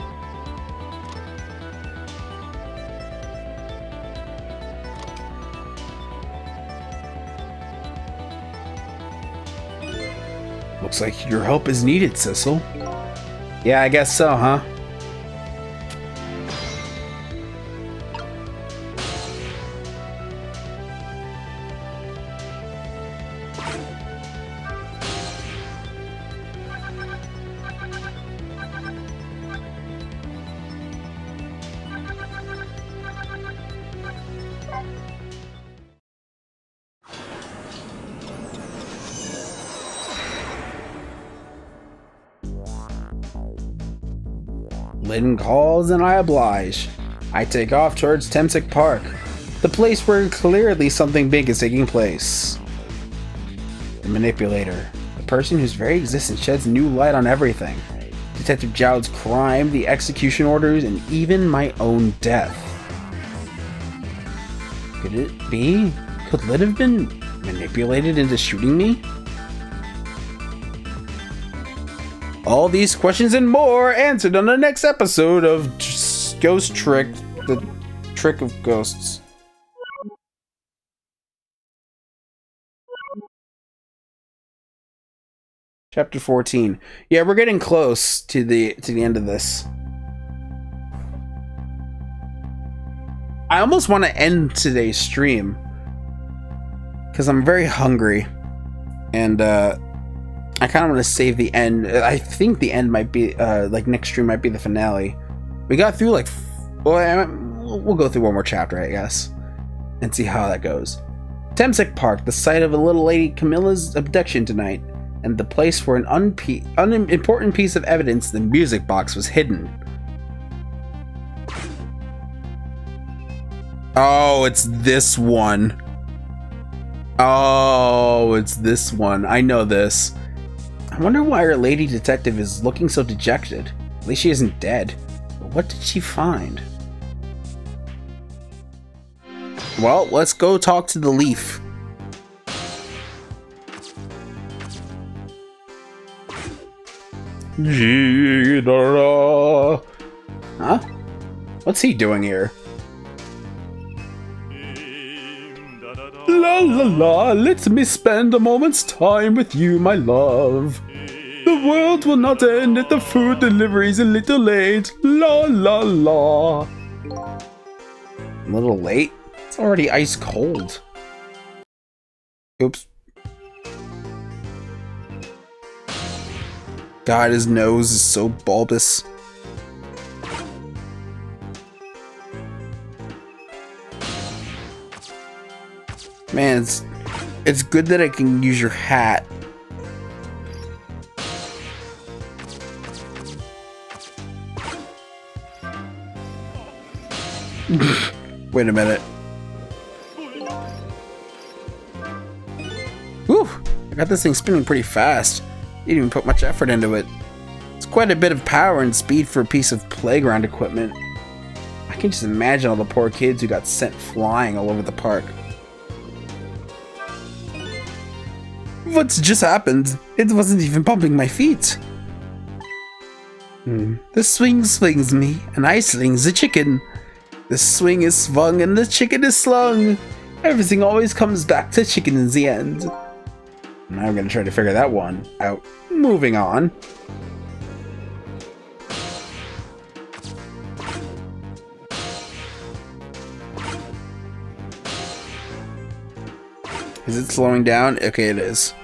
Looks like your help is needed, Sissel. Yeah, I guess so, huh? Lynn calls and I oblige. I take off towards Temsic Park, the place where clearly something big is taking place. The manipulator, the person whose very existence sheds new light on everything. Detective Jowd's crime, the execution orders, and even my own death. Could it be? Could Lynn have been manipulated into shooting me? All these questions and more answered on the next episode of Ghost Trick, the Trick of Ghosts. Chapter 14. Yeah, we're getting close to the end of this. I almost want to end today's stream because I'm very hungry, and I kind of want to save the end. I think the end might be, like, next stream might be the finale. We got through, like, we'll go through one more chapter, I guess, and see how that goes. Temsic Park, the site of a little lady Camilla's abduction tonight, and the place where an unimportant piece of evidence, the music box, was hidden. Oh, it's this one. Oh, it's this one. I know this. I wonder why our lady detective is looking so dejected. At least she isn't dead. But what did she find? Well, let's go talk to the leaf. Huh? What's he doing here? La la la, let me spend a moment's time with you, my love. The world will not end if the food delivery's a little late. La la la. A little late? It's already ice cold. Oops. God, his nose is so bulbous. Man, it's good that I can use your hat. Wait a minute. Whew! I got this thing spinning pretty fast. Didn't even put much effort into it. It's quite a bit of power and speed for a piece of playground equipment. I can just imagine all the poor kids who got sent flying all over the park. What's just happened? It wasn't even bumping my feet. The swing swings me, and I slings the chicken. The swing is swung, and the chicken is slung. Everything always comes back to chicken in the end. Now I'm gonna try to figure that one out. Moving on. Is it slowing down? Okay, it is.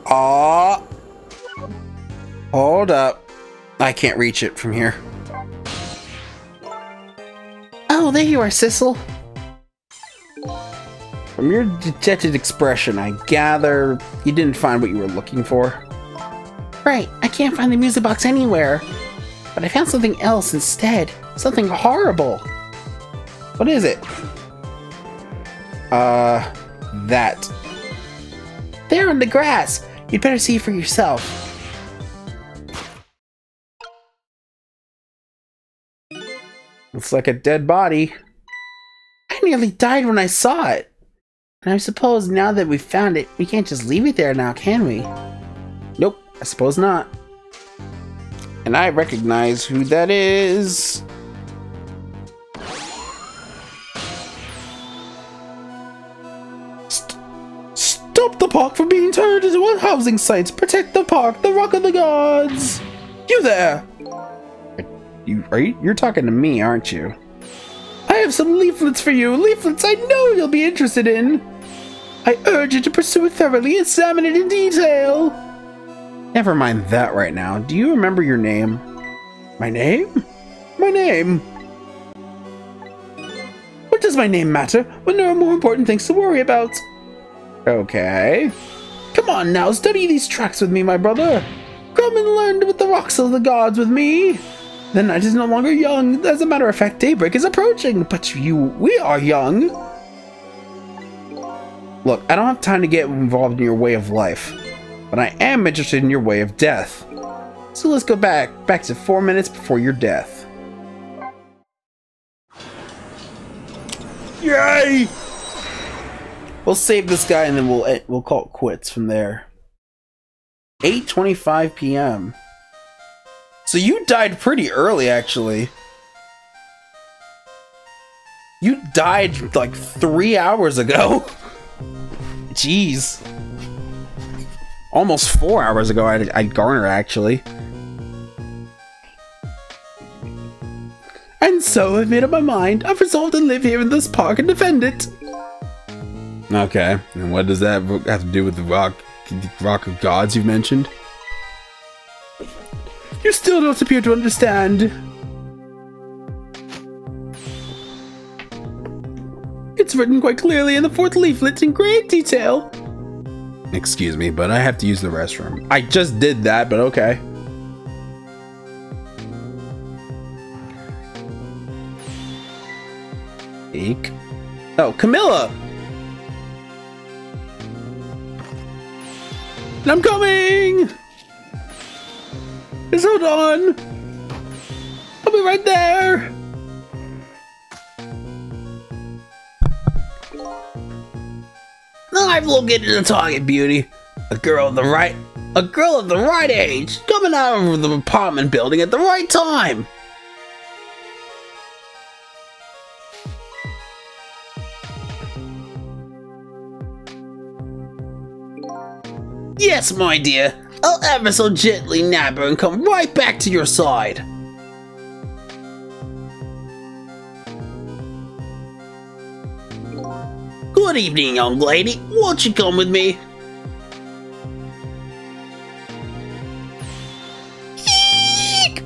Oh, hold up. I can't reach it from here. Oh, there you are, Sissel. From your dejected expression, I gather you didn't find what you were looking for. Right, I can't find the music box anywhere. But I found something else instead. Something horrible. What is it? That. There in the grass. You'd better see for yourself. Looks like a dead body. I nearly died when I saw it. And I suppose now that we found it, we can't just leave it there now, can we? Nope, I suppose not. And I recognize who that is. Stop the park from being turned into a housing site. Protect the park, the Rock of the Gods. You there? You're talking to me, aren't you? I have some leaflets for you. Leaflets I know you'll be interested in. I urge you to pursue it thoroughly, examine it in detail. Never mind that right now. Do you remember your name? My name? My name? What does my name matter when there are more important things to worry about? Okay. Come on now, study these tracks with me, my brother. Come and learn with the rocks of the gods with me. The night is no longer young. As a matter of fact, daybreak is approaching. But we are young. Look, I don't have time to get involved in your way of life. But I am interested in your way of death. So let's go back to 4 minutes before your death. Yay! We'll save this guy and then we'll call it quits from there. 8:25 p.m. So you died pretty early, actually. You died like 3 hours ago. Jeez. Almost 4 hours ago, I'd Garner, actually. And so I've made up my mind. I've resolved to live here in this park and defend it. Okay, and what does that have to do with the Rock of Gods you've mentioned? You still don't appear to understand. It's written quite clearly in the 4th leaflet in great detail. Excuse me, but I have to use the restroom. I just did that, but okay. Eek. Oh, Camilla! And I'm coming! Just hold on! I'll be right there! I've located the target, beauty. A girl of the right age, coming out of the apartment building at the right time. Yes, my dear. I'll ever so gently nab her and come right back to your side. Good evening, young lady. Won't you come with me? Eek!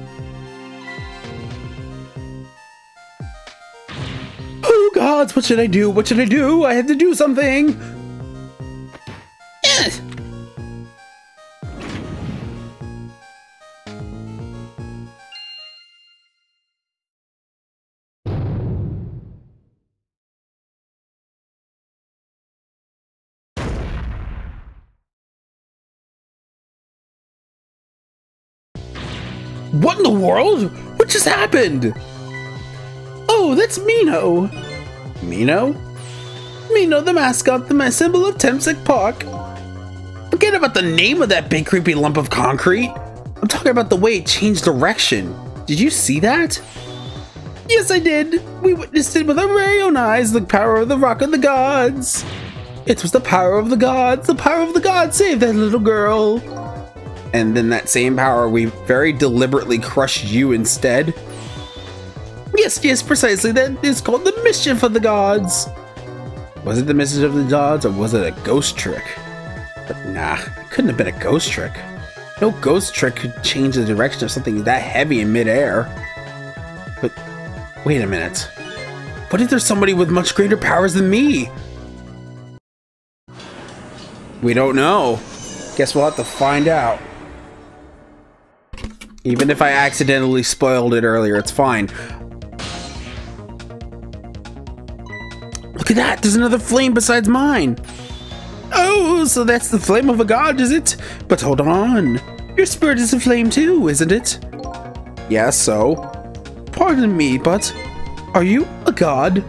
Oh gods, what should I do? What should I do? I have to do something. What in the world? What just happened? Oh, that's Mino. Mino? Mino, the mascot, the symbol of Temsek Park. Forget about the name of that big creepy lump of concrete. I'm talking about the way it changed direction. Did you see that? Yes, I did. We witnessed it with our very own eyes, the power of the Rock of the Gods. It was the power of the gods. The power of the gods saved that little girl. And then that same power, we very deliberately crushed you instead. Yes, precisely. That is called the mischief of the gods. Was it the mischief of the gods, or was it a ghost trick? But nah, Couldn't have been a ghost trick. No ghost trick could change the direction of something that heavy in midair. But wait a minute. What if there's somebody with much greater powers than me? We don't know. Guess we'll have to find out. Even if I accidentally spoiled it earlier, it's fine. Look at that! There's another flame besides mine! Oh, so that's the flame of a god, is it? But hold on. Your spirit is a flame too, isn't it? Yeah, so? Pardon me, but are you a god?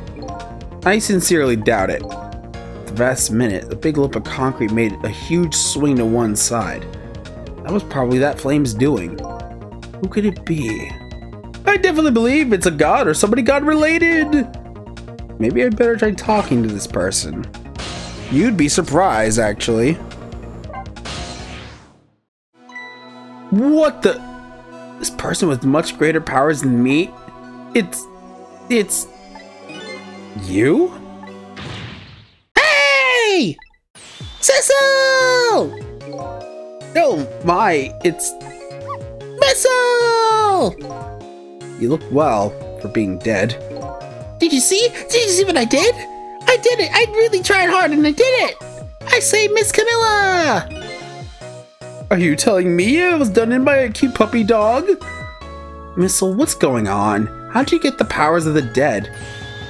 I sincerely doubt it. At the last minute, the big lump of concrete made a huge swing to one side. That was probably that flame's doing. Who could it be? I definitely believe it's a god or somebody god-related. Maybe I better try talking to this person. You'd be surprised, actually. What the? This person with much greater powers than me? It's you? Hey! Cecil! Oh my, it's Missile! You look well for being dead. Did you see? Did you see what I did? I did it! I really tried hard and I did it! I saved Miss Camilla! Are you telling me I was done in by a cute puppy dog? Missile, what's going on? How'd you get the powers of the dead?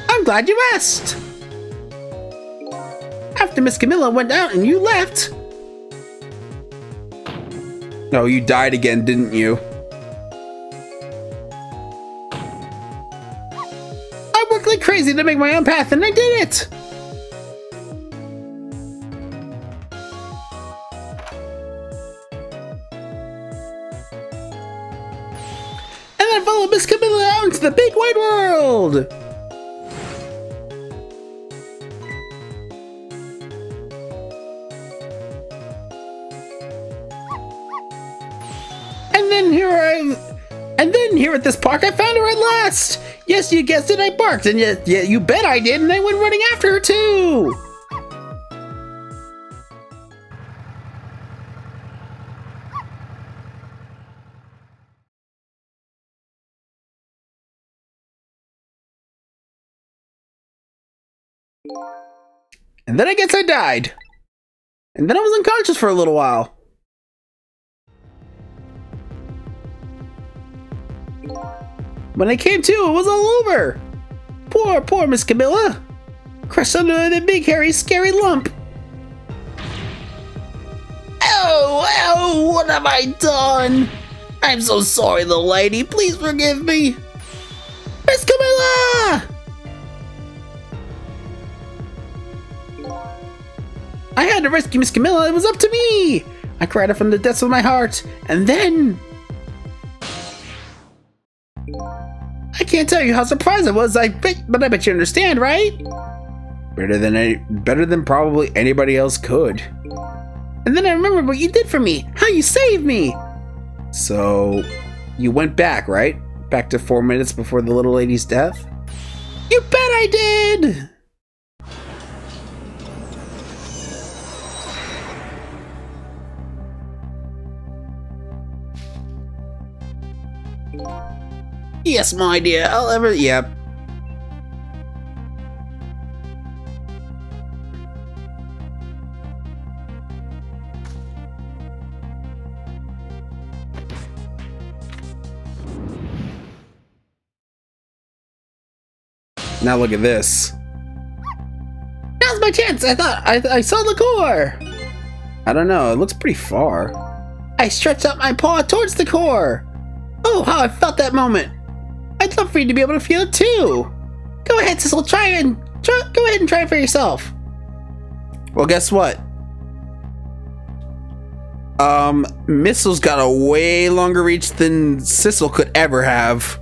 I'm glad you asked! After Miss Camilla went out and you left... No, you died again, didn't you? I worked like crazy to make my own path and I did it! And I followed Miss Camilla out into the big wide world! And then here at this park, I found her at last! Yes, you guessed it, I barked, and yet you bet I did, and I went running after her too! And then I guess I died. And then I was unconscious for a little while. When I came to, it was all over. Poor Miss Camilla. Crushed under the big, hairy, scary lump. Oh, what have I done? I'm so sorry, little lady. Please forgive me. Miss Camilla! I had to rescue Miss Camilla. It was up to me. I cried out from the depths of my heart. And then... I can't tell you how surprised I was, but I bet you understand, right? Better than probably anybody else could. And then I remembered what you did for me, how you saved me. So, you went back, right? Back to 4 minutes before the little lady's death? You bet I did! Yes, my dear, yep. Now look at this. Now's my chance. I thought I saw the core. I don't know. It looks pretty far. I stretched out my paw towards the core. Oh, how I felt that moment. I'd love for you to be able to feel it too. Go ahead, Cecil. Go ahead and try it for yourself. Well, guess what? Missile's got a way longer reach than Cecil could ever have.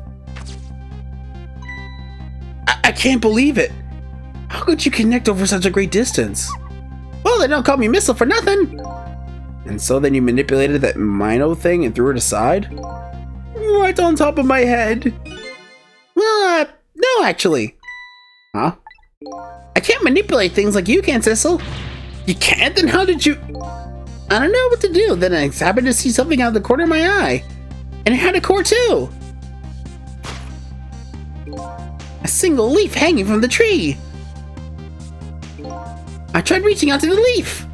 I can't believe it. How could you connect over such a great distance? Well, they don't call me Missile for nothing. And so then you manipulated that Mino thing and threw it aside? Right on top of my head. Well, no, actually. Huh? I can't manipulate things like you can, Cecil. You can't? Then how did you... I don't know what to do. Then I happened to see something out of the corner of my eye. And it had a core too. A single leaf hanging from the tree. I tried reaching out to the leaf.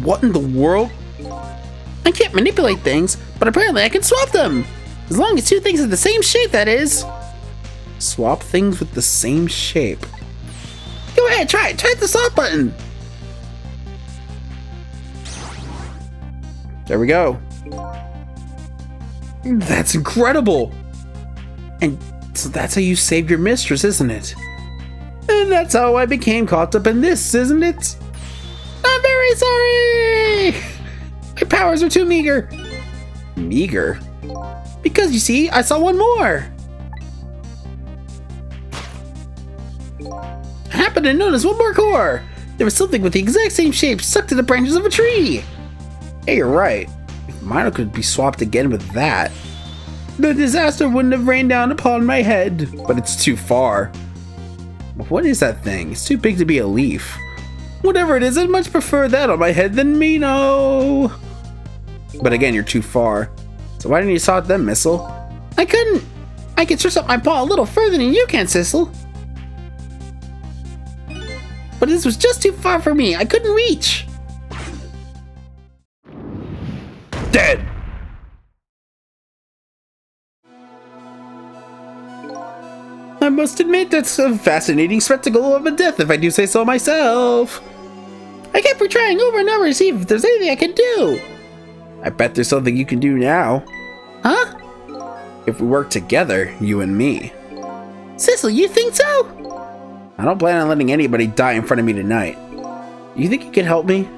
What in the world? I can't manipulate things, but apparently I can swap them. As long as two things are the same shape, that is. Swap things with the same shape. Go ahead, try it. Try the swap button. There we go. That's incredible. And so that's how you saved your mistress, isn't it? And that's how I became caught up in this, isn't it? I'm very sorry! My powers are too meager. Meager? Because you see, I saw one more. I happened to notice one more core. There was something with the exact same shape stuck to the branches of a tree. Hey, you're right. If Mino could be swapped again with that, the disaster wouldn't have rained down upon my head. But it's too far. What is that thing? It's too big to be a leaf. Whatever it is, I'd much prefer that on my head than Mino. But again, you're too far. So why didn't you swap them, Missile? I couldn't. I can stretch out my paw a little further than you can, Sissel. But this was just too far for me. I couldn't reach. Dead. I must admit, that's a fascinating spectacle of a death, if I do say so myself. I kept retrying over and over to see if there's anything I can do. I bet there's something you can do now. Huh? If we work together, you and me. Sissel, you think so? I don't plan on letting anybody die in front of me tonight. You think you can help me?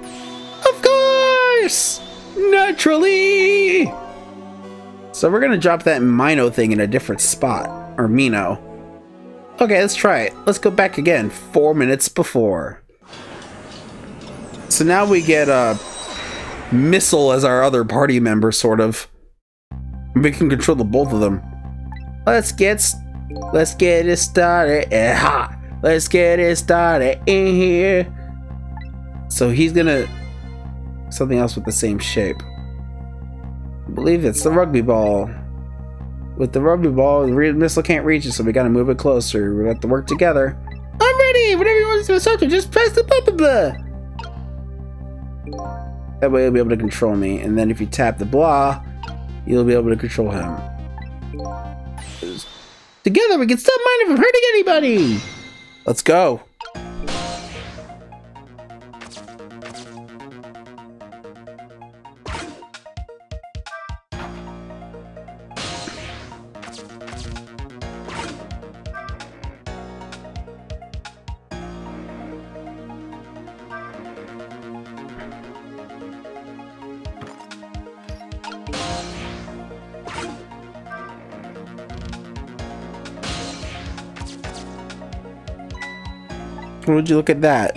Of course! Naturally! So we're gonna drop that Mino thing in a different spot. Or Mino. Okay, let's try it. Let's go back again, 4 minutes before. So now we get Missile as our other party member, sort of. We can control the both of them. Let's get it started. Let's get it started in here. So he's gonna something else with the same shape. I believe it's the rugby ball. With the rugby ball, the Missile can't reach it, so we gotta move it closer. We have to work together. I'm ready! Whenever you want to start, just press the blah blah blah. That way he'll be able to control me. And then if you tap the blah, you'll be able to control him. Together we can stop Mino from hurting anybody! Let's go. Would you look at that?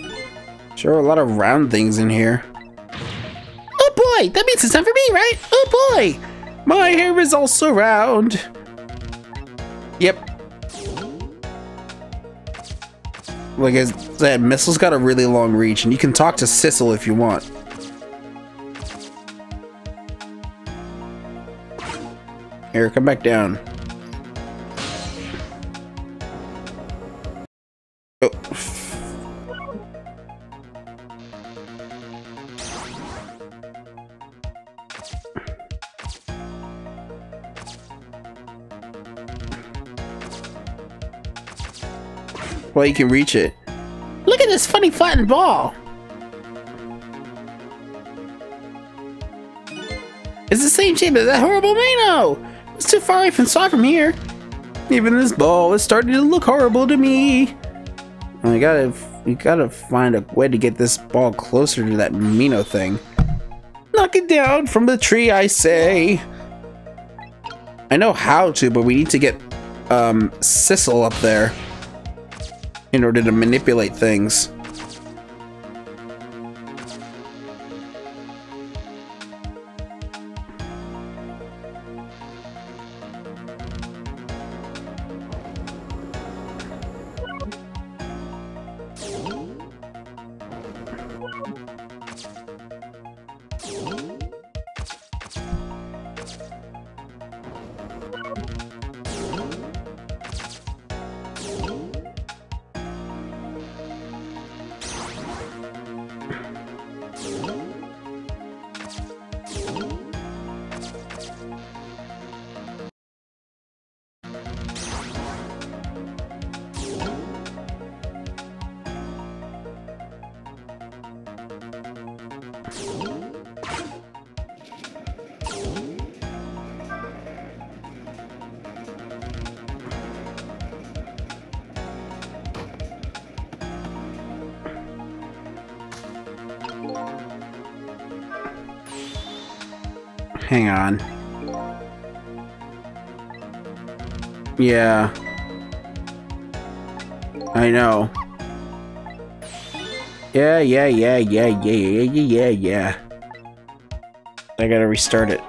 Sure, a lot of round things in here. Oh boy, that means it's time for me, right? Oh boy, my hair is also round. Yep. Like I said, Missile's got a really long reach, and you can talk to Sissel if you want. Here, come back down. Oh. Well, you can reach it. Look at this funny flattened ball. It's the same shape as that horrible Mino. It's too far away from here. Even this ball is starting to look horrible to me. We gotta find a way to get this ball closer to that Mino thing. Knock it down from the tree, I say. I know how to, but we need to get Sissel up there in order to manipulate things. Hang on. Yeah. I know. Yeah. I gotta restart it.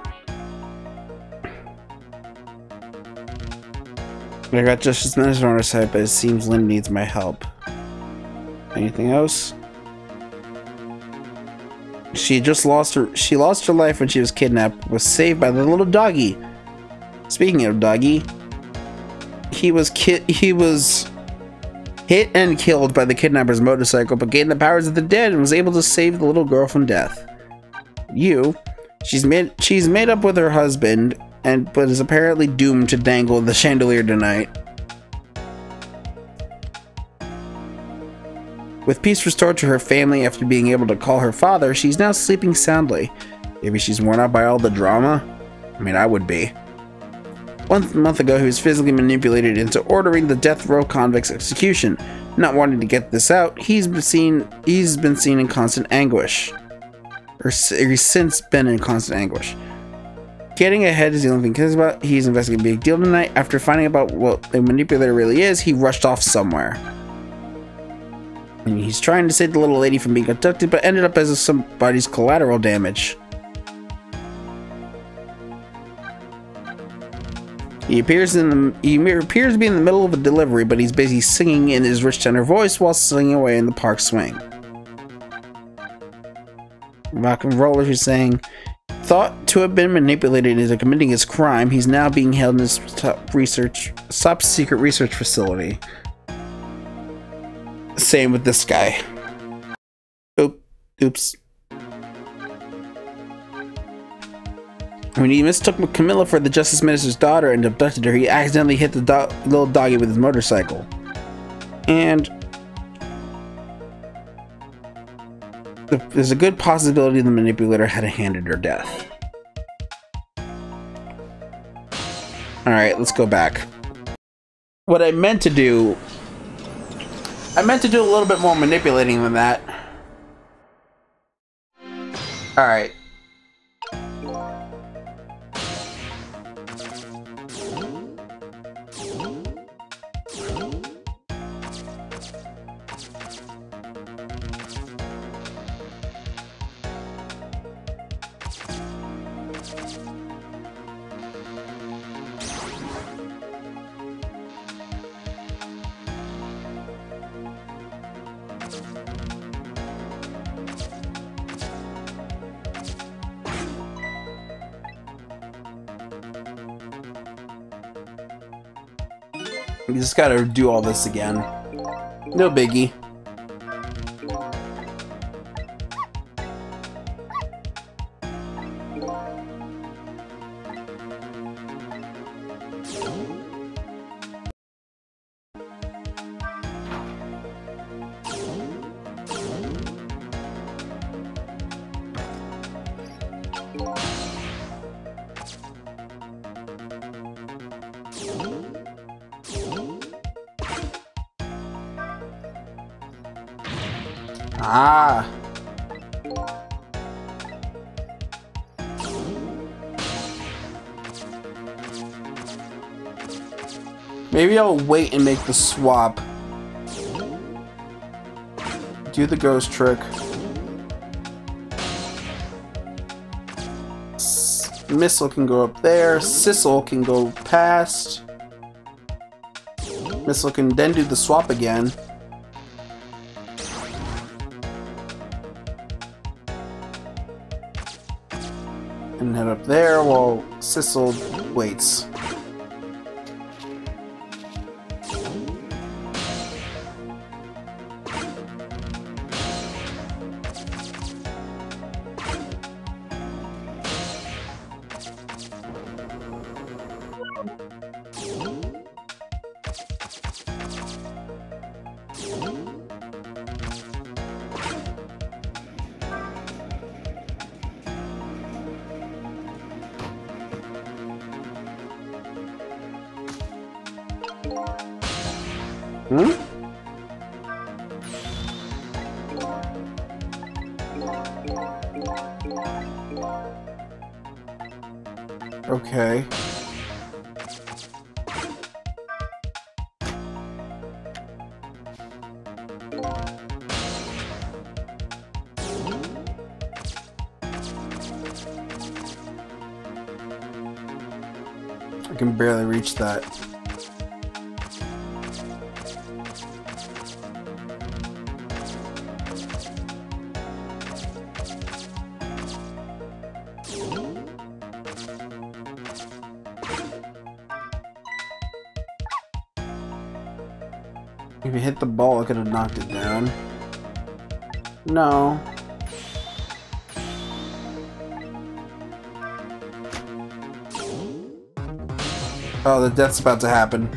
I got just as many on our side, but it seems Lynn needs my help. Anything else? She lost her life when she was kidnapped, was saved by the little doggy. Speaking of doggy, he was hit and killed by the kidnapper's motorcycle, but gained the powers of the dead and was able to save the little girl from death. She's made up with her husband, but is apparently doomed to dangle the chandelier tonight. With peace restored to her family after being able to call her father, she's now sleeping soundly. Maybe she's worn out by all the drama? I mean, I would be. 1 month ago, he was physically manipulated into ordering the death row convict's execution. Not wanting to get this out, he's been seen in constant anguish. Or he's since been in constant anguish. Getting ahead is the only thing he cares about. He's investigating a big deal tonight. After finding out about what a manipulator really is, he rushed off somewhere. And he's trying to save the little lady from being abducted, but ended up as somebody's collateral damage. He appears to be in the middle of a delivery, but he's busy singing in his rich tenor voice while singing away in the park swing. Rock and roller is saying, thought to have been manipulated into committing his crime, he's now being held in his top secret research facility. Same with this guy. Oops. When he mistook Camilla for the Justice Minister's daughter and abducted her, he accidentally hit the little doggy with his motorcycle. And there's a good possibility the manipulator had a hand in her death. Alright, let's go back. What I meant to do a little bit more manipulating than that. Alright. You just gotta do all this again. No biggie. Ah. Maybe I'll wait and make the swap. Do the ghost trick. Missile can go up there. Sissel can go past. Missile can then do the swap again. And head up there while Sissel waits. Okay. I can barely reach that. If you hit the ball, I could have knocked it down. No. Oh, the death's about to happen.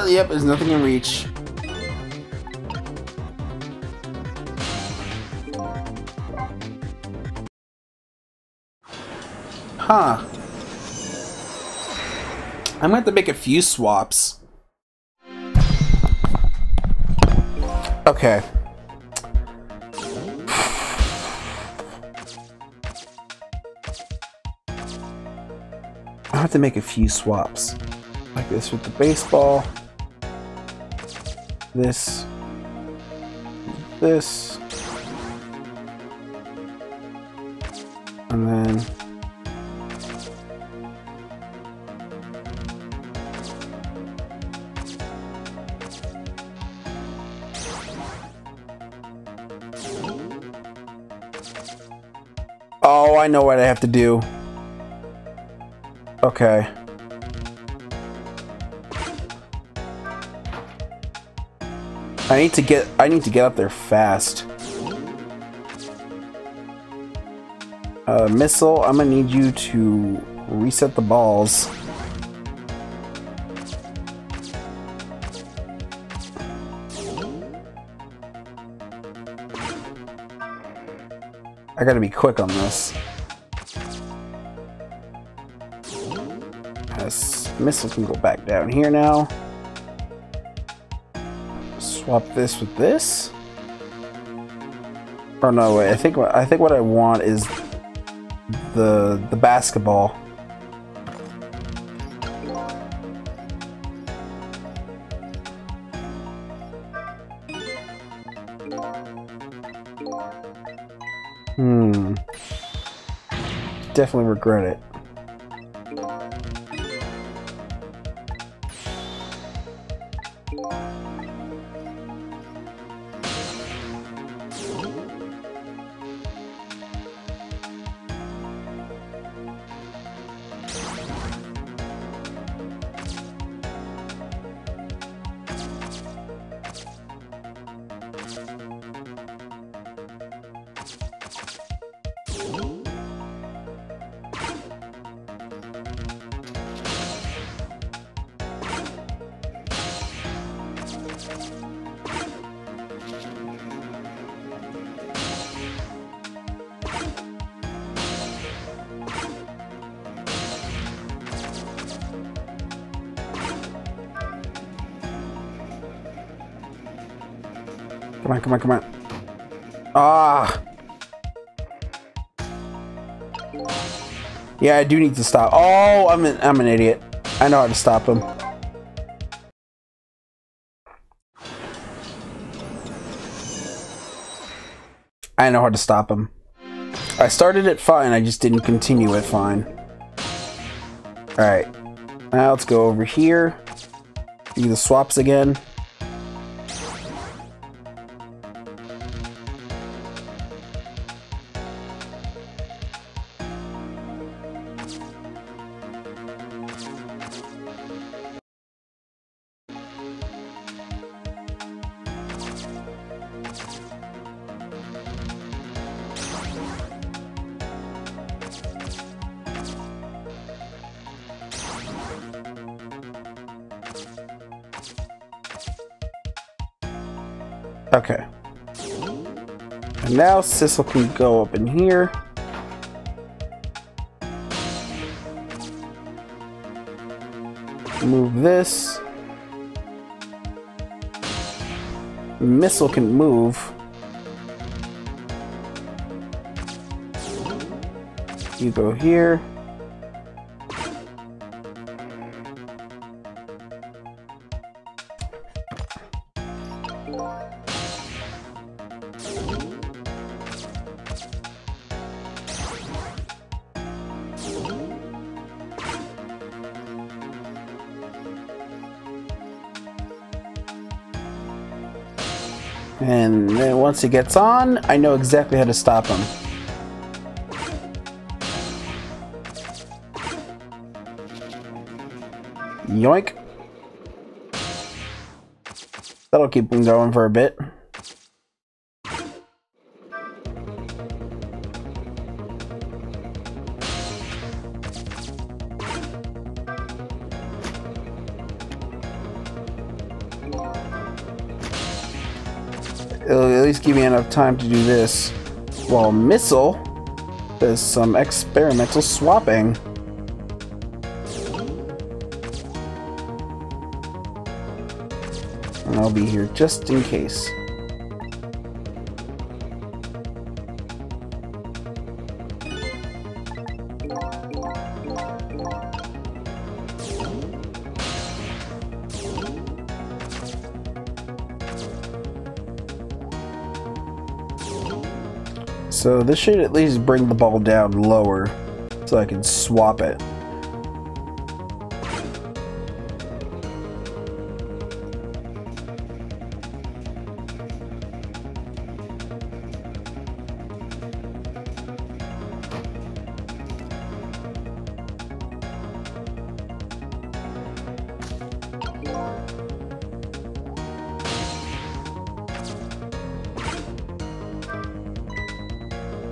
Yep, there's nothing in reach. Huh. I'm gonna have to make a few swaps. Okay. I have to make a few swaps. Like this with the baseball. This. And then oh, I know what I have to do. Okay. I need to get up there fast. Missile, I'm gonna need you to reset the balls. I gotta be quick on this. Missile can go back down here now. Swap this with this. Oh no, wait, I think what I want is the basketball. Definitely regret it. Come on. Ah! Yeah, I do need to stop. Oh, I'm an idiot. I know how to stop him. I know how to stop him. I started it fine, I just didn't continue it fine. Alright. Now let's go over here. Do the swaps again. Okay. And now Sissel can go up in here. Move this. Missile can move. You go here. And then once he gets on, I know exactly how to stop him. Yoink. That'll keep him going for a bit. It'll at least give me enough time to do this, while Missile does some experimental swapping. And I'll be here just in case. So this should at least bring the ball down lower so I can swap it.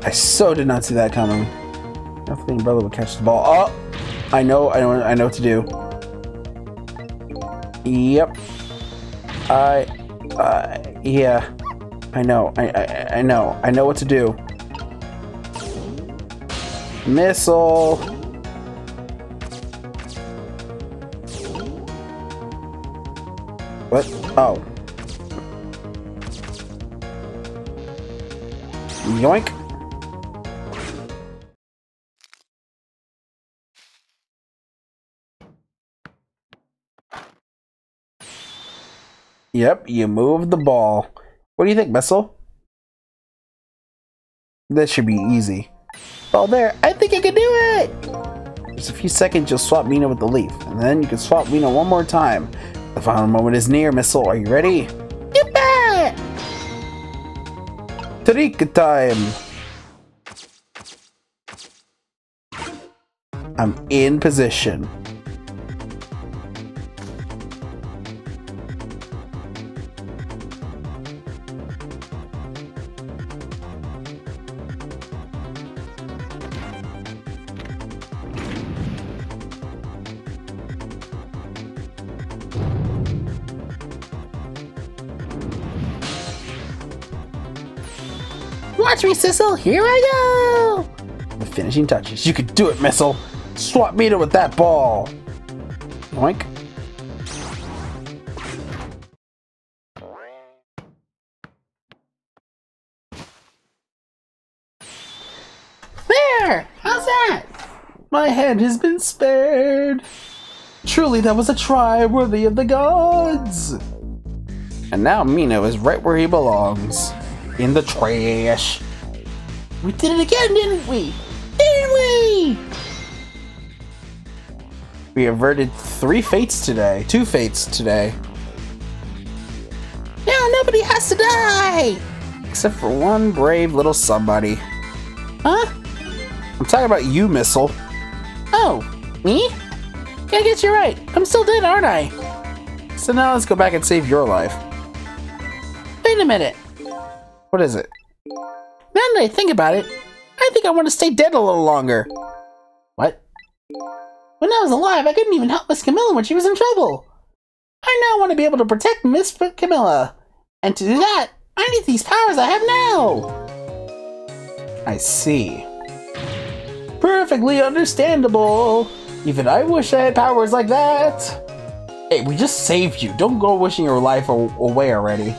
I so did not see that coming. I think brother would catch the ball. Oh, I know what to do. Yep. Yeah. I know what to do. Missile. What? Oh. Yoink. Yep, you moved the ball. What do you think, Missile? This should be easy. Ball there. I think I can do it! Just a few seconds, you'll swap Mina with the leaf. And then you can swap Mina one more time. The final moment is near, Missile. Are you ready? You bet! Tarika time! I'm in position. Watch me, Sissel. Here I go. The finishing touches. You could do it, Missile. Swap Mina with that ball. Yoink. There. How's that? My hand has been spared. Truly, that was a try worthy of the gods. And now Mina is right where he belongs. In the trash. We did it again, didn't we? Didn't we? We averted 2 fates today. Now nobody has to die! Except for one brave little somebody. Huh? I'm talking about you, Missile. Oh, me? I guess you're right. I'm still dead, aren't I? So now let's go back and save your life. Wait a minute. What is it? Now that I think about it, I think I want to stay dead a little longer. What? When I was alive, I couldn't even help Miss Camilla when she was in trouble. I now want to be able to protect Miss Camilla. And to do that, I need these powers I have now. I see. Perfectly understandable. Even I wish I had powers like that. Hey, we just saved you. Don't go wishing your life away already.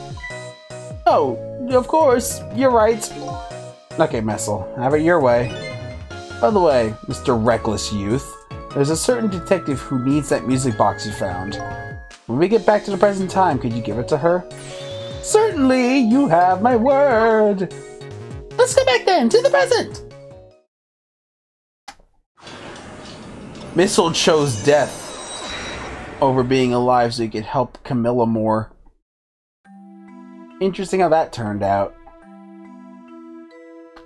Oh, of course. You're right. Okay, Missile. Have it your way. By the way, Mr. Reckless Youth, there's a certain detective who needs that music box you found. When we get back to the present time, could you give it to her? Certainly, you have my word. Let's go back then, to the present. Missile chose death over being alive so he could help Camilla more. Interesting how that turned out.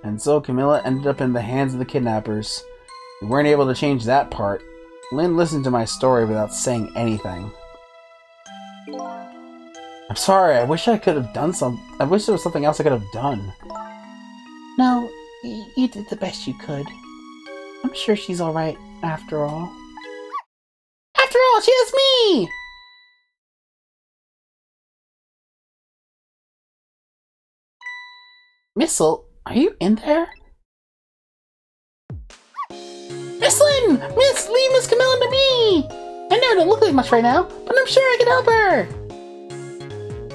And so Camilla ended up in the hands of the kidnappers. We weren't able to change that part. Lynn listened to my story without saying anything. I'm sorry, I wish I could have done I wish there was something else I could have done. No, you did the best you could. I'm sure she's alright, after all. After all, she has me! Missile, are you in there? Miss Lynn! Leave Miss Camilla to me! I know it don't look like much right now, but I'm sure I can help her!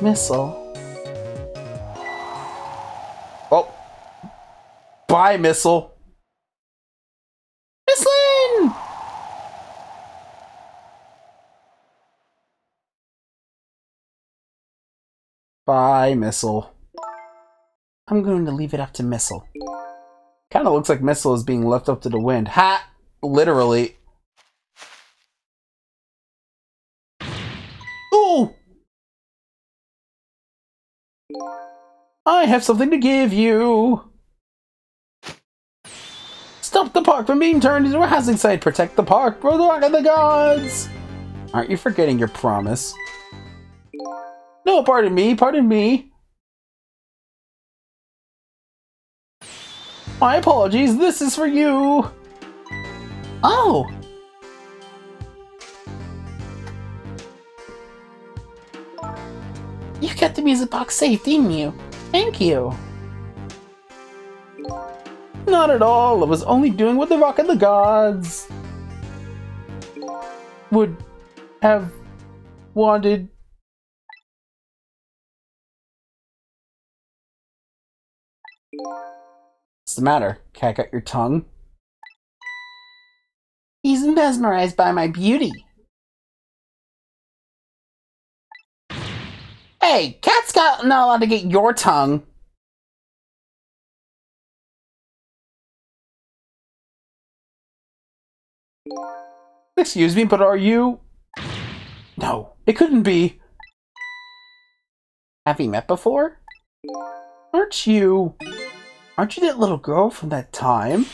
Missile. Oh. Bye, Missile. Miss Lynn! Bye, Missile. I'm going to leave it up to Missile. Kinda looks like Missile is being left up to the wind. Ha! Literally. Ooh! I have something to give you! Stop the park from being turned into a housing site! Protect the park for the Rock of the Gods! Aren't you forgetting your promise? No, pardon me, pardon me! My apologies, this is for you! Oh! You kept the music box safe, didn't you? Thank you! Not at all, I was only doing what the Rock of the Gods would have wanted. What's the matter? Cat got your tongue? He's mesmerized by my beauty. Hey, Cat's not allowed to get your tongue. Excuse me, but are you? No, it couldn't be. Have we met before? Aren't you that little girl from that time?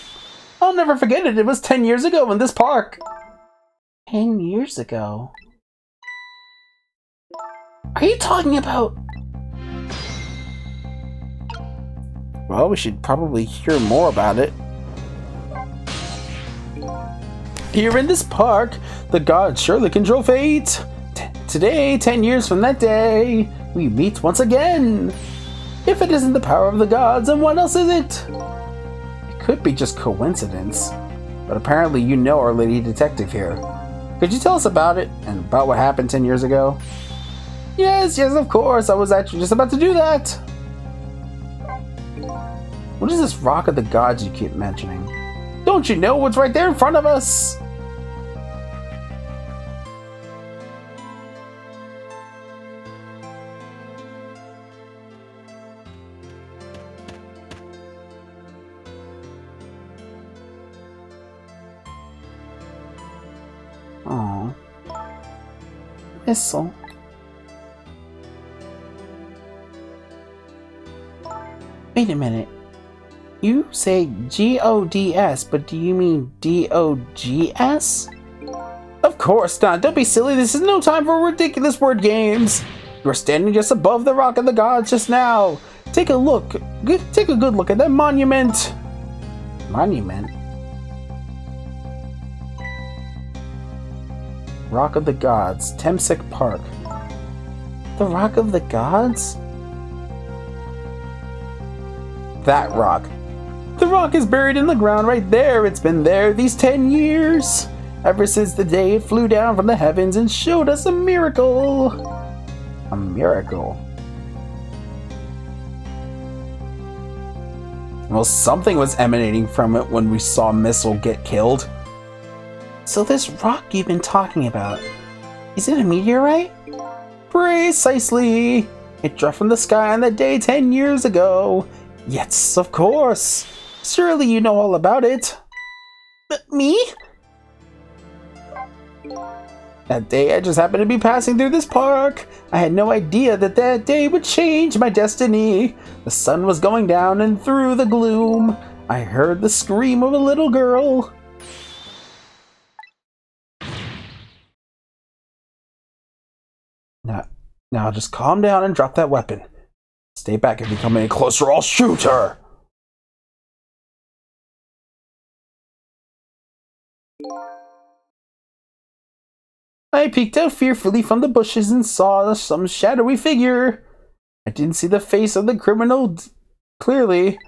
I'll never forget it. It was 10 years ago in this park. 10 years ago? Are you talking about... Well, we should probably hear more about it. Here in this park, the gods surely control fate. Today, 10 years from that day, we meet once again. If it isn't the power of the gods, then what else is it? It could be just coincidence, but apparently you know our lady detective here. Could you tell us about it, and about what happened 10 years ago? Yes, of course, I was actually just about to do that. What is this Rock of the Gods you keep mentioning? Don't you know what's right there in front of us? Oh. Missile. Wait a minute. You say G-O-D-S, but do you mean D-O-G-S? Of course not. Don't be silly. This is no time for ridiculous word games. You were standing just above the Rock of the Gods just now. Take a look. Take a good look at that monument. Monument? Rock of the Gods, Temsek Park. The Rock of the Gods? That rock. The rock is buried in the ground right there. It's been there these 10 years. Ever since the day it flew down from the heavens and showed us a miracle. A miracle? Well, something was emanating from it when we saw Missile get killed. So this rock you've been talking about, is it a meteorite? Precisely! It dropped from the sky on that day 10 years ago. Yes, of course. Surely you know all about it. But me? That day I just happened to be passing through this park. I had no idea that that day would change my destiny. The sun was going down and through the gloom, I heard the scream of a little girl. Now just calm down and drop that weapon. Stay back. If you come any closer, I'll shoot her. I peeked out fearfully from the bushes and saw some shadowy figure. I didn't see the face of the criminal clearly.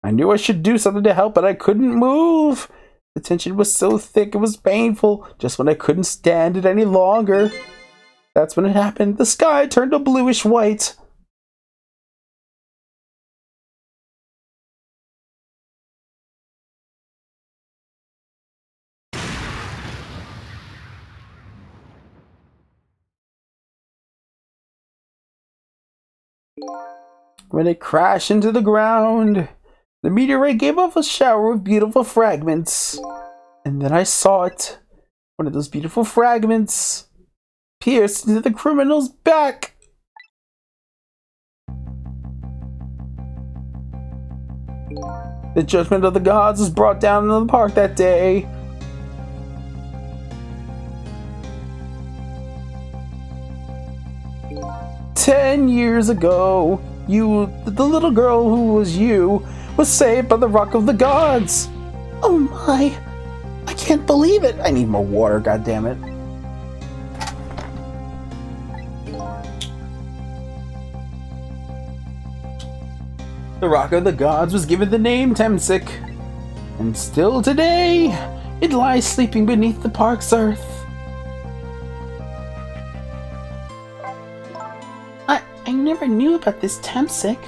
I knew I should do something to help, but I couldn't move. The tension was so thick it was painful, just when I couldn't stand it any longer. That's when it happened. The sky turned a bluish white. When it crashed into the ground, the meteorite gave off a shower of beautiful fragments. And then I saw it. One of those beautiful fragments pierced into the criminal's back. The judgment of the gods was brought down into the park that day. "10 years ago, the little girl who was you, was saved by the Rock of the Gods." Oh my! I can't believe it! I need more water, goddammit. The Rock of the Gods was given the name Temsek, and still today, it lies sleeping beneath the park's earth. I never knew about this Temsek.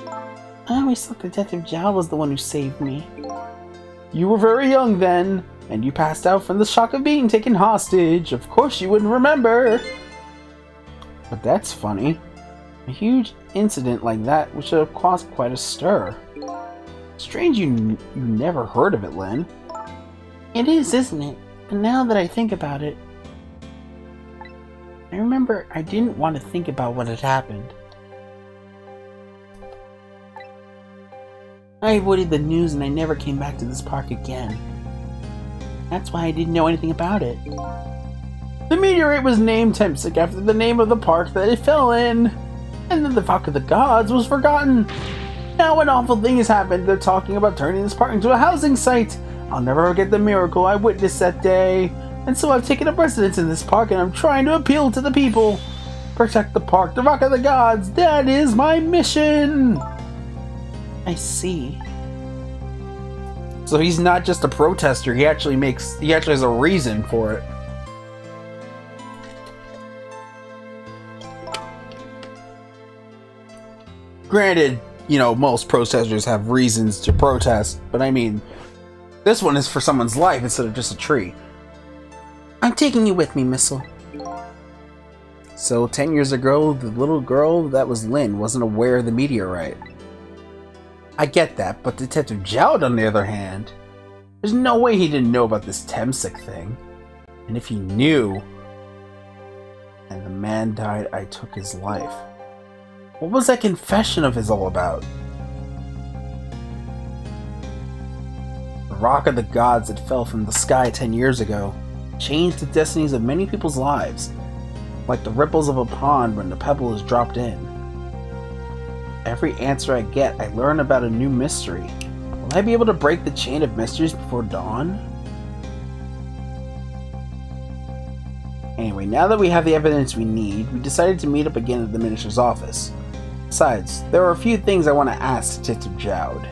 I always thought the death of Zhao was the one who saved me. You were very young then, and you passed out from the shock of being taken hostage. Of course you wouldn't remember. But that's funny. A huge incident like that would have caused quite a stir. Strange you never heard of it, Lyn. It is, isn't it? But now that I think about it, I remember I didn't want to think about what had happened. I avoided the news and I never came back to this park again. That's why I didn't know anything about it. The meteorite was named Temsek after the name of the park that it fell in. And then the Rock of the Gods was forgotten. Now an awful thing has happened. They're talking about turning this park into a housing site. I'll never forget the miracle I witnessed that day. And so I've taken up residence in this park and I'm trying to appeal to the people. Protect the park, the Rock of the Gods. That is my mission. I see. So he's not just a protester, he actually has a reason for it. Granted, you know, most protesters have reasons to protest, but I mean, this one is for someone's life instead of just a tree. I'm taking you with me, Missile. So 10 years ago, the little girl that was Lyn wasn't aware of the meteorite. I get that, but Detective Zhao, on the other hand, there's no way he didn't know about this Temsek thing. And if he knew, and the man died, I took his life. What was that confession of his all about? The rock of the gods that fell from the sky 10 years ago changed the destinies of many people's lives, like the ripples of a pond when the pebble is dropped in. Every answer I get, I learn about a new mystery. Will I be able to break the chain of mysteries before dawn? Anyway, now that we have the evidence we need, we decided to meet up again at the minister's office. Besides, there are a few things I want to ask Detective Jowd.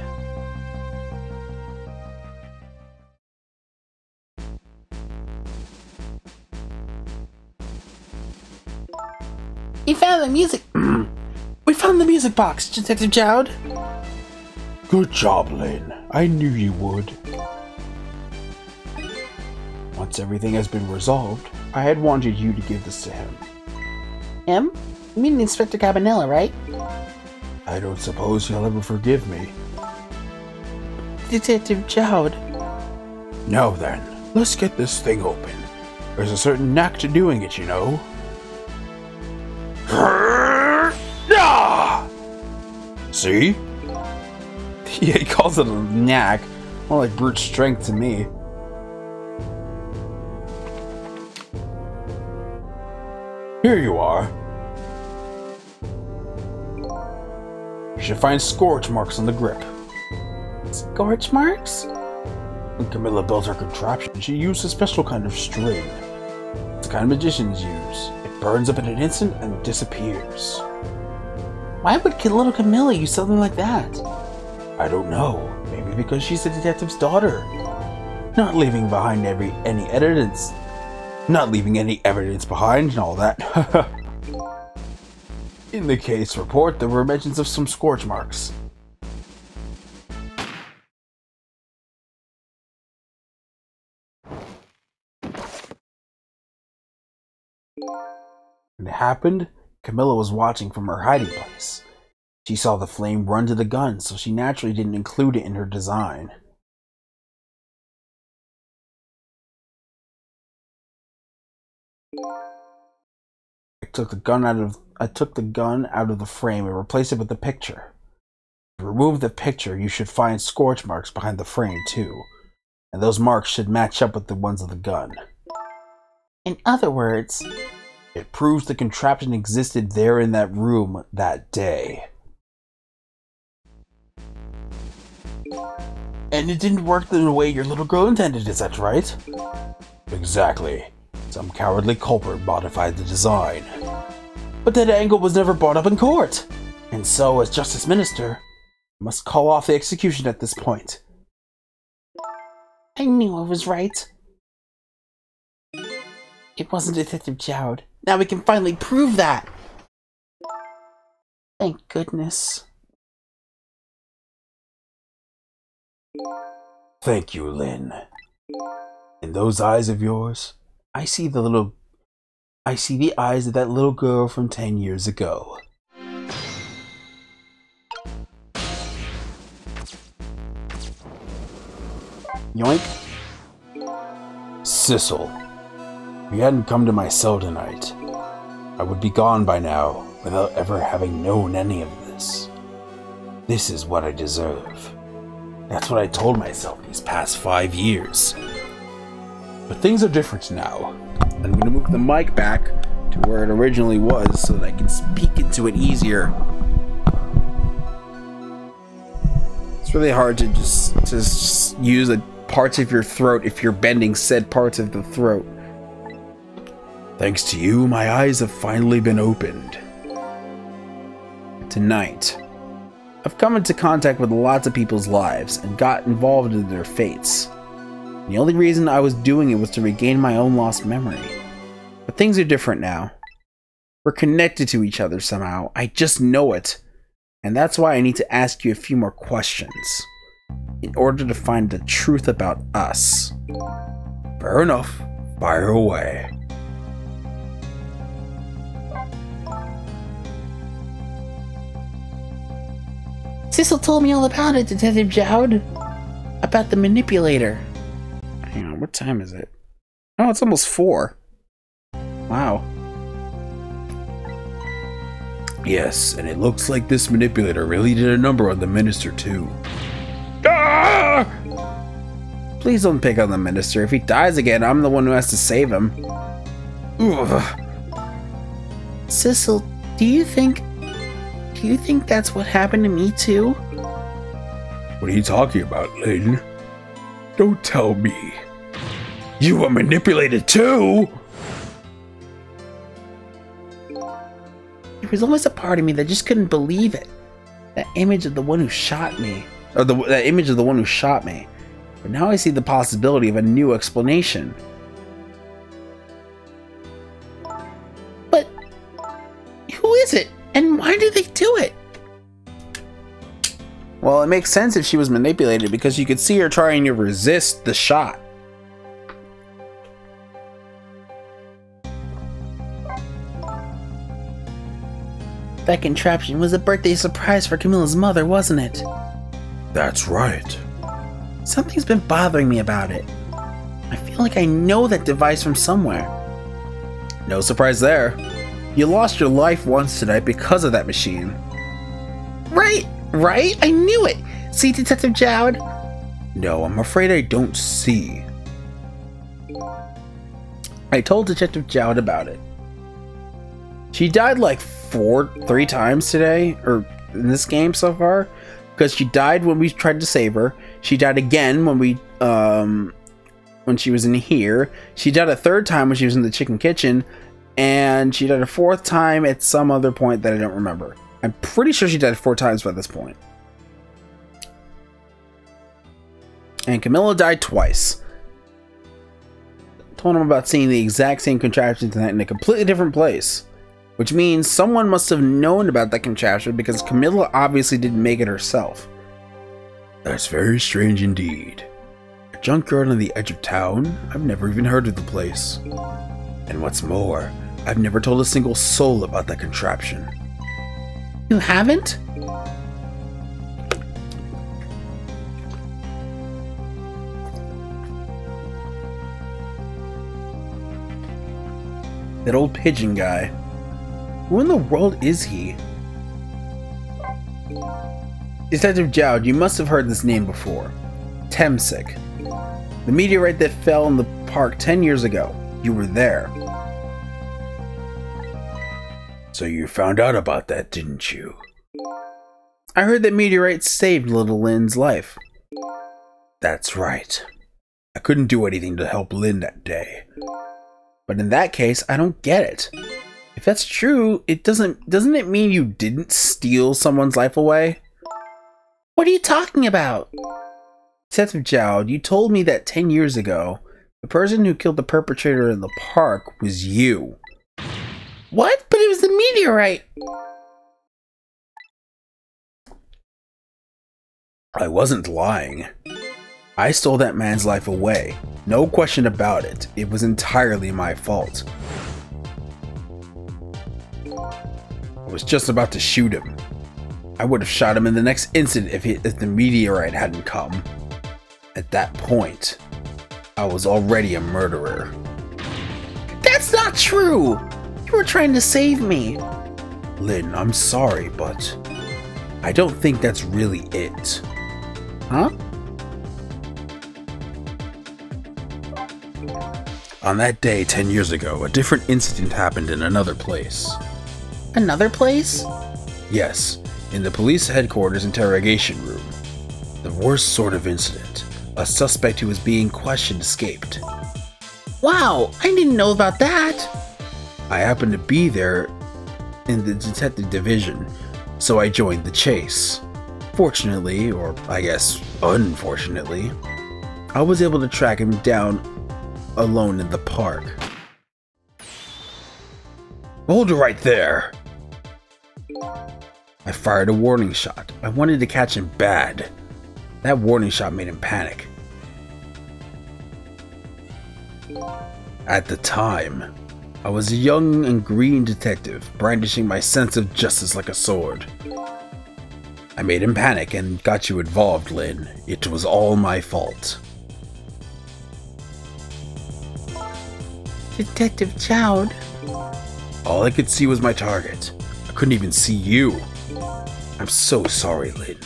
You found the music. We found the music box, Detective Jowd. Good job, Lynn. I knew you would. Once everything has been resolved, I had wanted you to give this to him. Him? You mean Inspector Cabanela, right? I don't suppose he'll ever forgive me. Detective Jowd. Now then, let's get this thing open. There's a certain knack to doing it, you know. See? Yeah, he calls it a knack. More like brute strength to me. Here you are. You should find scorch marks on the grip. Scorch marks? When Camilla built her contraption, she used a special kind of string. It's the kind magicians use. It burns up in an instant and disappears. Why would little Camilla use something like that? I don't know. Maybe because she's the detective's daughter. Not leaving behind any evidence. Not leaving any evidence behind and all that. In the case report, there were mentions of some scorch marks. When it happened, Camilla was watching from her hiding place. She saw the flame run to the gun, so she naturally didn't include it in her design. I took the gun out of the frame and replaced it with the picture. To remove the picture, you should find scorch marks behind the frame too, and those marks should match up with the ones of the gun. In other words, it proves the contraption existed there in that room that day. And it didn't work the way your little girl intended, is that right? Exactly. Some cowardly culprit modified the design. But that angle was never brought up in court. And so, as Justice Minister, I must call off the execution at this point. I knew I was right. It wasn't Detective Jowd. Now we can finally prove that. Thank goodness. Thank you, Lynn. In those eyes of yours, I see the eyes of that little girl from 10 years ago. Yoink. Sissel, if you hadn't come to my cell tonight, I would be gone by now without ever having known any of this. This is what I deserve. That's what I told myself these past 5 years. But things are different now. I'm going to move the mic back to where it originally was so that I can speak into it easier. It's really hard to just use parts of your throat if you're bending said parts of the throat. Thanks to you, my eyes have finally been opened. Tonight, I've come into contact with lots of people's lives and got involved in their fates. The only reason I was doing it was to regain my own lost memory. But things are different now. We're connected to each other somehow. I just know it. And that's why I need to ask you a few more questions in order to find the truth about us. Fair enough. Fire away. Sissel told me all about it, Detective Jowd. About the manipulator. Hang on, what time is it? Oh, it's almost 4. Wow. Yes, and it looks like this manipulator really did a number on the minister too. Ah! Please don't pick on the minister. If he dies again, I'm the one who has to save him. Ugh. Sissel, do you think that's what happened to me too? What are you talking about, Lynn? Don't tell me. You were manipulated too? There was always a part of me that just couldn't believe it. That image of the one who shot me. Or that image of the one who shot me. But now I see the possibility of a new explanation. But who is it? And why did they do it? Well, it makes sense if she was manipulated because you could see her trying to resist the shot. That contraption was a birthday surprise for Camilla's mother, wasn't it? That's right. Something's been bothering me about it. I feel like I know that device from somewhere. No surprise there. You lost your life once tonight because of that machine. Right? I knew it! See, Detective Jowd? No, I'm afraid I don't see. I told Detective Jowd about it. She died like 3 times today, or in this game so far. Because she died when we tried to save her. She died again when she was in here. She died a 3rd time when she was in the chicken kitchen. And she died a 4th time at some other point that I don't remember. I'm pretty sure she died 4 times by this point. And Camilla died twice. I told him about seeing the exact same contraption tonight in a completely different place. Which means someone must have known about that contraption because Camilla obviously didn't make it herself. That's very strange indeed. A junkyard on the edge of town? I've never even heard of the place. And what's more, I've never told a single soul about that contraption. You haven't? That old pigeon guy. Who in the world is he? Detective Jowd, you must have heard this name before. Temsik. The meteorite that fell in the park 10 years ago. You were there. So you found out about that, didn't you? I heard that meteorite saved little Lynn's life. That's right. I couldn't do anything to help Lynn that day. But in that case, I don't get it. If that's true, doesn't it mean you didn't steal someone's life away? What are you talking about? Detective Jowd, you told me that 10 years ago, the person who killed the perpetrator in the park was you. What? But it was the meteorite! I wasn't lying. I stole that man's life away. No question about it. It was entirely my fault. I was just about to shoot him. I would have shot him in the next instant if the meteorite hadn't come. At that point, I was already a murderer. That's not true! You were trying to save me. Lynn, I'm sorry, but I don't think that's really it. Huh? On that day 10 years ago, a different incident happened in another place. Another place? Yes, in the police headquarters interrogation room. The worst sort of incident. A suspect who was being questioned escaped. Wow, I didn't know about that. I happened to be there in the detective division, so I joined the chase. Fortunately, or I guess unfortunately, I was able to track him down alone in the park. Hold it right there! I fired a warning shot. I wanted to catch him bad. That warning shot made him panic. At the time, I was a young and green detective, brandishing my sense of justice like a sword. I made him panic and got you involved, Lynn. It was all my fault. Detective Chowd. All I could see was my target. I couldn't even see you. I'm so sorry, Lynn.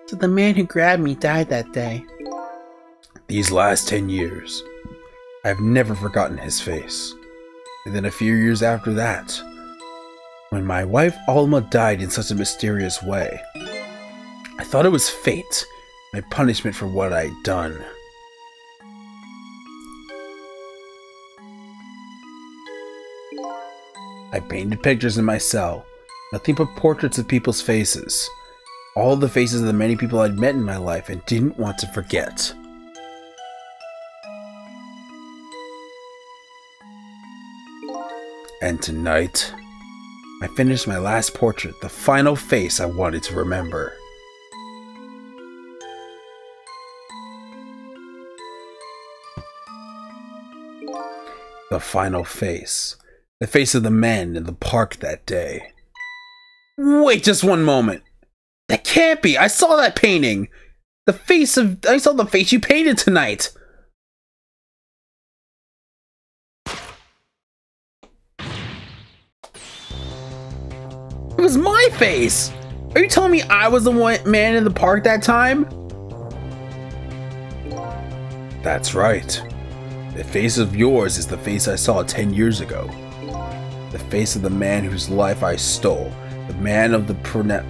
So the man who grabbed me died that day. These last 10 years, I've never forgotten his face. And then a few years after that, when my wife Alma died in such a mysterious way, I thought it was fate, my punishment for what I'd done. I painted pictures in my cell, nothing but portraits of people's faces. All the faces of the many people I'd met in my life and didn't want to forget. And tonight, I finished my last portrait, the final face I wanted to remember. The final face. The face of the men in the park that day. Wait just one moment. That can't be. I saw that painting. I saw the face you painted tonight. It was my face. Are you telling me I was the man in the park that time? That's right. The face of yours is the face I saw 10 years ago. The face of the man whose life I stole. The man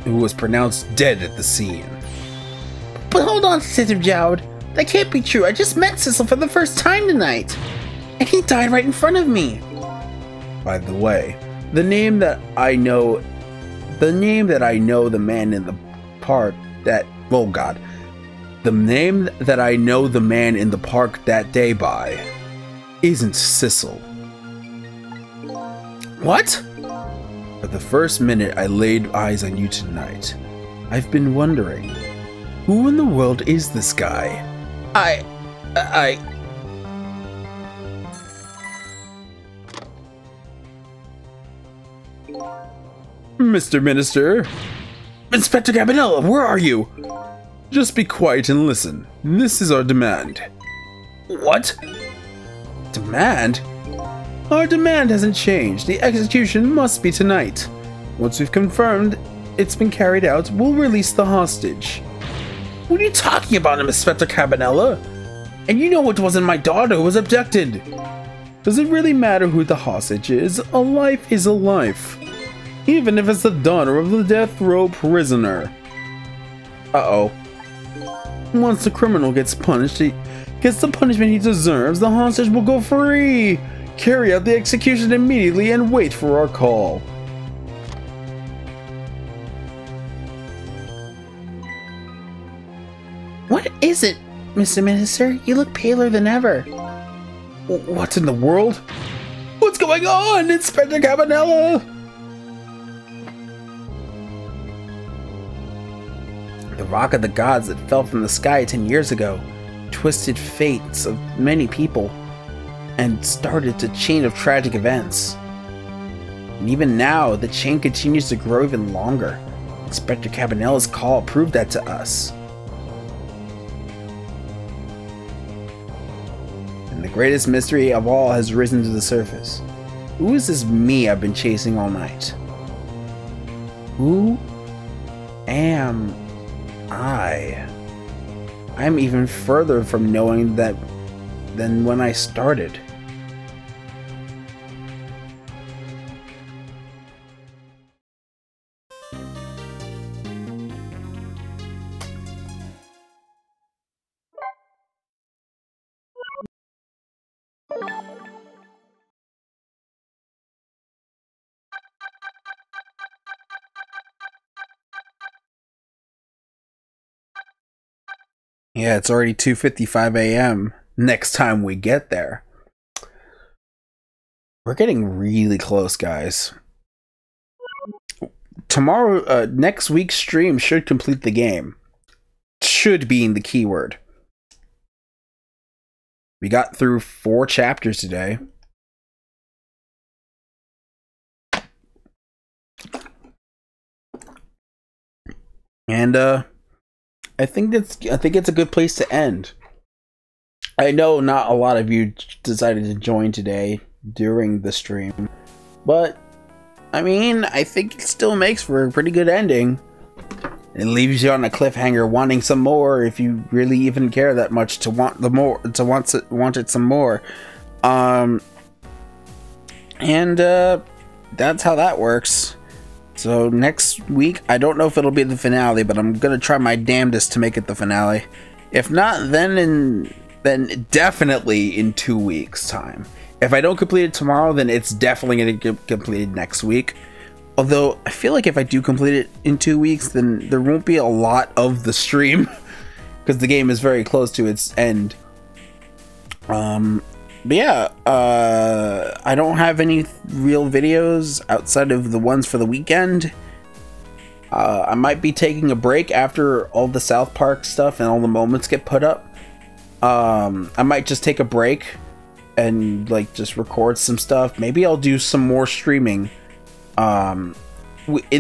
who was pronounced dead at the scene. But hold on, Detective Chowd. That can't be true. I just met Cecil for the first time tonight. And he died right in front of me. By the way, the name that I know the man in the park that... Oh god. The name that I know the man in the park that day by isn't Cecil. What? For the first minute I laid eyes on you tonight, I've been wondering, who in the world is this guy? Mr. Minister? Inspector Cabanela, where are you? Just be quiet and listen. This is our demand. What? Demand? Our demand hasn't changed. The execution must be tonight. Once we've confirmed it's been carried out, we'll release the hostage. What are you talking about, Inspector Cabanela? And you know it wasn't my daughter who was abducted. Does it really matter who the hostage is? A life is a life. Even if it's the daughter of the death row prisoner. Uh-oh. Once the criminal gets punished, he gets the punishment he deserves, the hostage will go free. Carry out the execution immediately and wait for our call. What is it, Mr. Minister? You look paler than ever. What in the world? What's going on, Inspector Cabanela? The rock of the gods that fell from the sky 10 years ago twisted fates of many people and started a chain of tragic events. And even now, the chain continues to grow even longer. Inspector Cabanela's call proved that to us. And the greatest mystery of all has risen to the surface. Who is this me I've been chasing all night? Who am I? I'm even further from knowing that than when I started. Yeah, it's already 2:55 a.m. next time we get there. We're getting really close, guys. Tomorrow, next week's stream should complete the game. Should being the keyword. We got through 4 chapters today. And I think it's a good place to end. I know not a lot of you decided to join today during the stream, but I mean, I think it still makes for a pretty good ending. It leaves you on a cliffhanger, wanting some more if you really even care that much to want it some more. That's how that works. So next week, I don't know if it'll be the finale, but I'm gonna try my damnedest to make it the finale. If not, then definitely in 2 weeks' time. If I don't complete it tomorrow, then it's definitely gonna get completed next week. Although I feel like if I do complete it in 2 weeks, then there won't be a lot of the stream because the game is very close to its end. But yeah, I don't have any real videos outside of the ones for the weekend. I might be taking a break after all the South Park stuff and all the moments get put up. I might just take a break and like just record some stuff. Maybe I'll do some more streaming in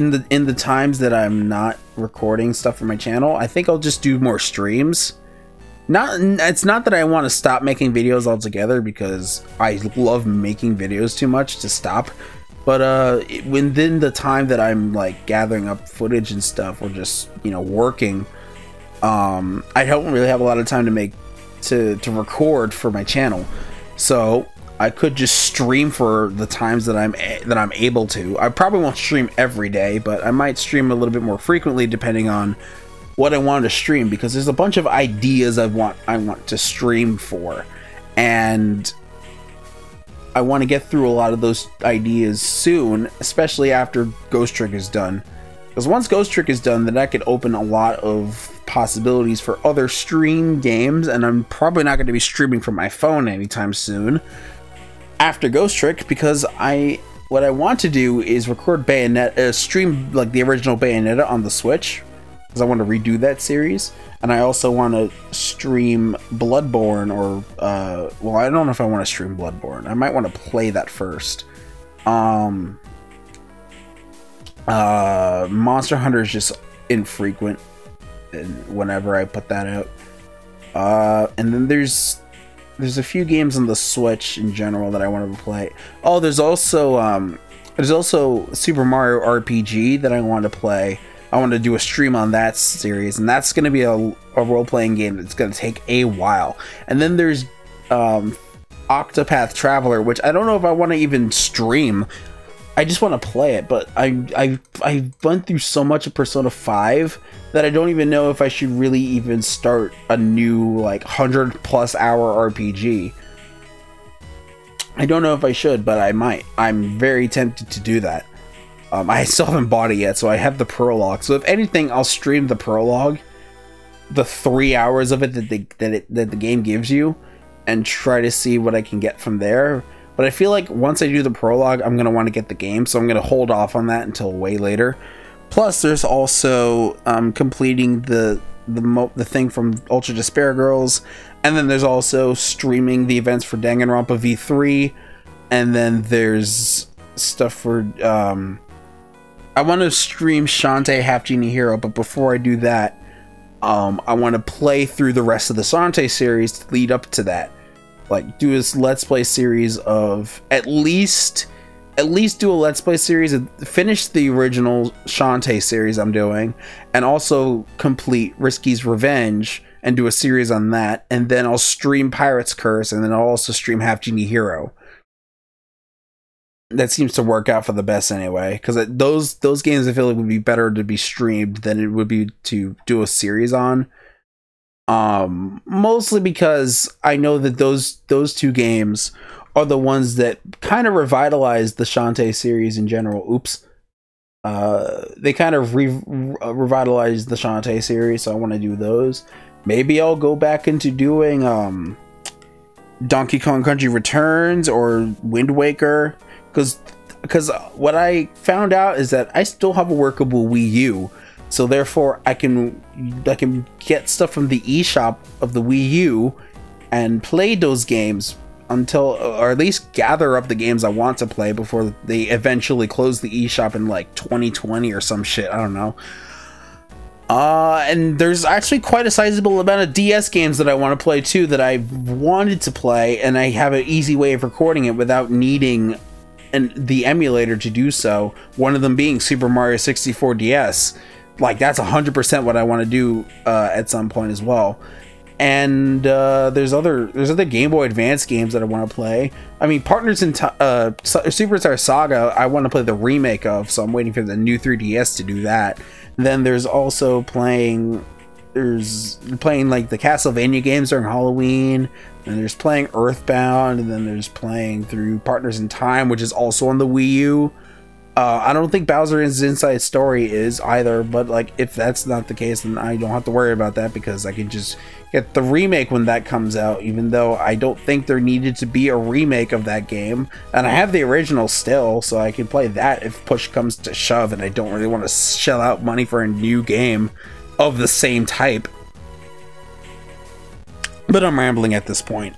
the times that I'm not recording stuff for my channel. I think I'll just do more streams. It's not that I want to stop making videos altogether, because I love making videos too much to stop, but within the time that I'm like gathering up footage and stuff, or just, you know, working, I don't really have a lot of time to record for my channel. So I could just stream for the times that I'm able to. I probably won't stream every day, but I might stream a little bit more frequently depending on what I want to stream, because there's a bunch of ideas I want to stream for, and I want to get through a lot of those ideas soon, especially after Ghost Trick is done. Because once Ghost Trick is done, then that could open a lot of possibilities for other stream games, and I'm probably not going to be streaming from my phone anytime soon after Ghost Trick, because what I want to do is record Bayonetta, stream like the original Bayonetta on the Switch, because I want to redo that series, and I also want to stream Bloodborne, or well, I don't know if I want to stream Bloodborne. I might want to play that first. Monster Hunter is just infrequent whenever I put that out. And then there's a few games on the Switch in general that I want to play. Oh, there's also Super Mario RPG that I want to play. I want to do a stream on that series, and that's going to be a role-playing game that's going to take a while. And then there's Octopath Traveler, which I don't know if I want to even stream. I just want to play it, but I went through so much of Persona 5 that I don't even know if I should really even start a new like 100+ hour RPG. I don't know if I should, but I might. I'm very tempted to do that. I still haven't bought it yet, so I have the prologue. So if anything, I'll stream the prologue, the 3 hours of it that the game gives you, and try to see what I can get from there. But I feel like once I do the prologue, I'm going to want to get the game, so I'm going to hold off on that until way later. Plus, there's also completing the thing from Ultra Despair Girls, and then there's also streaming the events for Danganronpa V3, and then there's stuff for I want to stream Shantae Half Genie Hero, but before I do that, I want to play through the rest of the Shantae series to lead up to that. Like, do this Let's Play series of at least do a Let's Play series and finish the original Shantae series I'm doing, and also complete Risky's Revenge and do a series on that, and then I'll stream Pirate's Curse, and then I'll also stream Half Genie Hero. That seems to work out for the best anyway, because those games I feel like would be better to be streamed than it would be to do a series on. Mostly because I know that those two games are the ones that kind of revitalized the Shantae series in general. Oops. They kind of revitalized the Shantae series, so I want to do those. Maybe I'll go back into doing Donkey Kong Country Returns or Wind Waker. Because what I found out is that I still have a workable Wii U, so therefore I can get stuff from the eShop of the Wii U and play those games until, or at least gather up the games I want to play before they eventually close the eShop in like 2020 or some shit. I don't know. And there's actually quite a sizable amount of DS games that I want to play too that I wanted to play, and I have an easy way of recording it without needing the emulator to do so. One of them being Super Mario 64 DS. Like, that's 100% what I want to do at some point as well. And there's other Game Boy Advance games that I want to play. I mean, Partners in Superstar Saga, I want to play the remake of, so I'm waiting for the new 3DS to do that. Then there's also playing like the Castlevania games during Halloween, and there's playing Earthbound, and then there's playing through Partners in Time, which is also on the Wii U. I don't think Bowser's Inside Story is either, but like, if that's not the case, then I don't have to worry about that, because I can just get the remake when that comes out, even though I don't think there needed to be a remake of that game, and I have the original still, so I can play that if push comes to shove and I don't really want to shell out money for a new game of the same type. But I'm rambling at this point.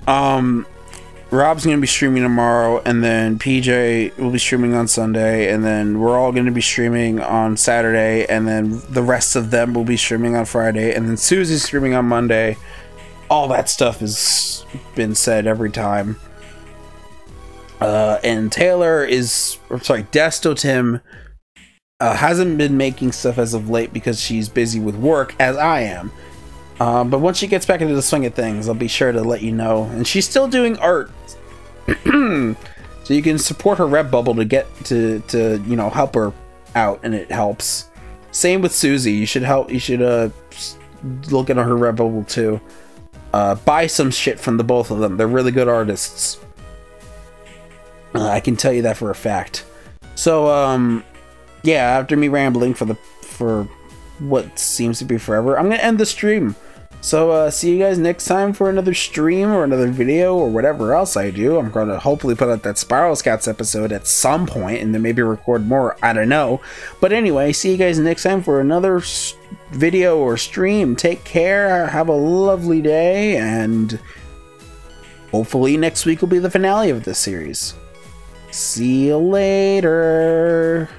Rob's going to be streaming tomorrow, and then PJ will be streaming on Sunday, and then we're all going to be streaming on Saturday, and then the rest of them will be streaming on Friday, and then Susie's streaming on Monday. All that stuff has been said every time. And Taylor Desto Tim hasn't been making stuff as of late because she's busy with work, as I am. But once she gets back into the swing of things, I'll be sure to let you know. And she's still doing art. So you can support her Redbubble to get to help her out, and it helps. Same with Susie. You should look at her Redbubble too. Buy some shit from the both of them. They're really good artists. I can tell you that for a fact. So yeah, after me rambling for what seems to be forever, I'm gonna end the stream. So see you guys next time for another stream or another video or whatever else I do. I'm going to hopefully put out that Spiral Scouts episode at some point, and then maybe record more. I don't know. But anyway, see you guys next time for another video or stream. Take care. Have a lovely day, and hopefully next week will be the finale of this series. See you later.